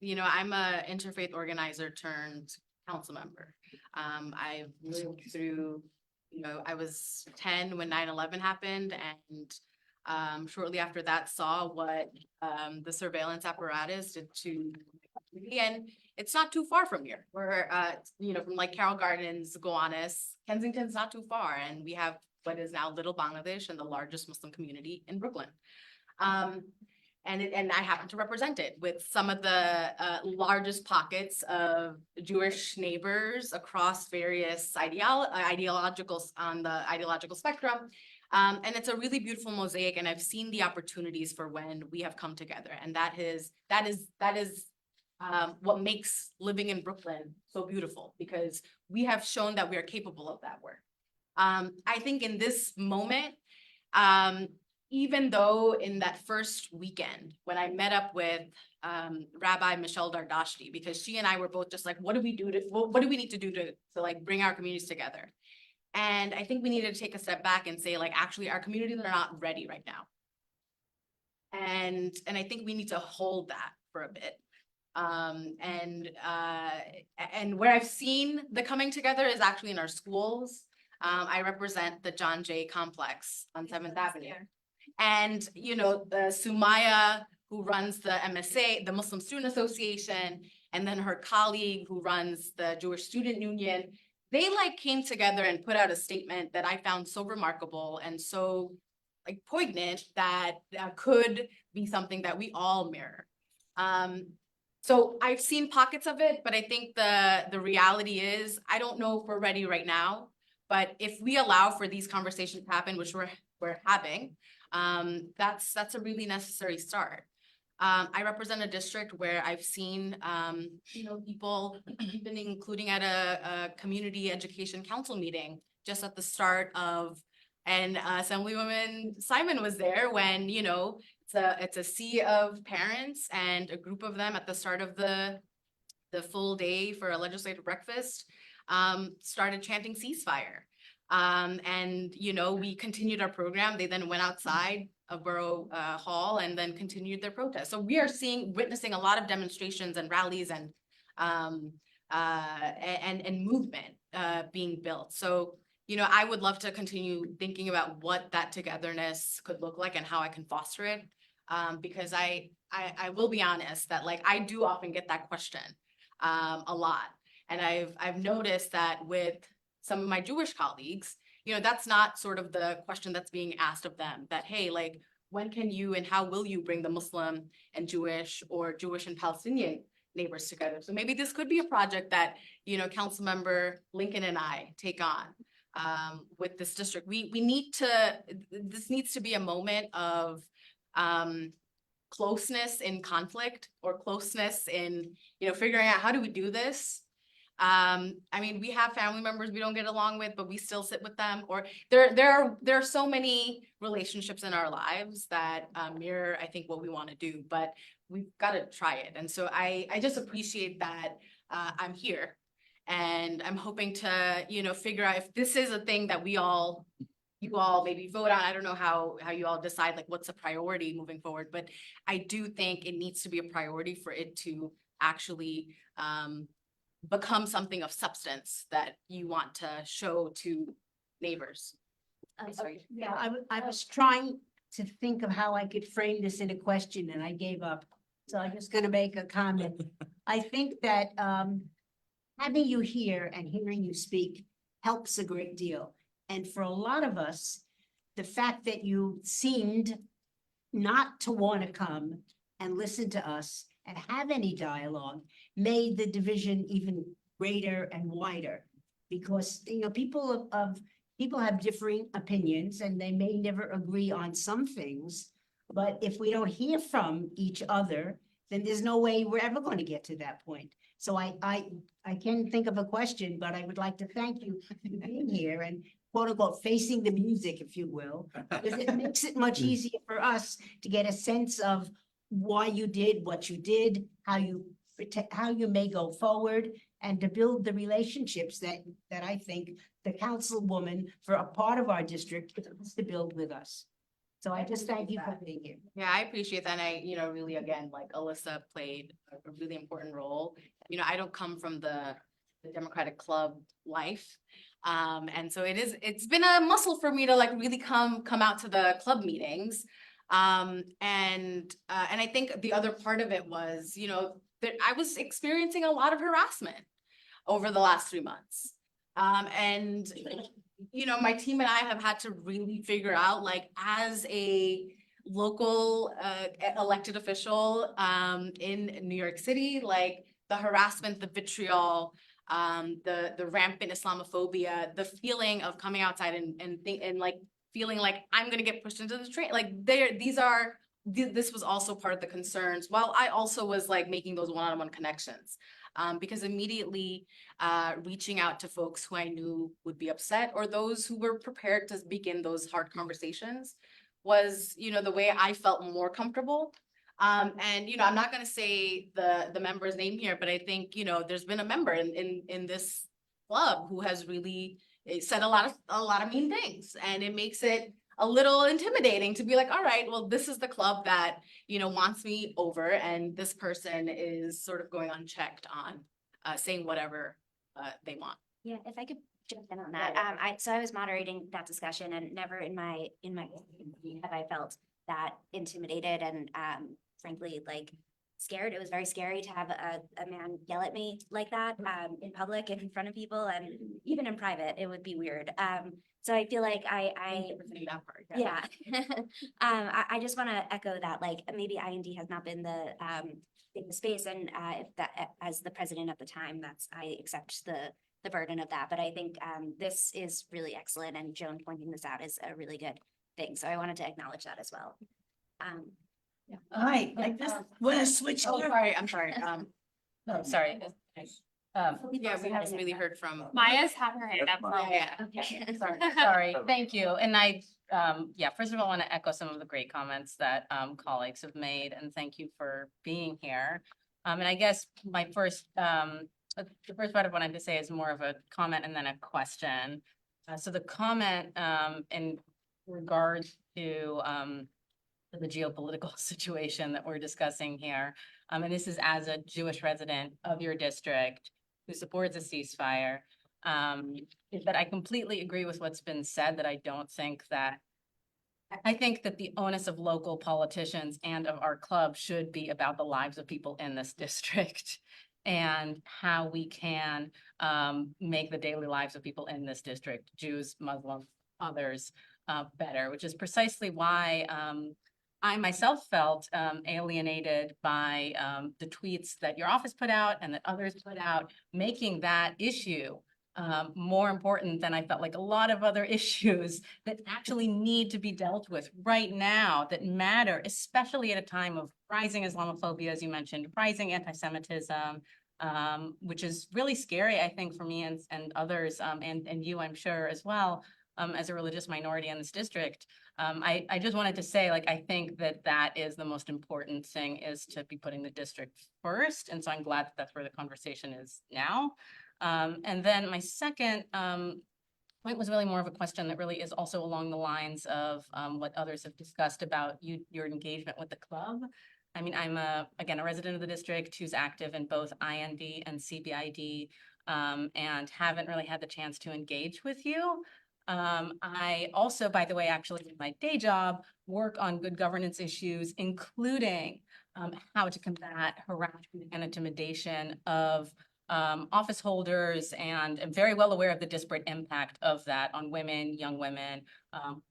you know, I'm a interfaith organizer turned council member. I've lived through, you know, I was 10 when 9/11 happened, and shortly after that saw what the surveillance apparatus did to the community. And it's not too far from here. We're, you know, from like Carroll Gardens, Gowanus, Kensington's not too far. And we have what is now Little Bangladesh and the largest Muslim community in Brooklyn. And I happen to represent it with some of the largest pockets of Jewish neighbors across various ideologicals on the ideological spectrum. And it's a really beautiful mosaic, and I've seen the opportunities for when we have come together, and that is what makes living in Brooklyn so beautiful, because we have shown that we are capable of that work. I think in this moment, even though in that first weekend, when I met up with Rabbi Michelle Dardashti, because she and I were both just like, what do we need to do to like bring our communities together? And I think we needed to take a step back and say, like, actually, our communities are not ready right now. And I think we need to hold that for a bit. And where I've seen the coming together is actually in our schools. I represent the John Jay Complex on 7th Avenue. And, you know, the Sumaya, who runs the MSA, the Muslim Student Association, and then her colleague who runs the Jewish Student Union, they like came together and put out a statement that I found so remarkable and so like poignant that could be something that we all mirror. So I've seen pockets of it, but I think the reality is, I don't know if we're ready right now, but if we allow for these conversations to happen, which we're having, that's a really necessary start. I represent a district where I've seen, you know, people even including at a community education council meeting just at the start of, and Assemblywoman Simon was there when, you know, it's a sea of parents and a group of them at the start of the full day for a legislative breakfast started chanting ceasefire. And, you know, we continued our program. They then went outside of Borough Hall and then continued their protest. So we are witnessing a lot of demonstrations and rallies and movement being built. So, you know, I would love to continue thinking about what that togetherness could look like and how I can foster it. Because I will be honest that like I do often get that question a lot. And I've noticed that with some of my Jewish colleagues, you know, that's not sort of the question that's being asked of them, that, hey, like, when can you and how will you bring the Muslim and Jewish or Jewish and Palestinian neighbors together? So maybe this could be a project that, you know, Councilmember Lincoln and I take on with this district. This needs to be a moment of closeness in conflict, or closeness in, you know, figuring out how do we do this. I mean, we have family members we don't get along with, but we still sit with them. Or there are so many relationships in our lives that mirror, I think, what we want to do, but we've got to try it. And so I just appreciate that I'm here, and I'm hoping to, you know, figure out if this is a thing that you all maybe vote on. I don't know how you all decide like what's a priority moving forward, but I do think it needs to be a priority for it to actually become something of substance that you want to show to neighbors. I'm sorry. Yeah, I was trying to think of how I could frame this in a question and I gave up. So I'm just gonna make a comment. I think that having you here and hearing you speak helps a great deal. And for a lot of us, the fact that you seemed not to want to come and listen to us and have any dialogue made the division even greater and wider. Because, you know, people have differing opinions and they may never agree on some things. But if we don't hear from each other, then there's no way we're ever going to get to that point. So I can't think of a question, but I would like to thank you for being here and quote unquote facing the music, if you will, because it makes it much easier for us to get a sense of why you did what you did, how you how you may go forward, and to build the relationships that I think the councilwoman for a part of our district wants to build with us. So I just thank you for being here. Yeah, I appreciate that. And I, really, again, like Alyssa played a really important role. I don't come from the Democratic Club life. And so it's been a muscle for me to like really come out to the club meetings. And I think the other part of it was, that I was experiencing a lot of harassment over the last 3 months. And my team and I have had to really figure out, like, as a local elected official in New York City, like the harassment, the vitriol, the rampant Islamophobia, the feeling of coming outside and like feeling like I'm gonna get pushed into the train. Like this was also part of the concerns, while I also was like making those one-on-one connections. Because immediately reaching out to folks who I knew would be upset, or those who were prepared to begin those hard conversations, was, the way I felt more comfortable. And, I'm not gonna say the member's name here, but I think, there's been a member in this club who has really said a lot of mean things, and it makes it a little intimidating to be like, all right, well, this is the club that, wants me over, and this person is sort of going unchecked on saying whatever they want. Yeah, if I could jump in on that. I was moderating that discussion, and never in my have I felt that intimidated and frankly, like, scared. It was very scary to have a man yell at me like that in public and in front of people, and even in private, it would be weird. So I feel like I just want to echo that, like, maybe IND has not been in the space, and if that, as the president at the time, I accept the burden of that. But I think this is really excellent, and Joan pointing this out is a really good thing. So I wanted to acknowledge that as well. Hi, I just want to switch. Oh, sorry, I'm sorry. No, sorry. Yeah, we haven't really heard from. Maya's had her hand up. Yeah. Sorry, thank you. And I, first of all, I want to echo some of the great comments that colleagues have made, and thank you for being here. And I guess my first, the first part I wanted to say is more of a comment and then a question. So the comment in regards to the geopolitical situation that we're discussing here, and this is as a Jewish resident of your district who supports a ceasefire, is that I completely agree with what's been said, that I think that the onus of local politicians and of our club should be about the lives of people in this district and how we can make the daily lives of people in this district, Jews, Muslims, others, better, which is precisely why I myself felt alienated by the tweets that your office put out and that others put out, making that issue more important than I felt like a lot of other issues that actually need to be dealt with right now, that matter, especially at a time of rising Islamophobia, as you mentioned, rising anti-Semitism, which is really scary, I think, for me and others, and you, I'm sure, as well, as a religious minority in this district. I just wanted to say, like, I think that is the most important thing, is to be putting the district first. And so I'm glad that that's where the conversation is now. And then my second point was really more of a question that really is also along the lines of what others have discussed about your engagement with the club. I mean, I'm again, a resident of the district who's active in both IND and CBID, and haven't really had the chance to engage with you. I also, by the way, actually in my day job, work on good governance issues, including how to combat harassment and intimidation of office holders, and am very well aware of the disparate impact of that on women, young women,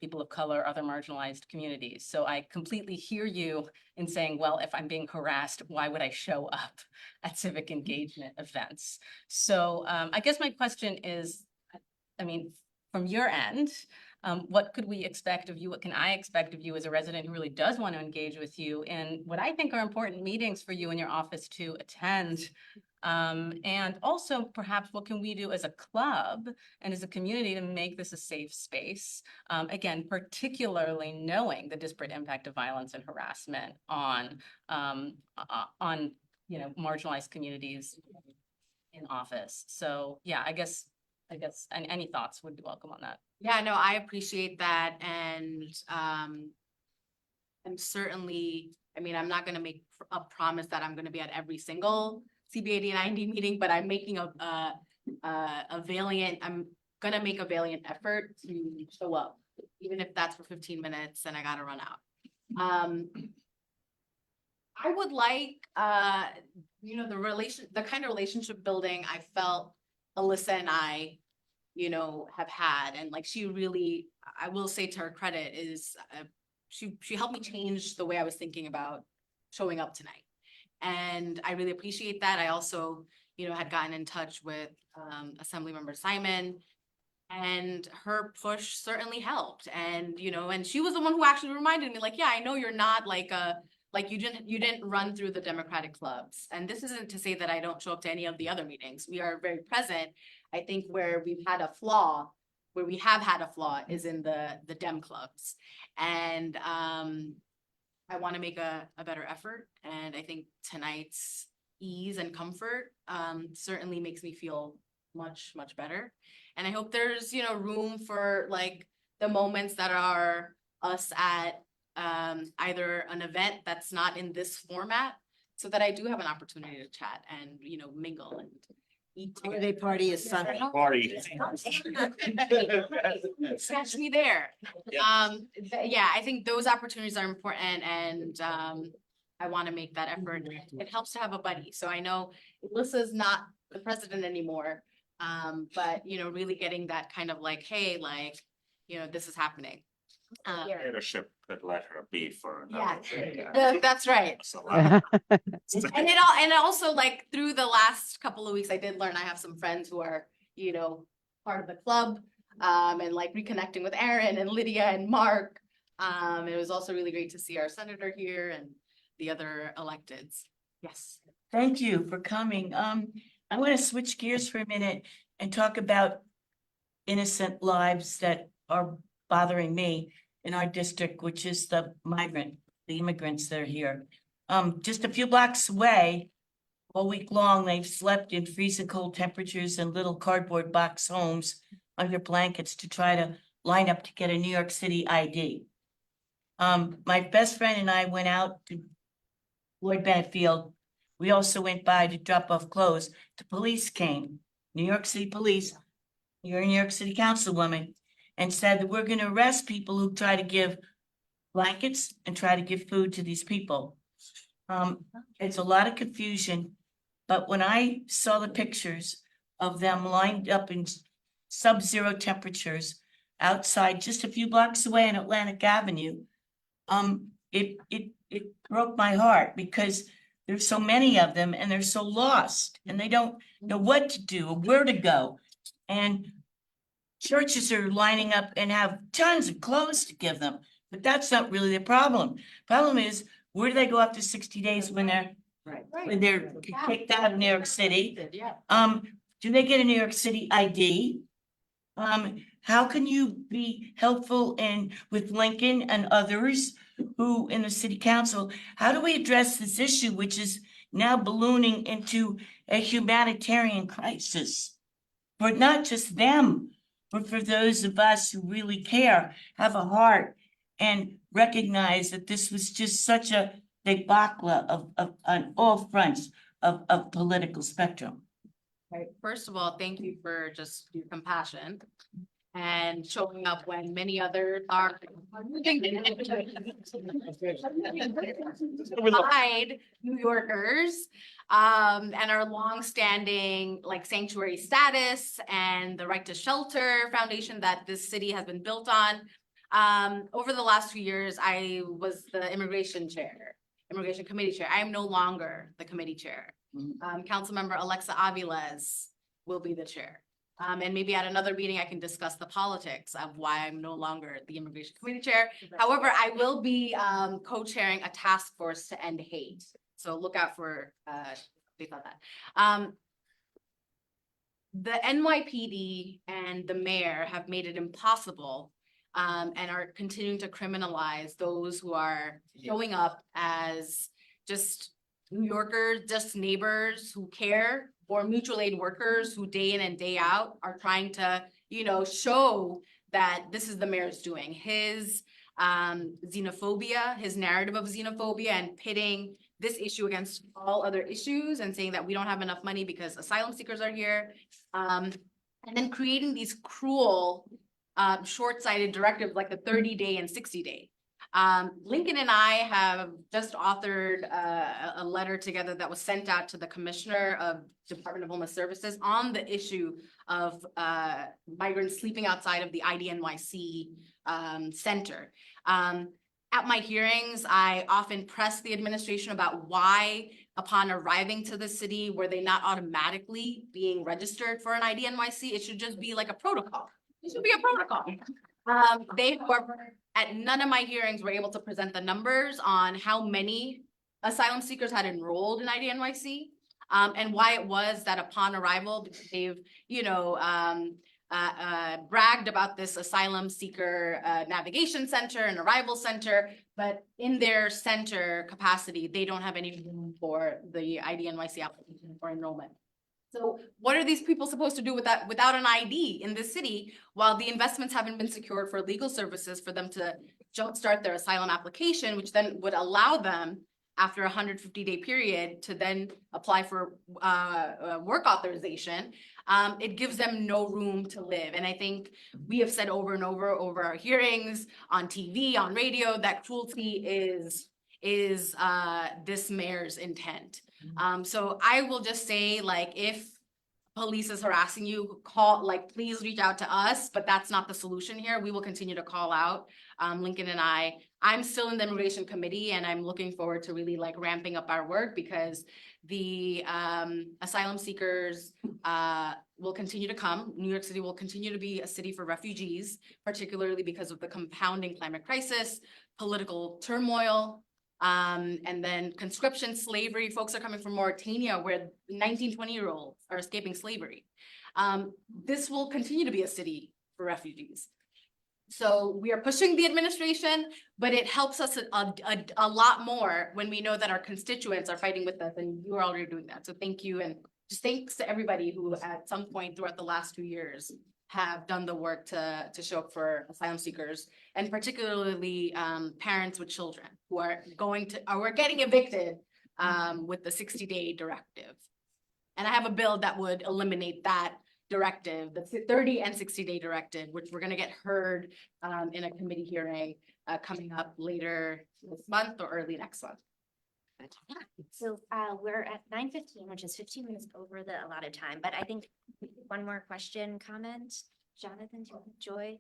people of color, other marginalized communities. So I completely hear you in saying, well, if I'm being harassed, why would I show up at civic engagement events? So I guess my question is, I mean, from your end, What could we expect of you? What can I expect of you as a resident who really does want to engage with you in what I think are important meetings for you in your office to attend? And also perhaps what can we do as a club and as a community to make this a safe space? Again, particularly knowing the disparate impact of violence and harassment on, marginalized communities in office. So yeah, I guess, any thoughts would be welcome on that. Yeah, no, I appreciate that, and I'm certainly, I mean, I'm not gonna make a promise that I'm gonna be at every single CB80 and IND meeting, but I'm making I'm gonna make a valiant effort to show up, even if that's for 15 minutes and I gotta run out. I would like, the kind of relationship building I felt Alyssa and I, have had, and like, she really, I will say to her credit, is she helped me change the way I was thinking about showing up tonight. And I really appreciate that. I also, had gotten in touch with Assemblymember Simon, and her push certainly helped. And, and she was the one who actually reminded me, like, yeah, I know you're not like you didn't run through the Democratic clubs. And this isn't to say that I don't show up to any of the other meetings. We are very present. I think where we have had a flaw is in the Dem clubs. And I want to make a better effort. And I think tonight's ease and comfort certainly makes me feel much, much better. And I hope there's, room for like the moments that are us at either an event that's not in this format, so that I do have an opportunity to chat and, mingle and eat together. Holiday party is Sunday. Party. Catch me there. Yeah, I think those opportunities are important, and I want to make that effort. It helps to have a buddy. So I know Alyssa's not the president anymore, but really getting that kind of like, hey, like, this is happening. Leadership could let her be for Yeah, another day. that's right. That's a lot. And also like through the last couple of weeks, I did learn I have some friends who are, part of the club, and like reconnecting with Aaron and Lydia and Mark. It was also really great to see our senator here and the other electeds. Yes. Thank you for coming. I want to switch gears for a minute and talk about innocent lives that are bothering me in our district, which is the immigrants that are here. Just a few blocks away, all week long, they've slept in freezing cold temperatures in little cardboard box homes under blankets to try to line up to get a New York City ID. My best friend and I went out to Lloyd Bennett Field. We also went by to drop off clothes. The police came, New York City police, you're a New York City councilwoman, and said that we're gonna arrest people who try to give blankets and try to give food to these people. It's a lot of confusion, but when I saw the pictures of them lined up in sub-zero temperatures outside just a few blocks away on Atlantic Avenue, it broke my heart, because there's so many of them and they're so lost and they don't know what to do or where to go. And churches are lining up and have tons of clothes to give them, but that's not really the problem. Problem is, where do they go after 60 days when they're kicked out of New York City? Do they get a New York City ID? How can you be helpful with Lincoln and others who in the city council? How do we address this issue, which is now ballooning into a humanitarian crisis for not just them, but for those of us who really care, have a heart, and recognize that this was just such a debacle on all fronts of political spectrum? Right. First of all, thank you for just your compassion and showing up when many others are hide New Yorkers, and our longstanding like sanctuary status and the Right to Shelter Foundation that this city has been built on. Over the last 2 years, I was the immigration committee chair. I am no longer the committee chair. Councilmember Alexa Aviles will be the chair. And maybe at another meeting, I can discuss the politics of why I'm no longer the immigration committee chair. However, I will be co-chairing a task force to end hate. So look out for updates on that. The NYPD and the mayor have made it impossible and are continuing to criminalize those who are showing up as just New Yorkers, just neighbors who care, or mutual aid workers who day in and day out are trying to, show that this is the mayor's doing. His xenophobia, his narrative of xenophobia, and pitting this issue against all other issues and saying that we don't have enough money because asylum seekers are here. And then creating these cruel, short-sighted directives like the 30-day and 60-day. Lincoln and I have just authored a letter together that was sent out to the Commissioner of Department of Homeland Services on the issue of migrants sleeping outside of the IDNYC center. At my hearings, I often press the administration about why, upon arriving to the city, were they not automatically being registered for an IDNYC? It should just be like a protocol. It should be a protocol. They, however, at none of my hearings were able to present the numbers on how many asylum seekers had enrolled in IDNYC, and why it was that upon arrival, they've, bragged about this asylum seeker navigation center and arrival center, but in their center capacity, they don't have any room for the IDNYC application for enrollment. So what are these people supposed to do with that without an ID in this city while the investments haven't been secured for legal services for them to jumpstart their asylum application, which then would allow them after a 150-day period to then apply for work authorization? It gives them no room to live. And I think we have said over and over our hearings, on TV, on radio, that cruelty is this mayor's intent. So I will just say, like, if police is harassing you, please reach out to us, but that's not the solution here. We will continue to call out. Lincoln and I'm still in the immigration committee, and I'm looking forward to really ramping up our work, because the asylum seekers will continue to come. New York City will continue to be a city for refugees, particularly because of the compounding climate crisis, political turmoil, and then conscription, slavery. Folks are coming from Mauritania, where 19, 20-year-olds are escaping slavery. This will continue to be a city for refugees. So we are pushing the administration, but it helps us a lot more when we know that our constituents are fighting with us, and you are already doing that. So thank you, and just thanks to everybody who at some point throughout the last 2 years have done the work to show up for asylum seekers, and particularly parents with children who are getting evicted with the 60-day directive. And I have a bill that would eliminate that directive, the 30 and 60-day directive, which we're gonna get heard in a committee hearing coming up later this month or early next month. So we're at 9:15, which is 15 minutes over the allotted time, but I think one more question, comment, Jonathan, Joy? Joy?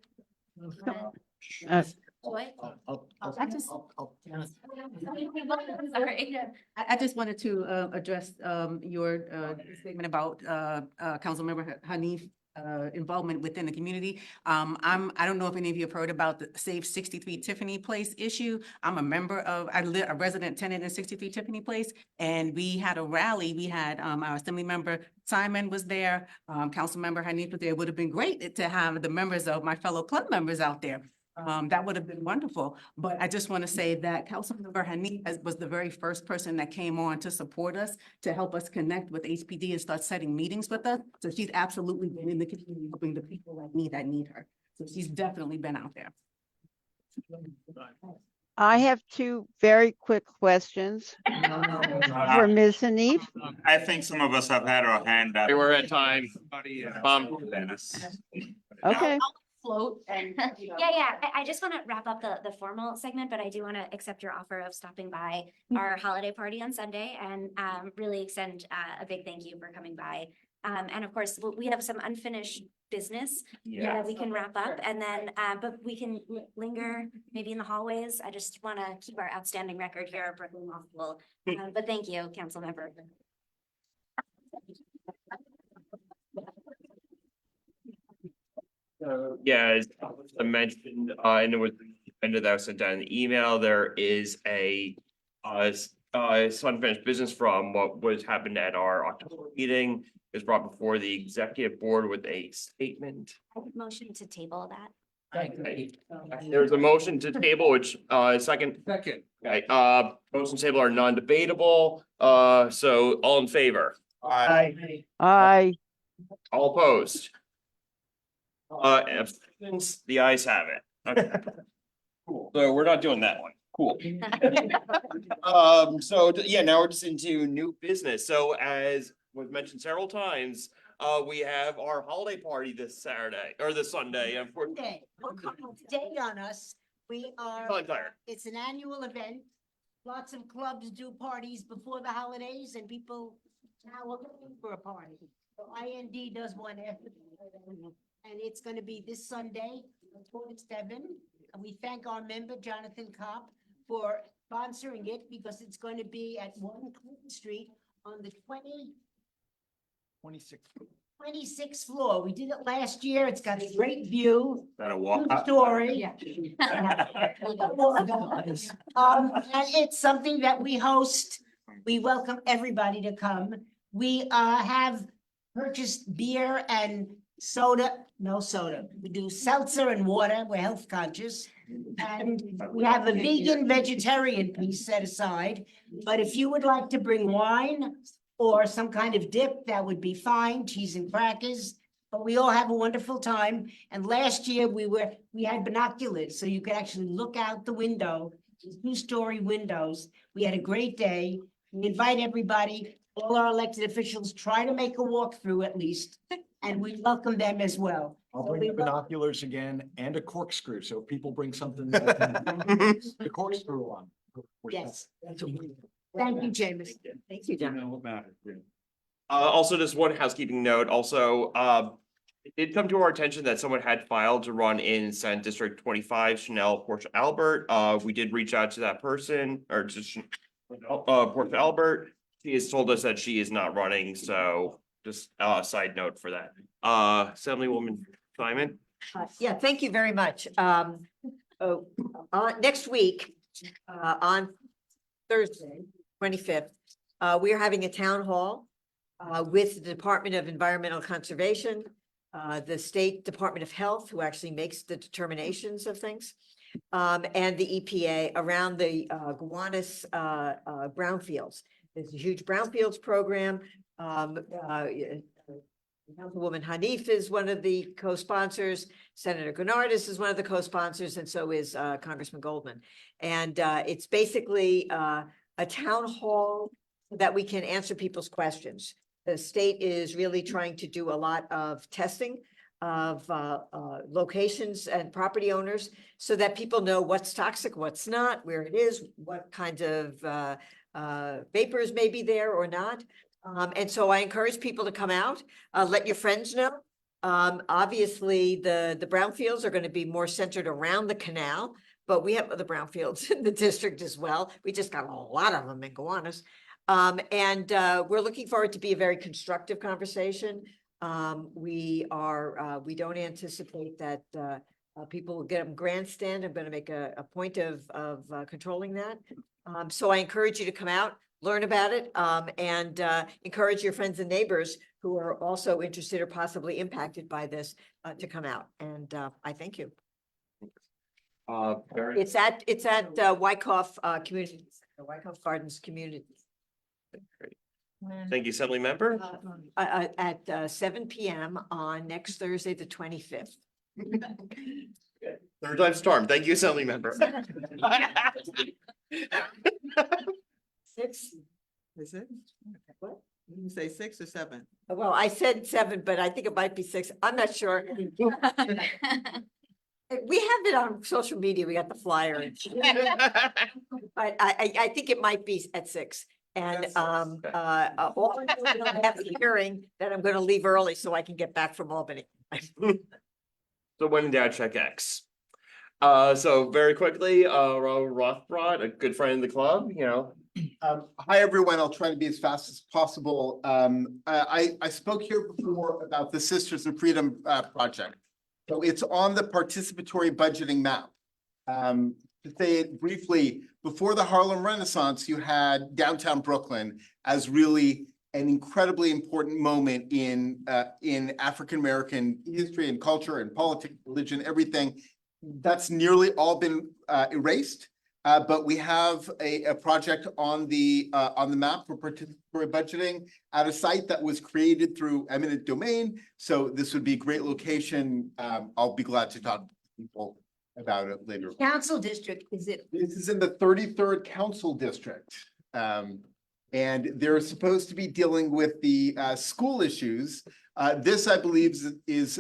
I just wanted to address your statement about Councilmember Hanif involvement within the community. I don't know if any of you have heard about the Save 63 Tiffany Place issue. I'm a member of, a resident tenant in 63 Tiffany Place, and we had a rally. We had our assembly member Simon was there, Councilmember Hanif was there. It would have been great to have the members of my fellow club members out there. That would have been wonderful. But I just want to say that Councilmember Hanif was the very first person that came on to support us, to help us connect with HPD and start setting meetings with us. So she's absolutely been in the community helping the people that need her. So she's definitely been out there. I have two very quick questions for Ms. Hanif. I think some of us have had our hand up. We were at time. Okay. Float and, Yeah, I just want to wrap up the formal segment, but I do want to accept your offer of stopping by our holiday party on Sunday, and really extend a big thank you for coming by. And of course, we have some unfinished business that we can wrap up, and then, but we can linger maybe in the hallways. I just want to keep our outstanding record here at Brooklyn Law School. But thank you, council member. Yeah, as I mentioned, and it was, and that was sent down in the email, there is a unfinished business from what was happened at our October meeting. Is brought before the executive board with a statement. Motion to table that. There's a motion to table, which, second. Second. Okay, motion to table are non-debatable, so all in favor? Aye. Aye. All opposed? Abstentions, the ayes have it. Okay. Cool, so we're not doing that one, cool. So, yeah, now we're just into new business, so as was mentioned several times, we have our holiday party this Saturday, or this Sunday, unfortunately. Okay, don't come today on us. We are, it's an annual event. Lots of clubs do parties before the holidays and people now are looking for a party. So IND does one after. And it's gonna be this Sunday, 27. And we thank our member, Jonathan Kopp, for sponsoring it because it's going to be at 1 Clinton Street on the 26th floor. We did it last year. It's got a great view. Gotta walk. Story. And it's something that we host. We welcome everybody to come. We have purchased beer and soda, no soda. We do seltzer and water. We're health conscious. And we have a vegan vegetarian piece set aside. But if you would like to bring wine or some kind of dip, that would be fine, cheese and crackers. But we all have a wonderful time. And last year we had binoculars, so you could actually look out the window, 2-story windows. We had a great day. We invite everybody, all our elected officials, try to make a walkthrough at least, and we welcome them as well. I'll So bring we the wel- binoculars again and a corkscrew, so if people bring something. The corkscrew on. Yes. Thank you, James. Thank you, John. Also, just one housekeeping note, also, it did come to our attention that someone had filed to run in Senate District 25, Chanel Portia Albert. We did reach out to that person, or to Portia Albert. She has told us that she is not running, so just a side note for that. Assemblywoman Simon? Yeah, thank you very much. Next week, on Thursday, 25th, we are having a town hall with the Department of Environmental Conservation, the State Department of Health, who actually makes the determinations of things, and the EPA around the Gowanus brownfields. There's a huge brownfields program. Councilwoman Hanif is one of the co-sponsors. Senator Gennardis is one of the co-sponsors, and so is Congressman Goldman. And it's basically a town hall that we can answer people's questions. The state is really trying to do a lot of testing of locations and property owners so that people know what's toxic, what's not, where it is, what kind of vapors may be there or not. And so I encourage people to come out, let your friends know. Obviously, the brownfields are going to be more centered around the canal, but we have other brownfields in the district as well. We just got a lot of them in Gowanus. And we're looking forward to be a very constructive conversation. We don't anticipate that people will get a grandstand. I'm going to make a point of controlling that. So I encourage you to come out, learn about it, and encourage your friends and neighbors who are also interested or possibly impacted by this to come out. And I thank you. It's at Wyckoff Community, Wyckoff Gardens Community. Great. Thank you, Assembly Member. At 7 p.m. on next Thursday, the 25th. Third time's a charm. Thank you, Assembly Member. 6? Is it? What? You say 6 or 7? Well, I said 7, but I think it might be 6. I'm not sure. We have it on social media. We got the flyer. But I think it might be at 6. And all I have a hearing that I'm going to leave early so I can get back from Albany. So when in doubt, check X. So very quickly, Robert Rothbrot, a good friend of the club, you know. Hi, everyone. I'll try to be as fast as possible. I spoke here before about the Sisters of Freedom project. So it's on the participatory budgeting map. To say it briefly, before the Harlem Renaissance, you had downtown Brooklyn as really an incredibly important moment in African-American history and culture and politics, religion, everything. That's nearly all been erased. But we have a project on the map for participatory budgeting at a site that was created through eminent domain. So this would be a great location. I'll be glad to talk to people about it later. Council district, is it? This is in the 33rd Council District. And they're supposed to be dealing with the school issues. This, I believe, is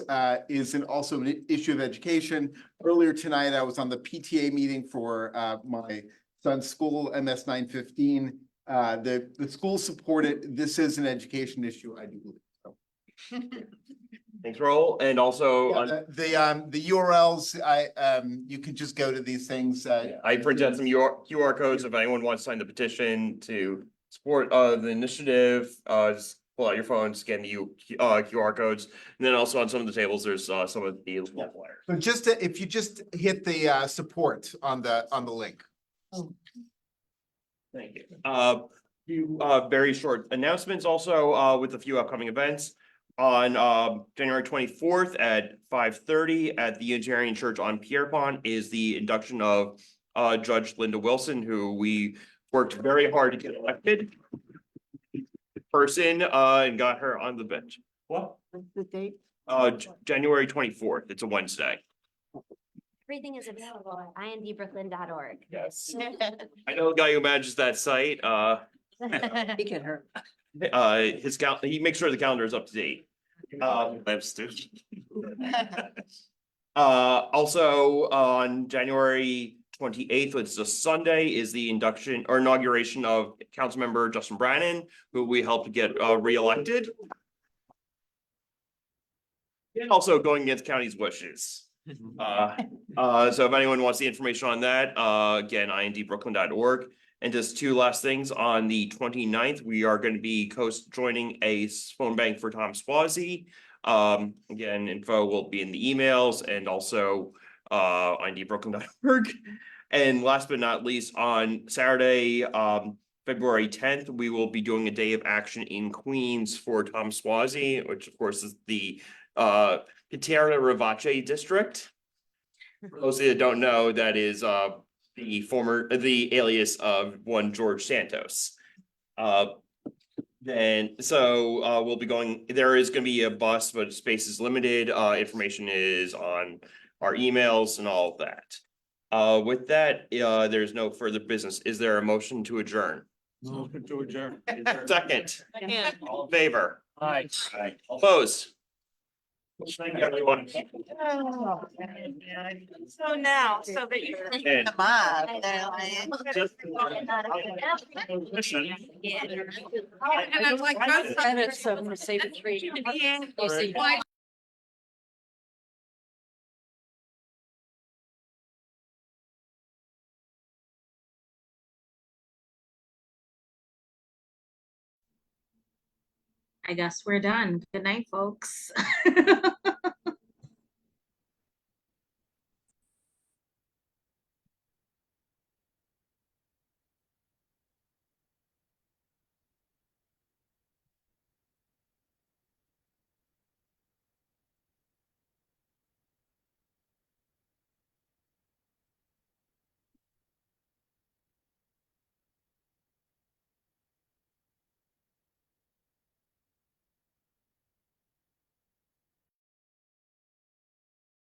also an issue of education. Earlier tonight, I was on the PTA meeting for my son's school, MS 915. The school supported. This is an education issue, I do believe. So. Thanks, Raul. And also The URLs, you can just go to these things. I printed out some QR codes if anyone wants to sign the petition to support the initiative. Just pull out your phone, scan the QR codes, and then also on some of the tables, there's some of the flyers. So just if you just hit the support on the link. Thank you. Few very short announcements also with a few upcoming events. On January 24th at 5:30 at the Unitarian Church on Pierpont is the induction of Judge Linda Wilson, who we worked very hard to get elected person and got her on the bench. What? What's the date? January 24th. It's a Wednesday. Everything is available at indbrooklyn.org. Yes. I know the guy who manages that site. Look at her. He makes sure the calendar is up to date. Also on January 28th, which is a Sunday, is the induction or inauguration of Councilmember Justin Brannan, who we helped get reelected. And also going against county's wishes. So if anyone wants the information on that, again, indbrooklyn.org. And just two last things, on the 29th, we are going to be joining a phone bank for Tom Swazi. Again, info will be in the emails and also indbrooklyn.org. And last but not least, on Saturday, February 10th, we will be doing a day of action in Queens for Tom Swazi, which of course is the Paterna Rivace district. For those of you that don't know, that is the alias of one George Santos. We'll be going, there is going to be a bus, but space is limited. Information is on our emails and all of that. With that, there's no further business. Is there a motion to adjourn? Motion to adjourn. Second. All in favor? Aye. Opposed? Thank you, everyone. So now, so that you. And And I'm like, that's. Minutes of the save it three. Why I guess we're done. Good night, folks.